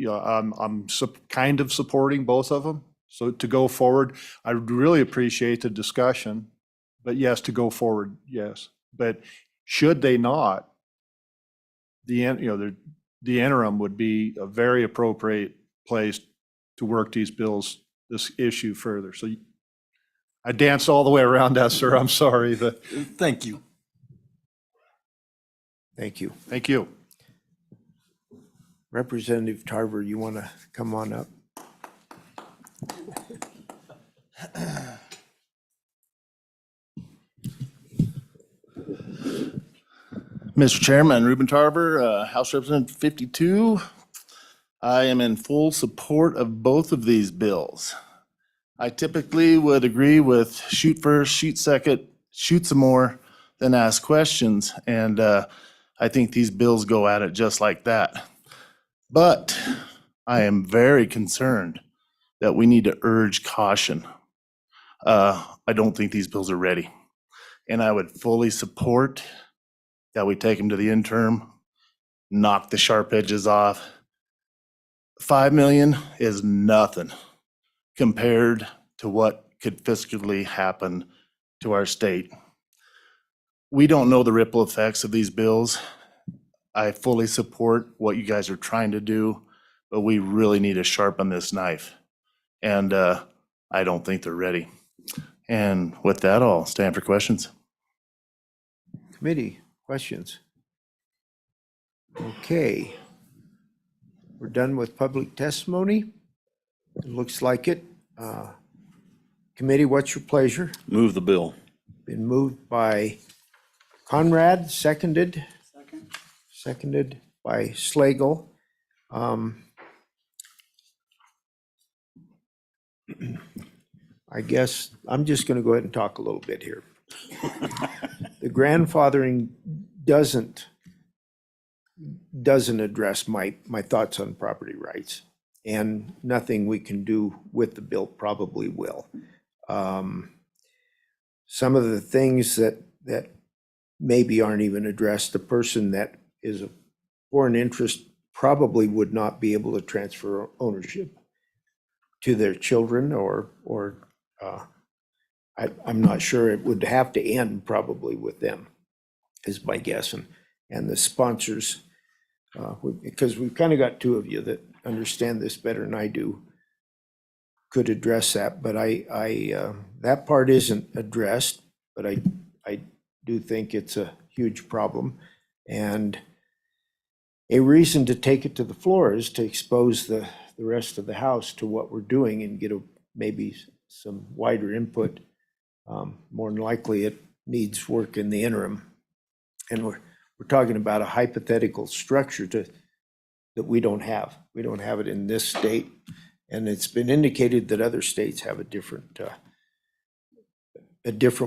I'm kind of supporting both of them. So to go forward, I would really appreciate the discussion. But yes, to go forward, yes. But should they not, the interim would be a very appropriate place to work this issue further. So I danced all the way around that, sir. I'm sorry. Thank you. Thank you. Thank you. Representative Tarver, you want to come on up? Mr. Chairman, Ruben Tarver, House Representative 52. I am in full support of both of these bills. I typically would agree with shoot first, shoot second, shoot some more, than ask questions. And I think these bills go at it just like that. But I am very concerned that we need to urge caution. I don't think these bills are ready. And I would fully support that we take them to the interim, knock the sharp edges off. 5 million is nothing compared to what could fiscally happen to our state. We don't know the ripple effects of these bills. I fully support what you guys are trying to do, but we really need to sharpen this knife. And I don't think they're ready. And with that, I'll stand for questions. Committee, questions? Okay. We're done with public testimony. It looks like it. Committee, what's your pleasure? Move the bill. Been moved by Conrad, seconded. Seconded by Slagle. I guess I'm just going to go ahead and talk a little bit here. The grandfathering doesn't address my thoughts on property rights, and nothing we can do with the bill probably will. Some of the things that maybe aren't even addressed, the person that is a foreign interest probably would not be able to transfer ownership to their children, or I'm not sure. It would have to end probably with them, is my guess. And the sponsors, because we've kind of got two of you that understand this better than I do, could address that. But I that part isn't addressed, but I do think it's a huge problem. And a reason to take it to the floor is to expose the rest of the House to what we're doing and get maybe some wider input. More than likely, it needs work in the interim. And we're talking about a hypothetical structure that we don't have. We don't have it in this state. And it's been indicated that other states have a different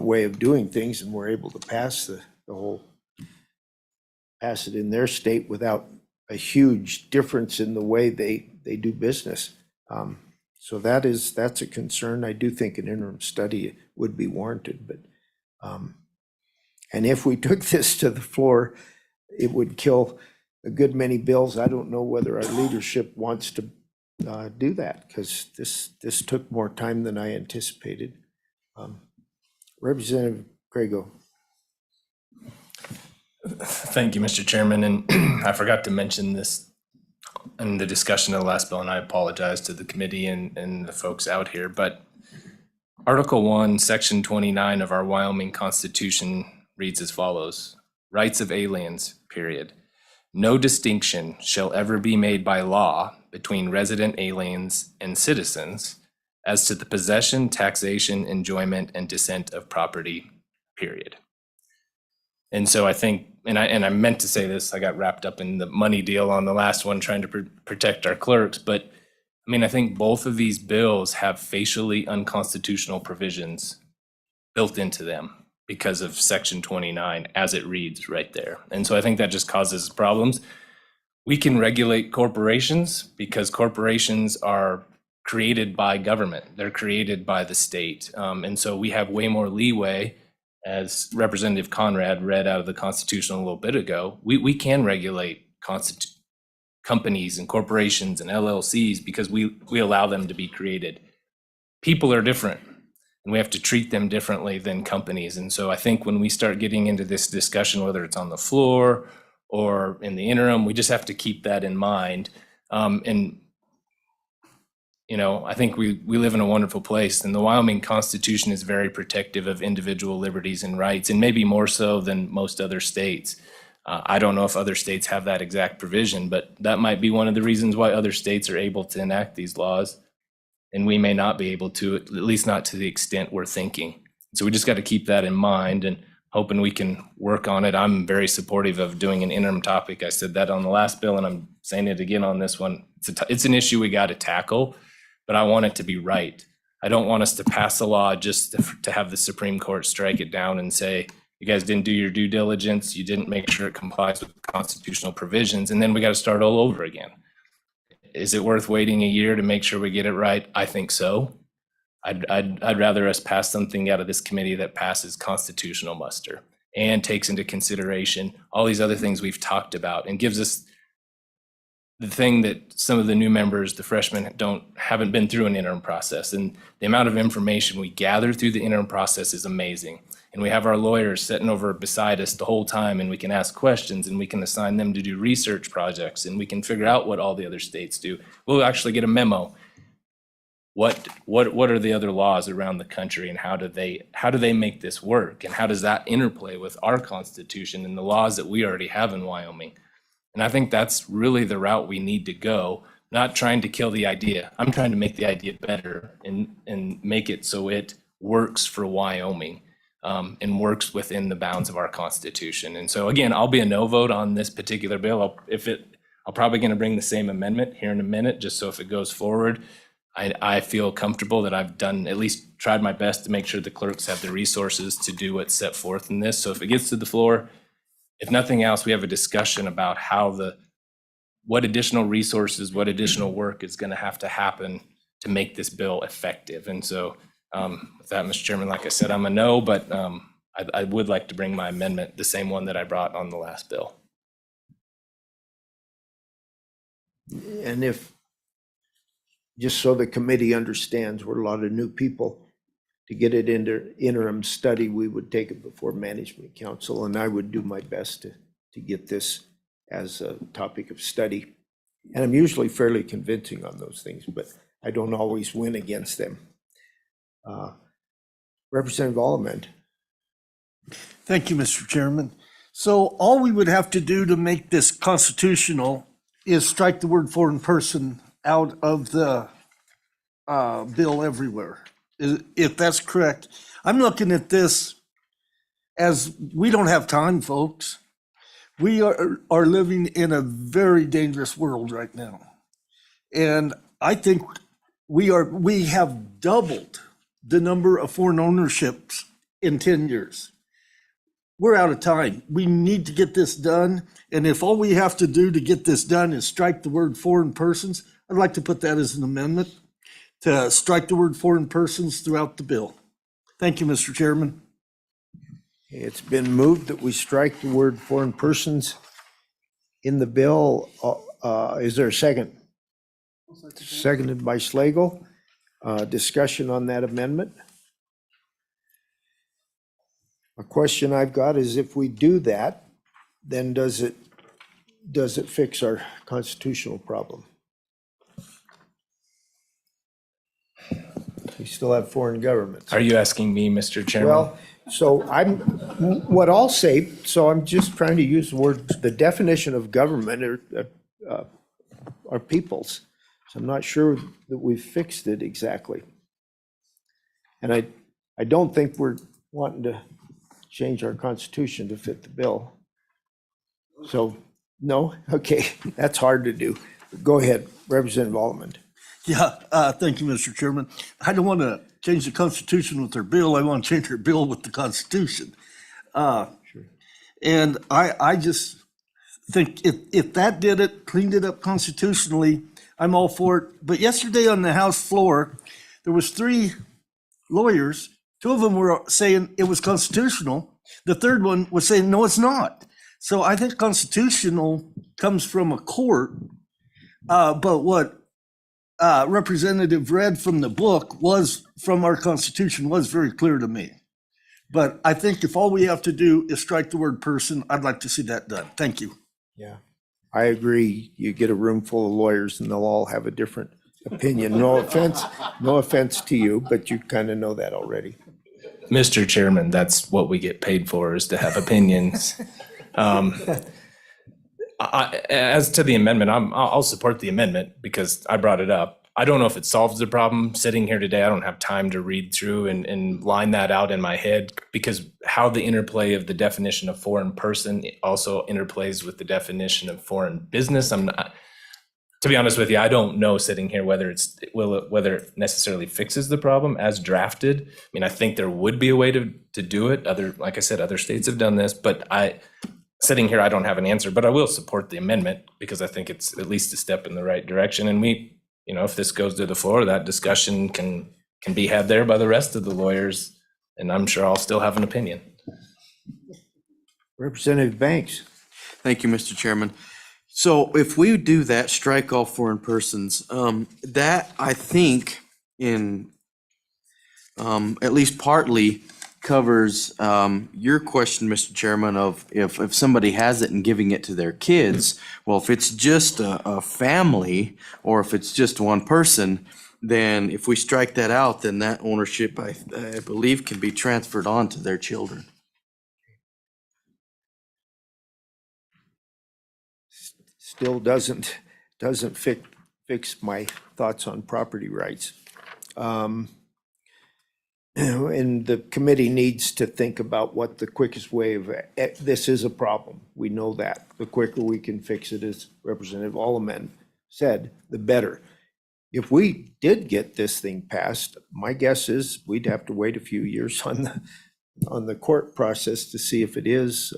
way of doing things, and we're able to pass pass it in their state without a huge difference in the way they do business. So that's a concern. I do think an interim study would be warranted, but and if we took this to the floor, it would kill a good many bills. I don't know whether our leadership wants to do that, because this took more time than I anticipated. Representative Grego. Thank you, Mr. Chairman, and I forgot to mention this in the discussion of the last bill, and I apologize to the committee and the folks out here, but Article 1, Section 29 of our Wyoming Constitution reads as follows: Rights of aliens, period. No distinction shall ever be made by law between resident aliens and citizens as to the possession, taxation, enjoyment, and descent of property, period. And so I think, and I meant to say this, I got wrapped up in the money deal on the last one, trying to protect our clerks, but I mean, I think both of these bills have facially unconstitutional provisions built into them because of Section 29 as it reads right there. And so I think that just causes problems. We can regulate corporations because corporations are created by government. They're created by the state. And so we have way more leeway, as Representative Conrad read out of the Constitution a little bit ago. We can regulate companies and corporations and LLCs because we allow them to be created. People are different, and we have to treat them differently than companies. And so I think when we start getting into this discussion, whether it's on the floor or in the interim, we just have to keep that in mind. And you know, I think we live in a wonderful place, and the Wyoming Constitution is very protective of individual liberties and rights, and maybe more so than most other states. I don't know if other states have that exact provision, but that might be one of the reasons why other states are able to enact these laws, and we may not be able to, at least not to the extent we're thinking. So we just got to keep that in mind and hoping we can work on it. I'm very supportive of doing an interim topic. I said that on the last bill, and I'm saying it again on this one. It's an issue we got to tackle, but I want it to be right. I don't want us to pass a law just to have the Supreme Court strike it down and say, You guys didn't do your due diligence. You didn't make sure it complies with constitutional provisions. And then we got to start all over again. Is it worth waiting a year to make sure we get it right? I think so. I'd rather us pass something out of this committee that passes constitutional muster and takes into consideration all these other things we've talked about and gives us the thing that some of the new members, the freshmen, haven't been through an interim process. And the amount of information we gather through the interim process is amazing. And we have our lawyers sitting over beside us the whole time, and we can ask questions, and we can assign them to do research projects, and we can figure out what all the other states do. We'll actually get a memo. What are the other laws around the country, and how do they make this work, and how does that interplay with our Constitution and the laws that we already have in Wyoming? And I think that's really the route we need to go, not trying to kill the idea. I'm trying to make the idea better and make it so it works for Wyoming, and works within the bounds of our Constitution. And so again, I'll be a no vote on this particular bill. I'll probably going to bring the same amendment here in a minute, just so if it goes forward, I feel comfortable that I've done, at least tried my best to make sure the clerks have the resources to do what's set forth in this. So if it gets to the floor, if nothing else, we have a discussion about what additional resources, what additional work is going to have to happen to make this bill effective. And so with that, Mr. Chairman, like I said, I'm a no, but I would like to bring my amendment, the same one that I brought on the last bill. And if, just so the committee understands, we're a lot of new people. To get it into interim study, we would take it before management council, and I would do my best to get this as a topic of study. And I'm usually fairly convincing on those things, but I don't always win against them. Representative Alderman. Thank you, Mr. Chairman. So all we would have to do to make this constitutional is strike the word foreign person out of the bill everywhere, if that's correct. I'm looking at this as we don't have time, folks. We are living in a very dangerous world right now. And I think we have doubled the number of foreign ownerships in 10 years. We're out of time. We need to get this done. And if all we have to do to get this done is strike the word foreign persons, I'd like to put that as an amendment to strike the word foreign persons throughout the bill. Thank you, Mr. Chairman. It's been moved that we strike the word foreign persons in the bill. Is there a second? Seconded by Slagle. Discussion on that amendment. A question I've got is, if we do that, then does it fix our constitutional problem? We still have foreign governments. Are you asking me, Mr. Chairman? Well, so what I'll say, so I'm just trying to use the word, the definition of government are peoples. So I'm not sure that we've fixed it exactly. And I don't think we're wanting to change our constitution to fit the bill. So, no? Okay, that's hard to do. Go ahead, Representative Alderman. Yeah, thank you, Mr. Chairman. I don't want to change the Constitution with their bill. I want to change their bill with the Constitution. Sure. And I just think if that did it, cleaned it up constitutionally, I'm all for it. But yesterday on the House floor, there was 3 lawyers. 2 of them were saying it was constitutional. The third one was saying, no, it's not. So I think constitutional comes from a court. But what Representative read from the book was from our Constitution was very clear to me. But I think if all we have to do is strike the word person, I'd like to see that done. Thank you. Yeah, I agree. You get a room full of lawyers and they'll all have a different opinion. No offense to you, but you kind of know that already. Mr. Chairman, that's what we get paid for, is to have opinions. As to the amendment, I'll support the amendment because I brought it up. I don't know if it solves the problem. Sitting here today, I don't have time to read through and line that out in my head, because how the interplay of the definition of foreign person also interplays with the definition of foreign business. to be honest with you, I don't know sitting here whether whether it necessarily fixes the problem as drafted. I mean, I think there would be a way to do it. Like I said, other states have done this, but sitting here, I don't have an answer, but I will support the amendment because I think it's at least a step in the right direction. And we, if this goes to the floor, that discussion can be had there by the rest of the lawyers, and I'm sure I'll still have an opinion. Representative Banks. Thank you, Mr. Chairman. So if we do that, strike all foreign persons, that I think at least partly covers your question, Mr. Chairman, of if somebody has it and giving it to their kids. Well, if it's just a family or if it's just one person, then if we strike that out, then that ownership, I believe, can be transferred on to their children. Still doesn't fix my thoughts on property rights. And the committee needs to think about what the quickest way of, this is a problem. We know that. The quicker we can fix it, as Representative Alleman said, the better. If we did get this thing passed, my guess is we'd have to wait a few years on the court process to see if it is.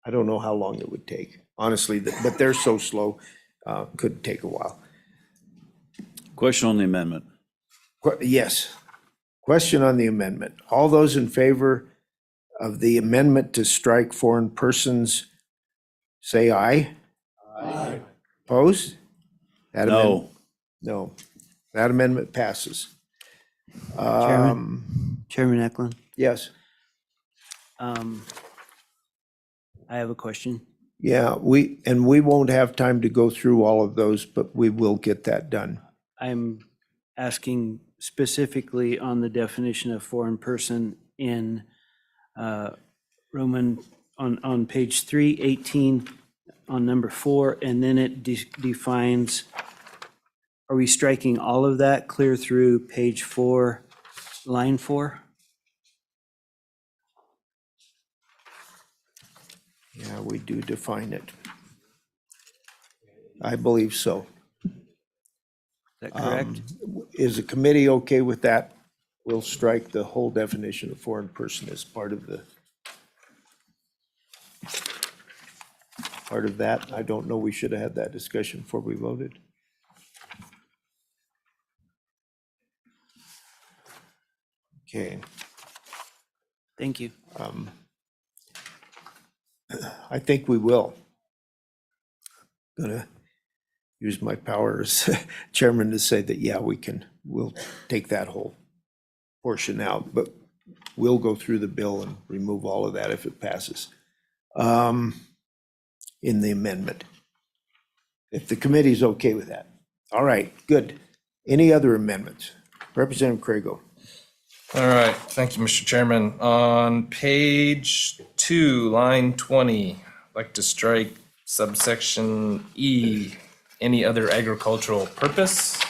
I don't know how long it would take, honestly, but they're so slow, could take a while. Question on the amendment. Yes. Question on the amendment. All those in favor of the amendment to strike foreign persons, say aye. Aye. Opposed? No. No. That amendment passes. Chairman Eklund, Yes. I have a question. Yeah, we won't have time to go through all of those, but we will get that done. I'm asking specifically on the definition of foreign person in Roman, on page 318, on number 4, and then it defines, are we striking all of that clear through page 4, line 4? Yeah, we do define it. I believe so. Is that correct? Is the committee okay with that? We'll strike the whole definition of foreign person as part of that. I don't know, we should have had that discussion before we voted. Okay. Thank you. I think we will. Gonna use my power as chairman to say that, yeah, we'll take that whole portion out, but we'll go through the bill and remove all of that if it passes in the amendment. If the committee's okay with that. All right, good. Any other amendments? Representative Crago. All right, thank you, Mr. Chairman. On page 2, line 20, I'd like to strike subsection E, any other agricultural purpose.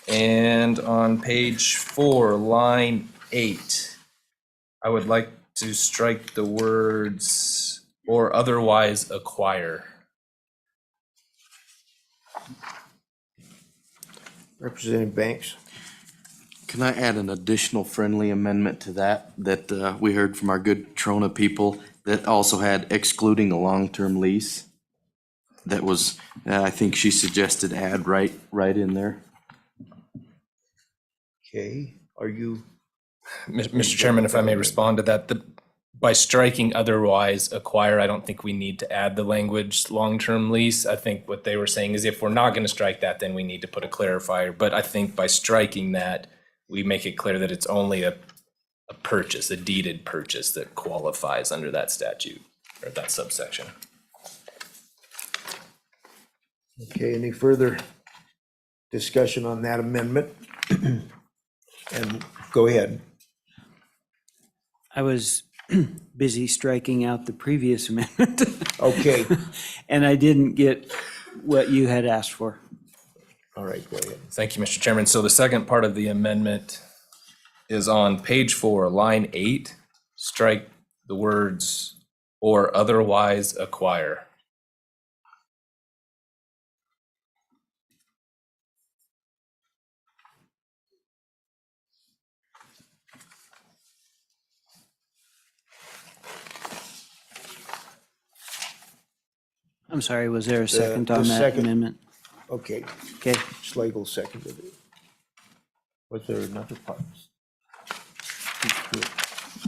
And on page 4, line 8, I would like to strike the words or otherwise acquire. Representative Banks. Can I add an additional friendly amendment to that we heard from our good Trona people that also had excluding a long-term lease? That was, I think she suggested add right in there. Okay, are you? Mr. Chairman, if I may respond to that, by striking otherwise acquire, I don't think we need to add the language long-term lease. I think what they were saying is if we're not going to strike that, then we need to put a clarifier. But I think by striking that, we make it clear that it's only a purchase, a deeded purchase that qualifies under that statute or that subsection. Okay, any further discussion on that amendment? And go ahead. I was busy striking out the previous amendment. Okay. And I didn't get what you had asked for. All right, go ahead. Thank you, Mr. Chairman. So the second part of the amendment is on page 4, line 8, strike the words or otherwise acquire. I'm sorry, was there a second on the that second. amendment? Okay, Okay, Slagle seconded it. Was there another part?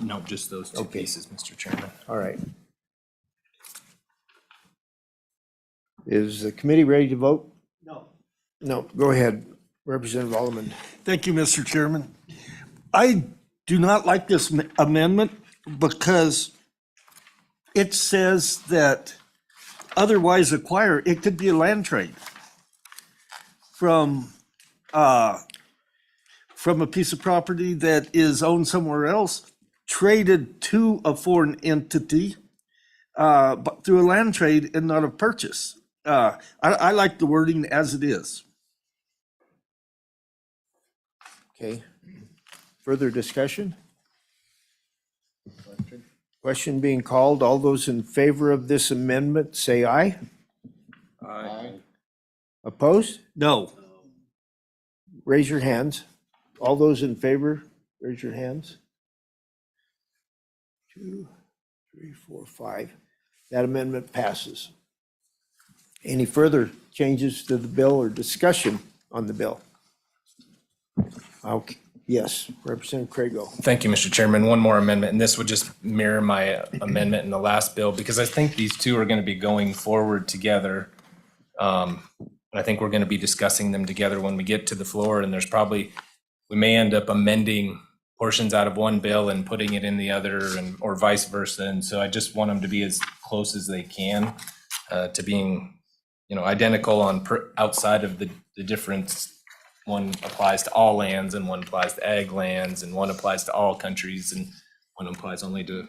No, just those two Okay. pieces, Mr. Chairman. All right. Is the committee ready to vote? No. No, go ahead, Representative Alderman. Thank you, Mr. Chairman. I do not like this amendment because it says that otherwise acquire, it could be a land trade from a piece of property that is owned somewhere else, traded to a foreign entity, but through a land trade and not a purchase. I like the wording as it is. Okay. Further discussion? Question being called. All those in favor of this amendment, say aye. Aye. Opposed? No. Raise your hands. All those in favor, raise your hands. 2, 3, 4, 5. That amendment passes. Any further changes to the bill or discussion on the bill? Okay, yes, Representative Craigo. Thank you, Mr. Chairman. One more amendment, and this would just mirror my amendment in the last bill, because I think these two are going to be going forward together. And I think we're going to be discussing them together when we get to the floor, and there's probably, we may end up amending portions out of one bill and putting it in the other, and or vice versa. And so I just want them to be as close as they can to being, identical on outside of the difference. One applies to all lands and one applies to ag lands, and one applies to all countries and one applies only to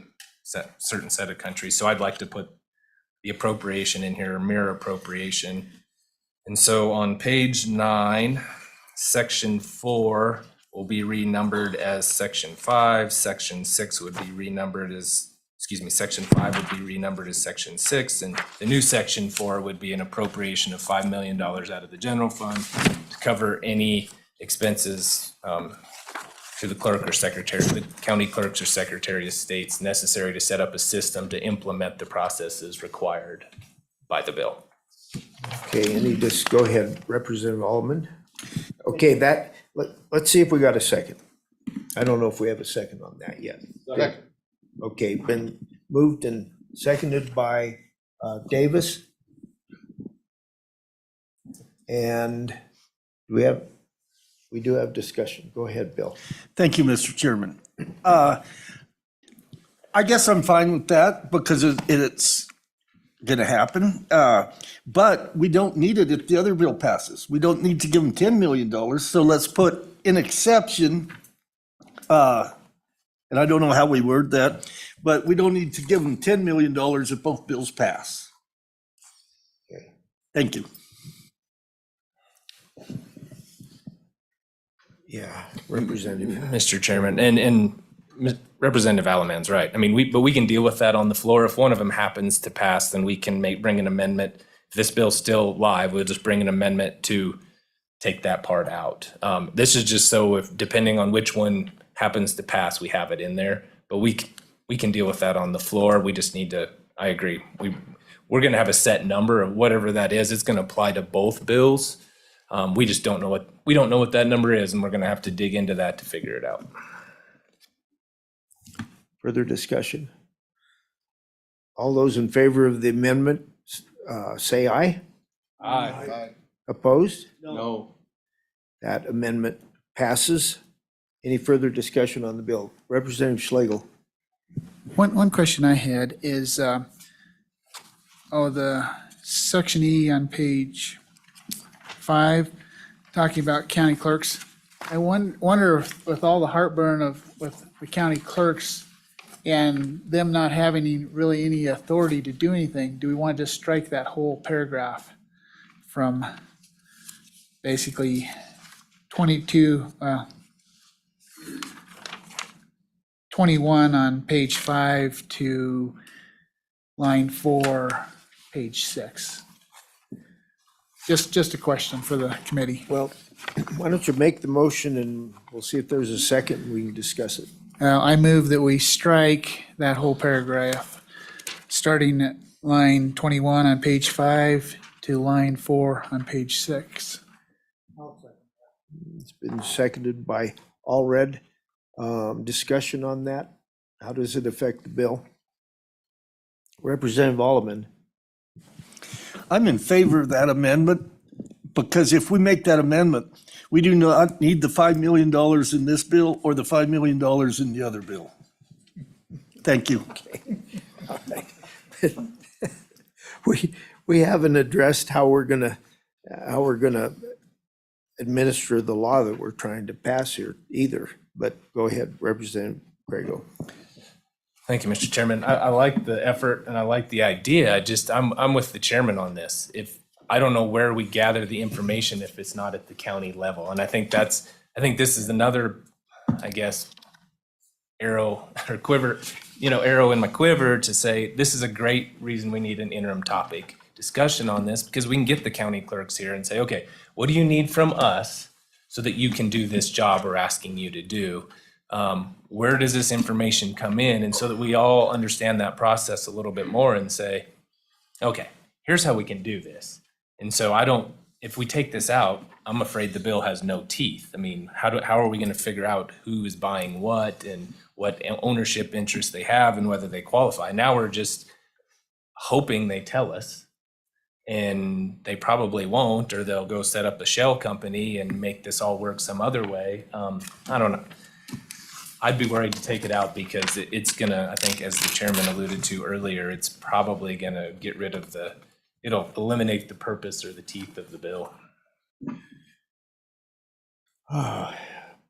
certain set of countries. So I'd like to put the appropriation in here, mirror appropriation. And so on page 9, section 4 will be renumbered as section 5. Section 6 would be renumbered as, section 5 would be renumbered as section 6. And the new section 4 would be an appropriation of $5 million out of the general fund to cover any expenses to the clerk or secretary, the county clerks or secretary of states necessary to set up a system to implement the processes required by the bill. Okay, go ahead, Representative Alderman. Okay, let's see if we got a second. I don't know if we have a second on that yet. Okay, been moved and seconded by Davis. And we do have discussion. Go ahead, Bill. Thank you, Mr. Chairman. I guess I'm fine with that because it's going to happen. But we don't need it if the other bill passes. We don't need to give them $10 million. So let's put an exception. And I don't know how we word that, but we don't need to give them $10 million if both bills pass. Okay. Thank you. Yeah, Representative. Mr. Chairman, and Representative Alaman's right. I mean, we can deal with that on the floor. If one of them happens to pass, then we can bring an amendment. If this bill's still live, we'll just bring an amendment to take that part out. This is just so if, depending on which one happens to pass, we have it in there. But we can deal with that on the floor. We just need to, I agree. We're going to have a set number of whatever that is. It's going to apply to both bills. We just don't know what that number is, and we're going to have to dig into that to figure it out. Further discussion? All those in favor of the amendment, say aye. Aye. Opposed? No. That amendment passes. Any further discussion on the bill? Representative Schlegel. One question I had is, the section E on page 5, talking about county clerks. I wonder if with all the heartburn with the county clerks and them not having really any authority to do anything, do we want to just strike that whole paragraph from basically 21 on page 5 to line 4, page 6? Just a question for the committee. Well, why don't you make the motion and we'll see if there's a second and we can discuss it. I move that we strike that whole paragraph, starting line 21 on page 5 to line 4 on page 6. It's been seconded by Allred. Discussion on that? How does it affect the bill? Representative Alderman. I'm in favor of that amendment because if we make that amendment, we do not need the $5 million in this bill or the $5 million in the other bill. Thank you. We haven't addressed how we're gonna administer the law that we're trying to pass here either, but go ahead, Representative Grego. Thank you, Mr. Chairman. I like the effort and I like the idea. I'm with the chairman on this. I don't know where we gather the information if it's not at the county level. And I think this is another, I guess, arrow or quiver, arrow in my quiver to say, this is a great reason we need an interim topic discussion on this, because we can get the county clerks here and say, okay, what do you need from us so that you can do this job we're asking you to do? Where does this information come in? And so that we all understand that process a little bit more and say, okay, here's how we can do this. And so if we take this out, I'm afraid the bill has no teeth. I mean, how are we going to figure out who is buying what and what ownership interest they have and whether they qualify? Now we're just hoping they tell us, and they probably won't, or they'll go set up a shell company and make this all work some other way. I don't know. I'd be worried to take it out because it's gonna, I think, as the chairman alluded to earlier, it's probably gonna get rid of it'll eliminate the purpose or the teeth of the bill.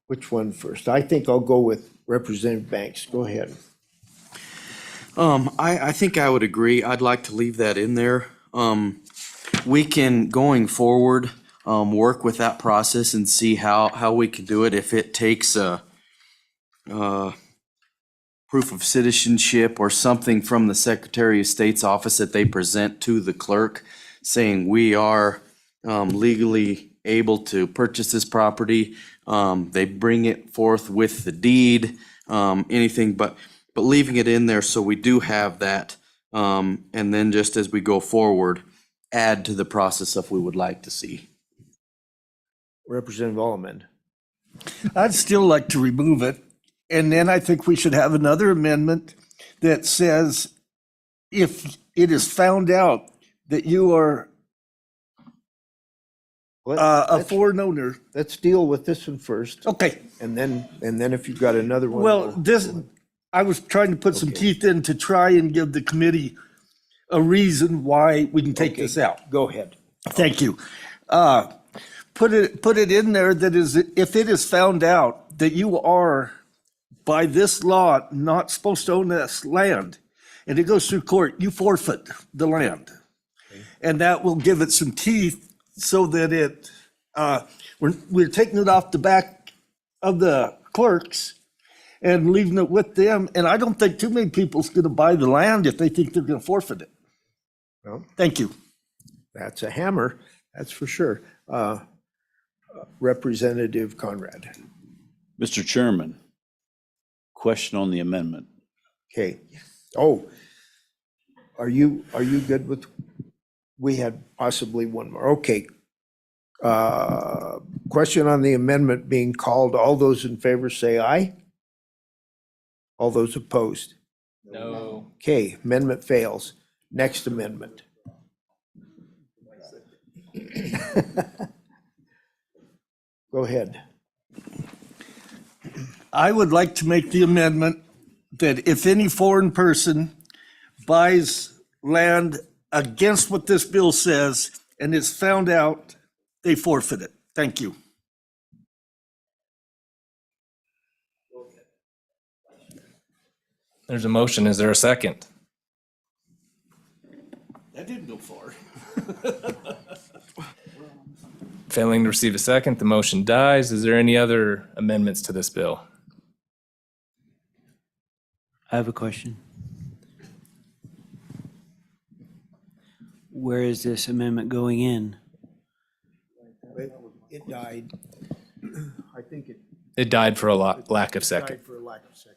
Which one first? I think I'll go with Representative Banks. Go ahead. I think I would agree. I'd like to leave that in there. We can, going forward, work with that process and see how we can do it. If it takes a proof of citizenship or something from the Secretary of State's office that they present to the clerk saying we are legally able to purchase this property. They bring it forth with the deed, anything, but leaving it in there so we do have that. And then just as we go forward, add to the process if we would like to see. Representative Alderman. I'd still like to remove it. And then I think we should have another amendment that says if it is found out that you are a foreign owner. Let's deal with this one first. Okay. And then if you've got another one. Well, I was trying to put some teeth in to try and give the committee a reason why we can take this out. Go ahead. Thank you. Put it in there that is, if it is found out that you are by this law not supposed to own this land, and it goes through court, you forfeit the land. And that will give it some teeth so that we're taking it off the back of the clerks and leaving it with them. And I don't think too many people's going to buy the land if they think they're going to forfeit it. Well, thank you. That's a hammer, that's for sure. Representative Conrad. Mr. Chairman, question on the amendment. Okay. Oh, are you good with, we had possibly one more. Okay. Question on the amendment being called. All those in favor say aye. All those opposed? No. Okay, amendment fails. Next amendment. Go ahead. I would like to make the amendment that if any foreign person buys land against what this bill says and is found out, they forfeit it. Thank you. There's a motion. Is there a second? That didn't go far. Failing to receive a second, the motion dies. Is there any other amendments to this bill? I have a question. Where is this amendment going in? It died. I think It died for a lack of second. died for a lack of second.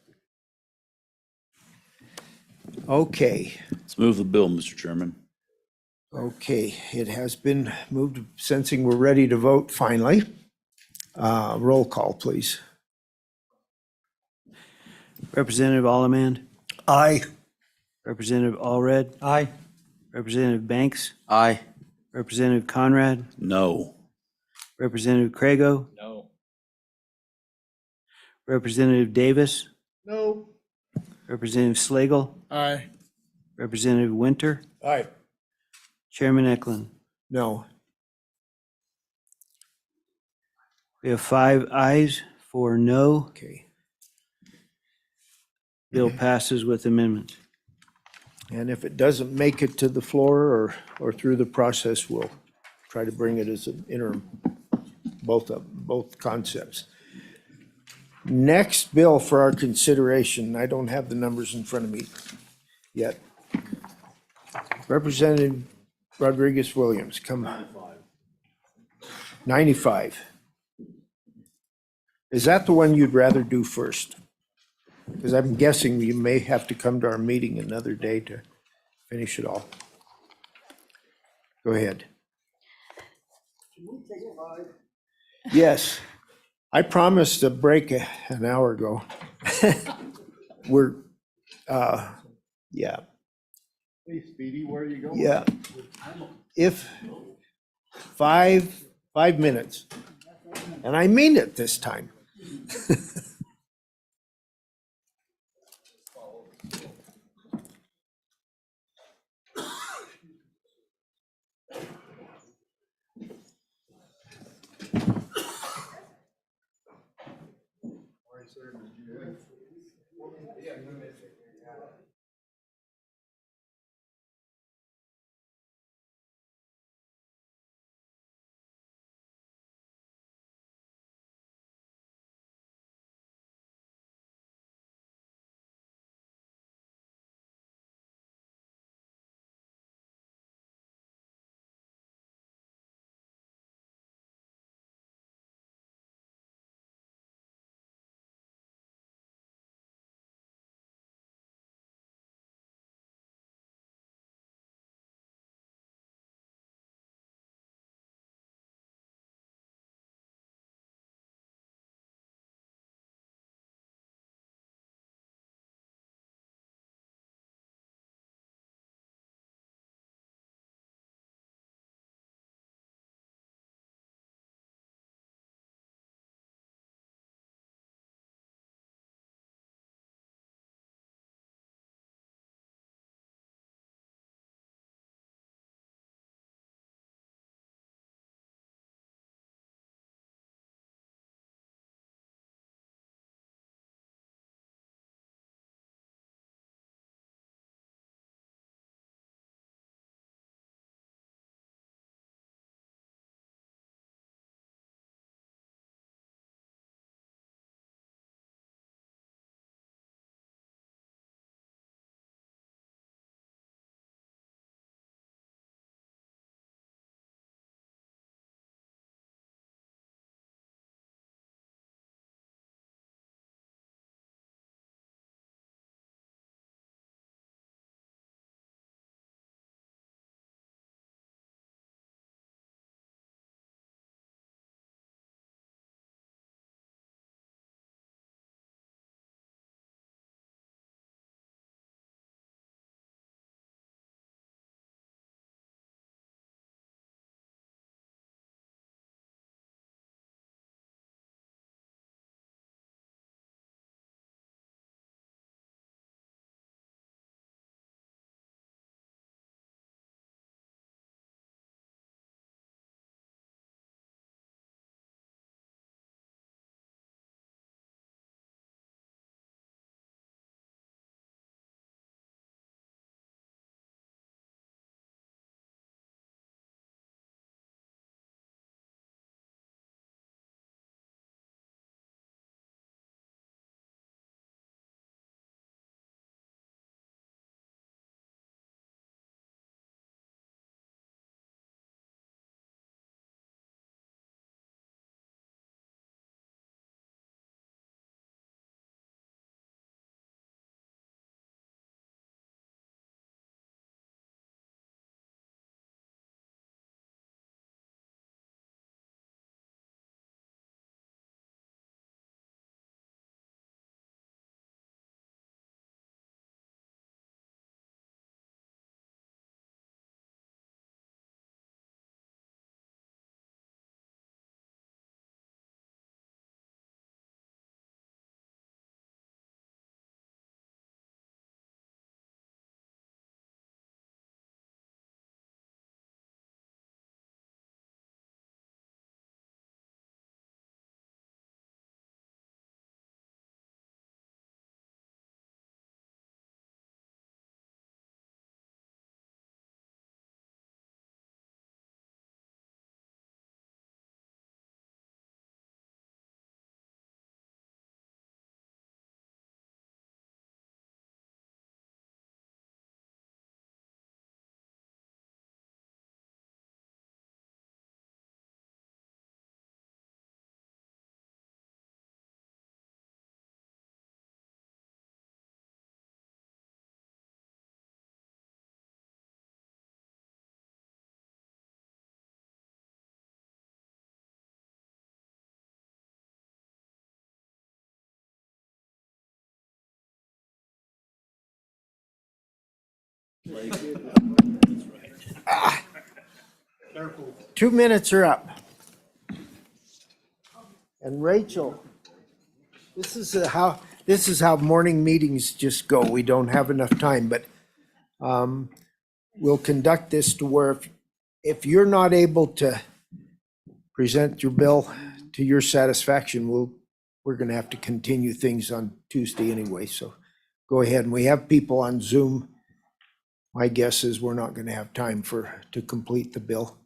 Okay, Let's move the bill, Mr. Chairman. okay, it has been moved, sensing we're ready to vote finally. Roll call, please. Representative Allemand, Aye. Representative Allred, Aye. Representative Banks, Aye. Representative Conrad, No. Representative Crago, No. Representative Davis, No. Representative Slagle, Aye. Representative Winter, Aye. Chairman Eklund. No. We have 5 ayes, 4 no. Okay. Bill passes with amendments. And if it doesn't make it to the floor or through the process, we'll try to bring it as an interim, both concepts. Next bill for our consideration, I don't have the numbers in front of me yet. Representative Rodriguez Williams, come on. 95. Is that the one you'd rather do first? Because I'm guessing you may have to come to our meeting another day to finish it all. Go ahead. Yes, I promised a break an hour ago. We're, yeah, Hey, Speedy, where are you going? yeah. If 5 minutes, and I mean it this time. 2 minutes are up. And Rachel, this is how morning meetings just go. We don't have enough time, but we'll conduct this to where if you're not able to present your bill to your satisfaction, we're going to have to continue things on Tuesday anyway. So go ahead. And we have people on Zoom. My guess is we're not going to have time to complete the bill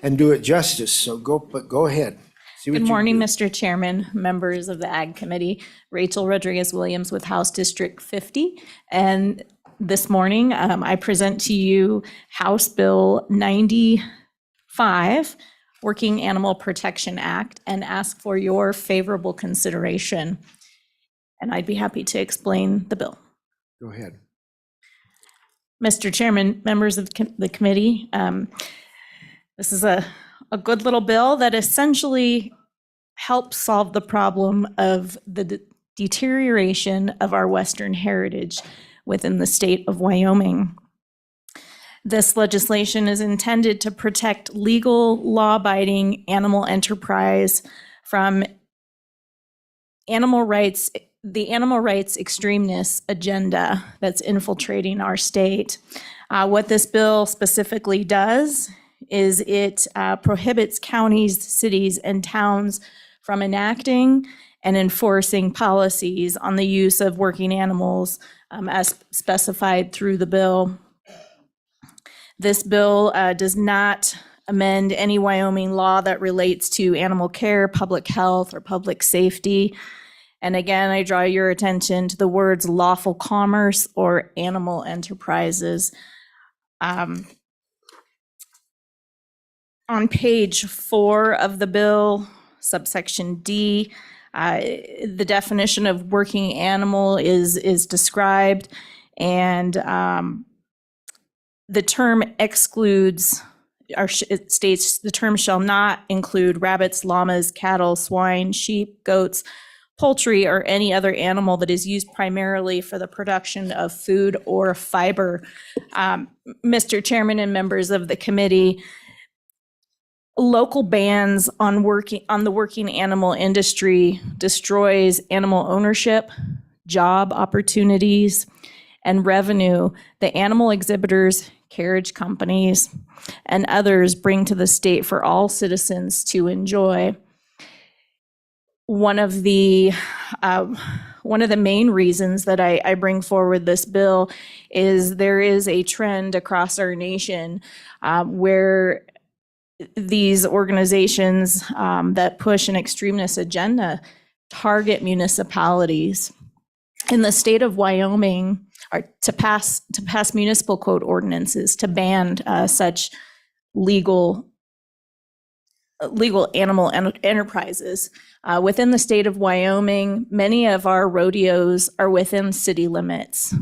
and do it justice. So go ahead. See what Good you morning, can do. Mr. Chairman, members of the Ag Committee. Rachel Rodriguez Williams with House District 50. And this morning, I present to you House Bill 95, Working Animal Protection Act, and ask for your favorable consideration. And I'd be happy to explain the bill. Go ahead. Mr. Chairman, members of the committee, this is a good little bill that essentially helps solve the problem of the deterioration of our Western heritage within the state of Wyoming. This legislation is intended to protect legal, law-abiding animal enterprise from the animal rights extremeness agenda that's infiltrating our state. What this bill specifically does is it prohibits counties, cities, and towns from enacting and enforcing policies on the use of working animals as specified through the bill. This bill does not amend any Wyoming law that relates to animal care, public health, or public safety. And again, I draw your attention to the words lawful commerce or animal enterprises. On page 4 of the bill, subsection D, the definition of working animal is described, and the term excludes, or it states the term shall not include rabbits, llamas, cattle, swine, sheep, goats, poultry, or any other animal that is used primarily for the production of food or fiber. Mr. Chairman and members of the committee, local bans on the working animal industry destroys animal ownership, job opportunities, and revenue that animal exhibitors, carriage companies, and others bring to the state for all citizens to enjoy. One of the main reasons that I bring forward this bill is there is a trend across our nation where these organizations that push an extremist agenda target municipalities. In the state of Wyoming, are to pass municipal code ordinances to ban such legal animal enterprises. Within the state of Wyoming, many of our rodeos are within city limits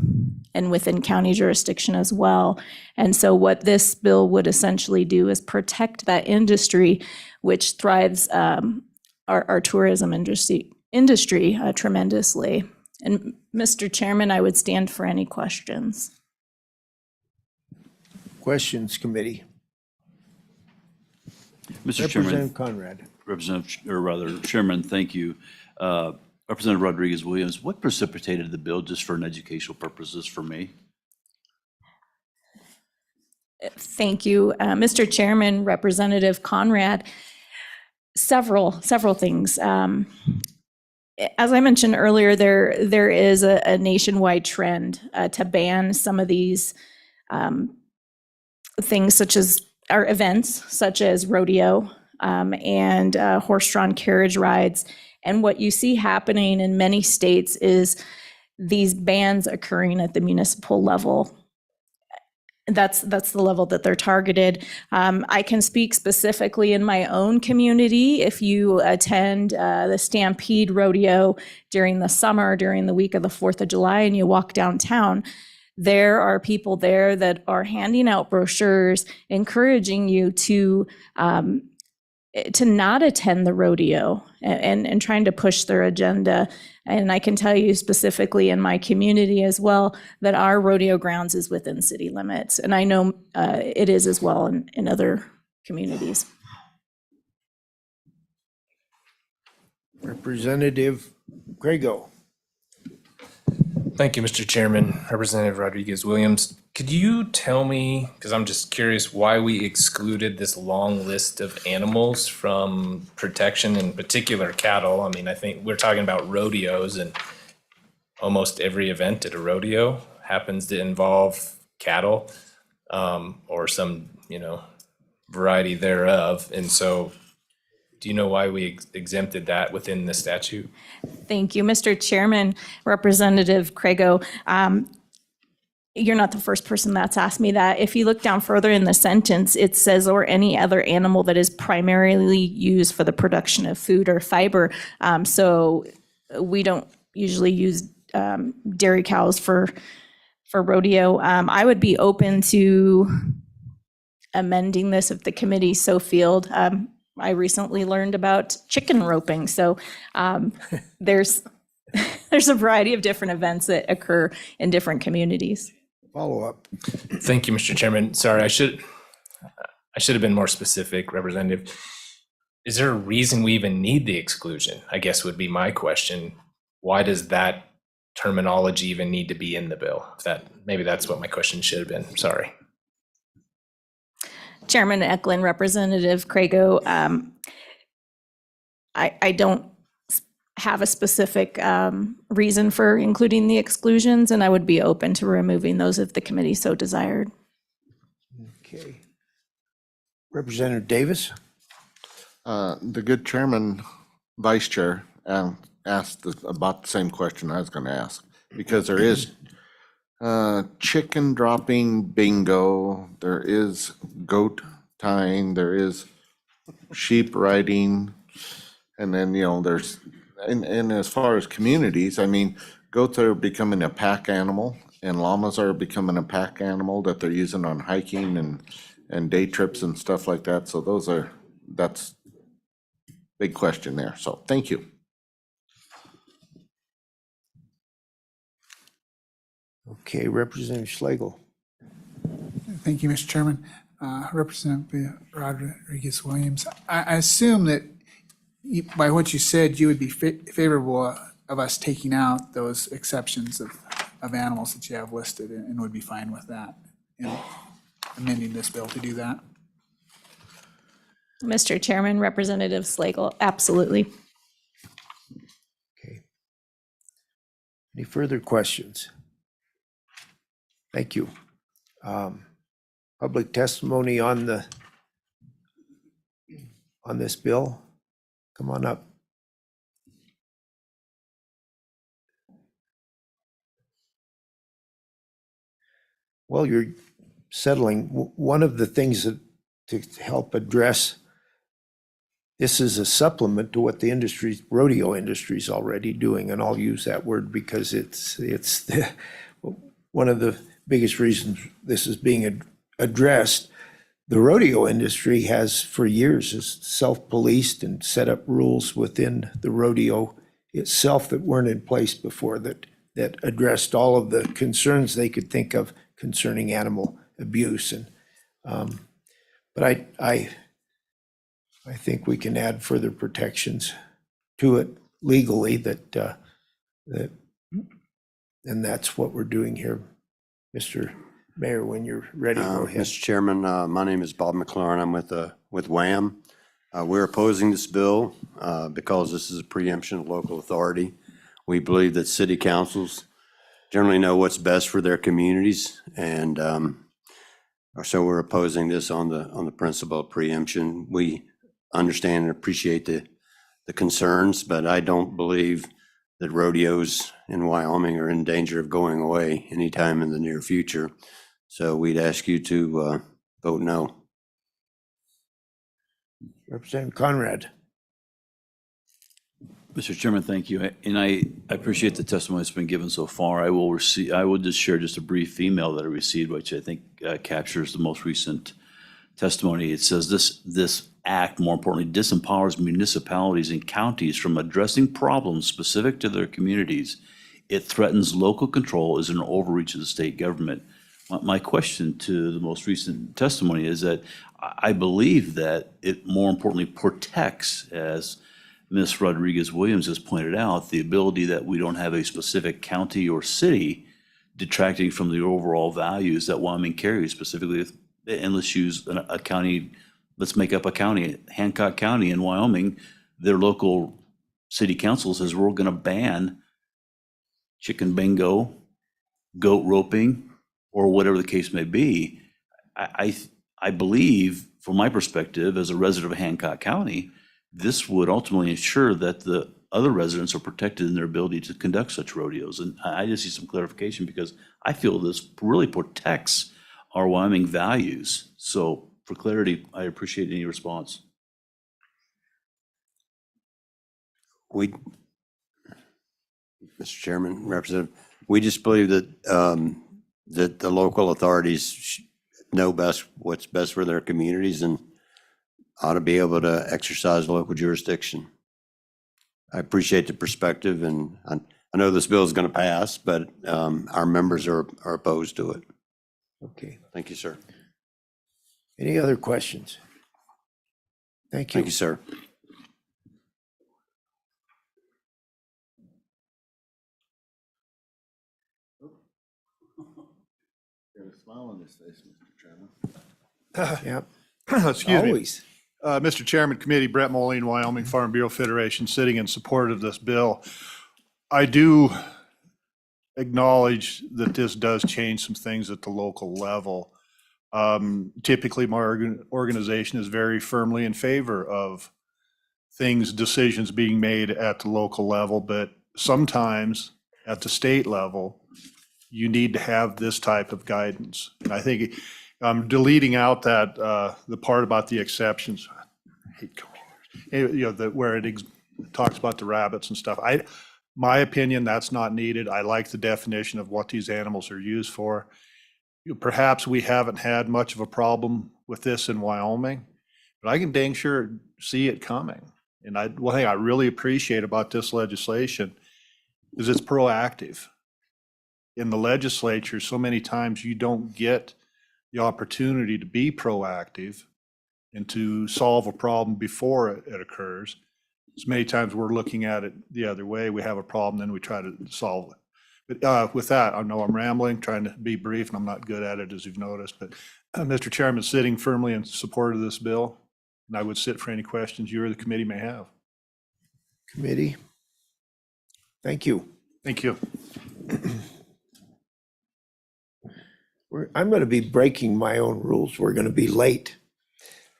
and within county jurisdiction as well. And so what this bill would essentially do is protect that industry, which thrives our tourism industry tremendously. And Mr. Chairman, I would stand for any questions. Questions, committee. Mr. Chairman. Representative Conrad. Chairman, thank you. Representative Rodriguez Williams, what precipitated the bill, just for an educational purposes for me? Thank you, Mr. Chairman, Representative Conrad. Several things. As I mentioned earlier, there is a nationwide trend to ban some of these things, such as our events, such as rodeo and horse-drawn carriage rides. And what you see happening in many states is these bans occurring at the municipal level. That's the level that they're targeted. I can speak specifically in my own community. If you attend the Stampede Rodeo during the summer, during the week of the 4th of July, and you walk downtown, there are people there that are handing out brochures encouraging you to not attend the rodeo and trying to push their agenda. And I can tell you specifically in my community as well, that our rodeo grounds is within city limits. And I know it is as well in other communities. Representative Grego. Thank you, Mr. Chairman. Representative Rodriguez Williams, could you tell me, because I'm just curious, why we excluded this long list of animals from protection, in particular cattle? I mean, I think we're talking about rodeos, and almost every event at a rodeo happens to involve cattle, or some, variety thereof. And so do you know why we exempted that within the statute? Thank you, Mr. Chairman, Representative Craigo. You're not the first person that's asked me that. If you look down further in the sentence, it says, or any other animal that is primarily used for the production of food or fiber. So we don't usually use dairy cows for rodeo. I would be open to amending this if the committee so feeled. I recently learned about chicken roping. So there's a variety of different events that occur in different communities. Follow up. Thank you, Mr. Chairman. Sorry, I should have been more specific, Representative. Is there a reason we even need the exclusion? I guess would be my question. Why does that terminology even need to be in the bill? Maybe that's what my question should have been. Sorry. Chairman Eklund, Representative Craigo, I don't have a specific reason for including the exclusions, and I would be open to removing those if the committee so desired. Okay. Representative Davis? The good chairman, vice chair, asked about the same question I was going to ask, because there is chicken dropping bingo, there is goat tying, there is sheep riding, and then, there's, and as far as communities, I mean, goats are becoming a pack animal, and llamas are becoming a pack animal that they're using on hiking and day trips and stuff like that. So that's big question there. So thank you. Okay, Representative Schlegel. Thank you, Mr. Chairman. Representative Rodriguez Williams, I assume that by what you said, you would be favorable of us taking out those exceptions of animals that you have listed and would be fine with that, and amending this bill to do that. Mr. Chairman, Representative Slagle, absolutely. Okay. Any further questions? Thank you. Public testimony on this bill? Come on up. While you're settling, one of the things that to help address, this is a supplement to what the rodeo industry is already doing, and I'll use that word because it's one of the biggest reasons this is being addressed. The rodeo industry has for years self-policed and set up rules within the rodeo itself that weren't in place before, that addressed all of the concerns they could think of concerning animal abuse. And but I think we can add further protections to it legally that and that's what we're doing here. Mr. Mayor, when you're ready, go ahead. Mr. Chairman, my name is Bob McLaurin. I'm with WHAM. We're opposing this bill because this is a preemption of local authority. We believe that city councils generally know what's best for their communities, and so we're opposing this on the principle of preemption. We understand and appreciate the concerns, but I don't believe that rodeos in Wyoming are in danger of going away anytime in the near future. So we'd ask you to vote no. Representative Conrad. Mr. Chairman, thank you. And I appreciate the testimony that's been given so far. I will just share just a brief email that I received, which I think captures the most recent testimony, it says this act, more importantly, disempowers municipalities and counties from addressing problems specific to their communities. It threatens local control as an overreach of the state government. My question to the most recent testimony is that I believe that it more importantly protects, as Ms. Rodriguez-Williams has pointed out, the ability that we don't have a specific county or city detracting from the overall values that Wyoming carries, specifically, and let's use a county, let's make up a county, Hancock County in Wyoming. Their local city council says we're going to ban chicken bingo, goat roping, or whatever the case may be. I believe, from my perspective, as a resident of Hancock County, this would ultimately ensure that the other residents are protected in their ability to conduct such rodeos. And I just need some clarification because I feel this really protects our Wyoming values. So for clarity, I appreciate any response. We, Mr. Chairman, Representative, we just believe that, that the local authorities know best what's best for their communities and ought to be able to exercise local jurisdiction. I appreciate the perspective, and I know this bill is going to pass, but our members are opposed to it. Okay. Thank you, sir. Any other questions? Thank you. Thank you, sir. Smile on his face, Mr. Chairman. Yeah. Excuse me. Always. Mr. Chairman, Committee, Brett Moline, Wyoming Farm Bureau Federation, sitting in support of this bill. I do acknowledge that this does change some things at the local level. Typically, my organization is very firmly in favor of decisions being made at the local level, but sometimes at the state level, you need to have this type of guidance. And I think I'm deleting out that, the part about the exceptions. I hate computers. Where it talks about the rabbits and stuff. My opinion, that's not needed. I like the definition of what these animals are used for. Perhaps we haven't had much of a problem with this in Wyoming, but I can dang sure see it coming. And one thing I really appreciate about this legislation is it's proactive. In the legislature, so many times you don't get the opportunity to be proactive and to solve a problem before it occurs. As many times we're looking at it the other way. We have a problem, then we try to solve it. But with that, I know I'm rambling, trying to be brief, and I'm not good at it, as you've noticed. But Mr. Chairman, sitting firmly in support of this bill, and I would sit for any questions you or the committee may have. Committee. Thank you. Thank you. I'm going to be breaking my own rules. We're going to be late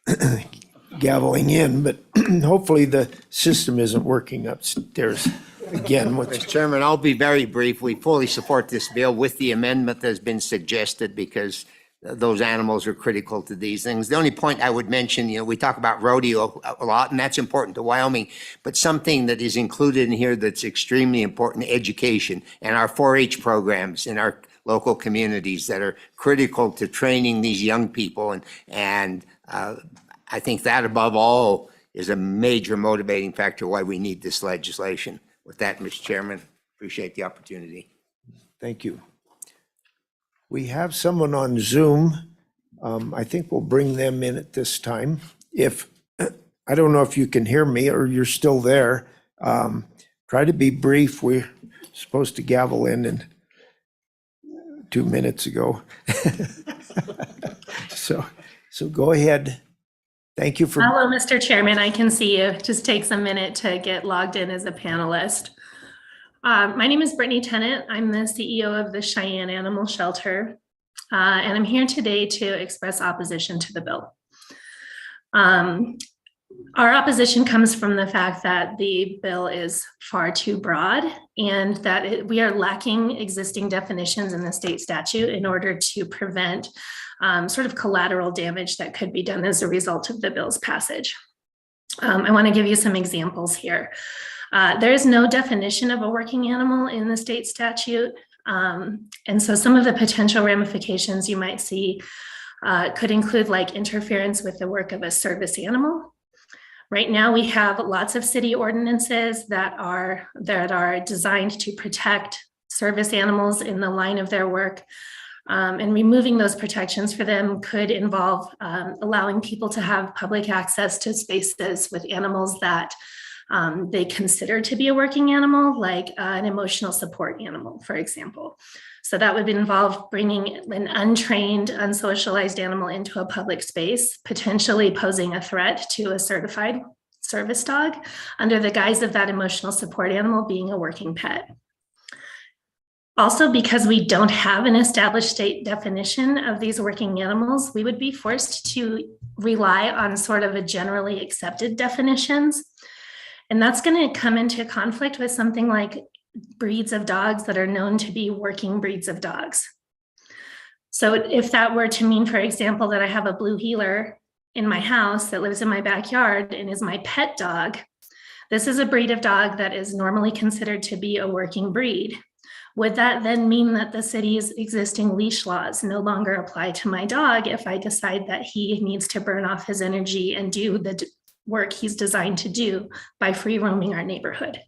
gaveling in, but hopefully the system isn't working upstairs again. Mr. Chairman, I'll be very brief. We fully support this bill with the amendment that has been suggested because those animals are critical to these things. The only point I would mention, we talk about rodeo a lot, and that's important to Wyoming, but something that is included in here that's extremely important, education and our 4-H programs in our local communities that are critical to training these young people. And I think that above all is a major motivating factor why we need this legislation. With that, Mr. Chairman, appreciate the opportunity. Thank you. We have someone on Zoom. I think we'll bring them in at this time. I don't know if you can hear me or you're still there. Try to be brief. We're supposed to gavel in 2 minutes ago. So go ahead. Thank you for. Hello, Mr. Chairman. I can see you. Just takes a minute to get logged in as a panelist. My name is Brittany Tennant. I'm the CEO of the Cheyenne Animal Shelter, and I'm here today to express opposition to the bill. Our opposition comes from the fact that the bill is far too broad and that we are lacking existing definitions in the state statute in order to prevent sort of collateral damage that could be done as a result of the bill's passage. I want to give you some examples here. There is no definition of a working animal in the state statute. And so some of the potential ramifications you might see Could include like interference with the work of a service animal. Right now, we have lots of city ordinances that are designed to protect service animals in the line of their work. And removing those protections for them could involve allowing people to have public access to spaces with animals that they consider to be a working animal, like an emotional support animal, for example. So that would involve bringing an untrained, unsocialized animal into a public space, potentially posing a threat to a certified service dog under the guise of that emotional support animal being a working pet. Also, because we don't have an established state definition of these working animals, we would be forced to rely on sort of a generally accepted definitions. And that's going to come into conflict with something like breeds of dogs that are known to be working breeds of dogs. So if that were to mean, for example, that I have a blue heeler in my house that lives in my backyard and is my pet dog, this is a breed of dog that is normally considered to be a working breed. Would that then mean that the city's existing leash laws no longer apply to my dog if I decide that he needs to burn off his energy and do the work he's designed to do by free roaming our neighborhood?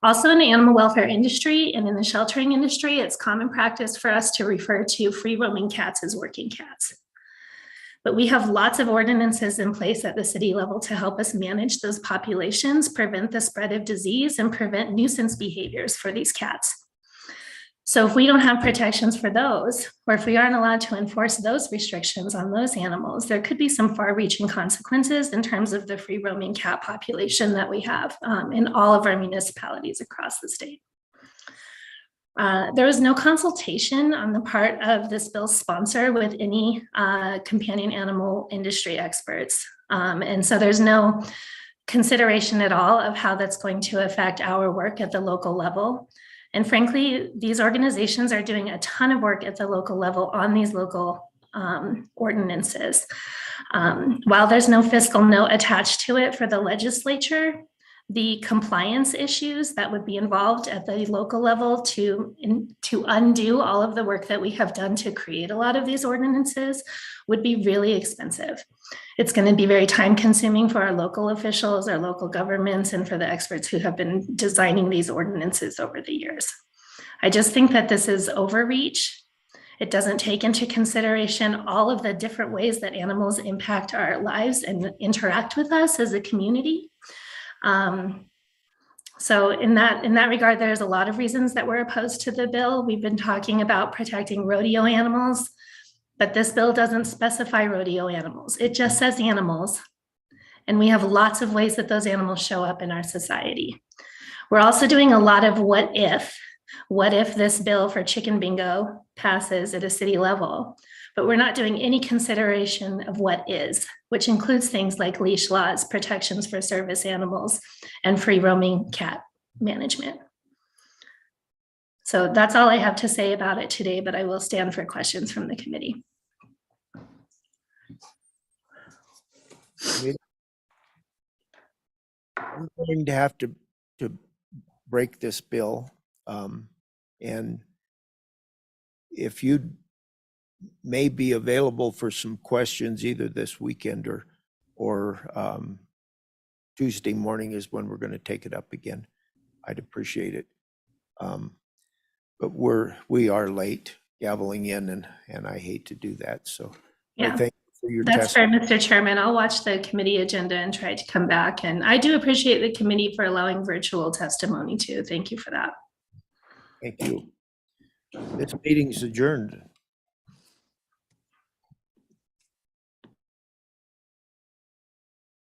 Also, in the animal welfare industry and in the sheltering industry, it's common practice for us to refer to free roaming cats as working cats. But we have lots of ordinances in place at the city level to help us manage those populations, prevent the spread of disease, and prevent nuisance behaviors for these cats. So if we don't have protections for those, or if we aren't allowed to enforce those restrictions on those animals, there could be some far-reaching consequences in terms of the free roaming cat population that we have in all of our municipalities across the state. There was no consultation on the part of this bill's sponsor with any companion animal industry experts. And so there's no consideration at all of how that's going to affect our work at the local level. And frankly, these organizations are doing a ton of work at the local level on these local ordinances. While there's no fiscal note attached to it for the legislature, the compliance issues that would be involved at the local level to undo all of the work that we have done to create a lot of these ordinances would be really expensive. It's going to be very time consuming for our local officials, our local governments, and for the experts who have been designing these ordinances over the years. I just think that this is overreach. It doesn't take into consideration all of the different ways that animals impact our lives and interact with us as a community. So in that regard, there's a lot of reasons that we're opposed to the bill. We've been talking about protecting rodeo animals, but this bill doesn't specify rodeo animals. It just says animals. And we have lots of ways that those animals show up in our society. We're also doing a lot of what if this bill for chicken bingo passes at a city level, but we're not doing any consideration of what is, which includes things like leash laws, protections for service animals, and free roaming cat management. So that's all I have to say about it today, but I will stand for questions from the committee. We're going to have to break this bill. And if you may be available for some questions either this weekend or Tuesday morning is when we're going to take it up again, I'd appreciate it. But we are late gaveling in, and I hate to do that. So Yeah. I thank you for your That's fair, testimony. Mr. Chairman. I'll watch the committee agenda and try to come back. And I do appreciate the committee for allowing virtual testimony too. Thank you for that. Thank you. This meeting's adjourned.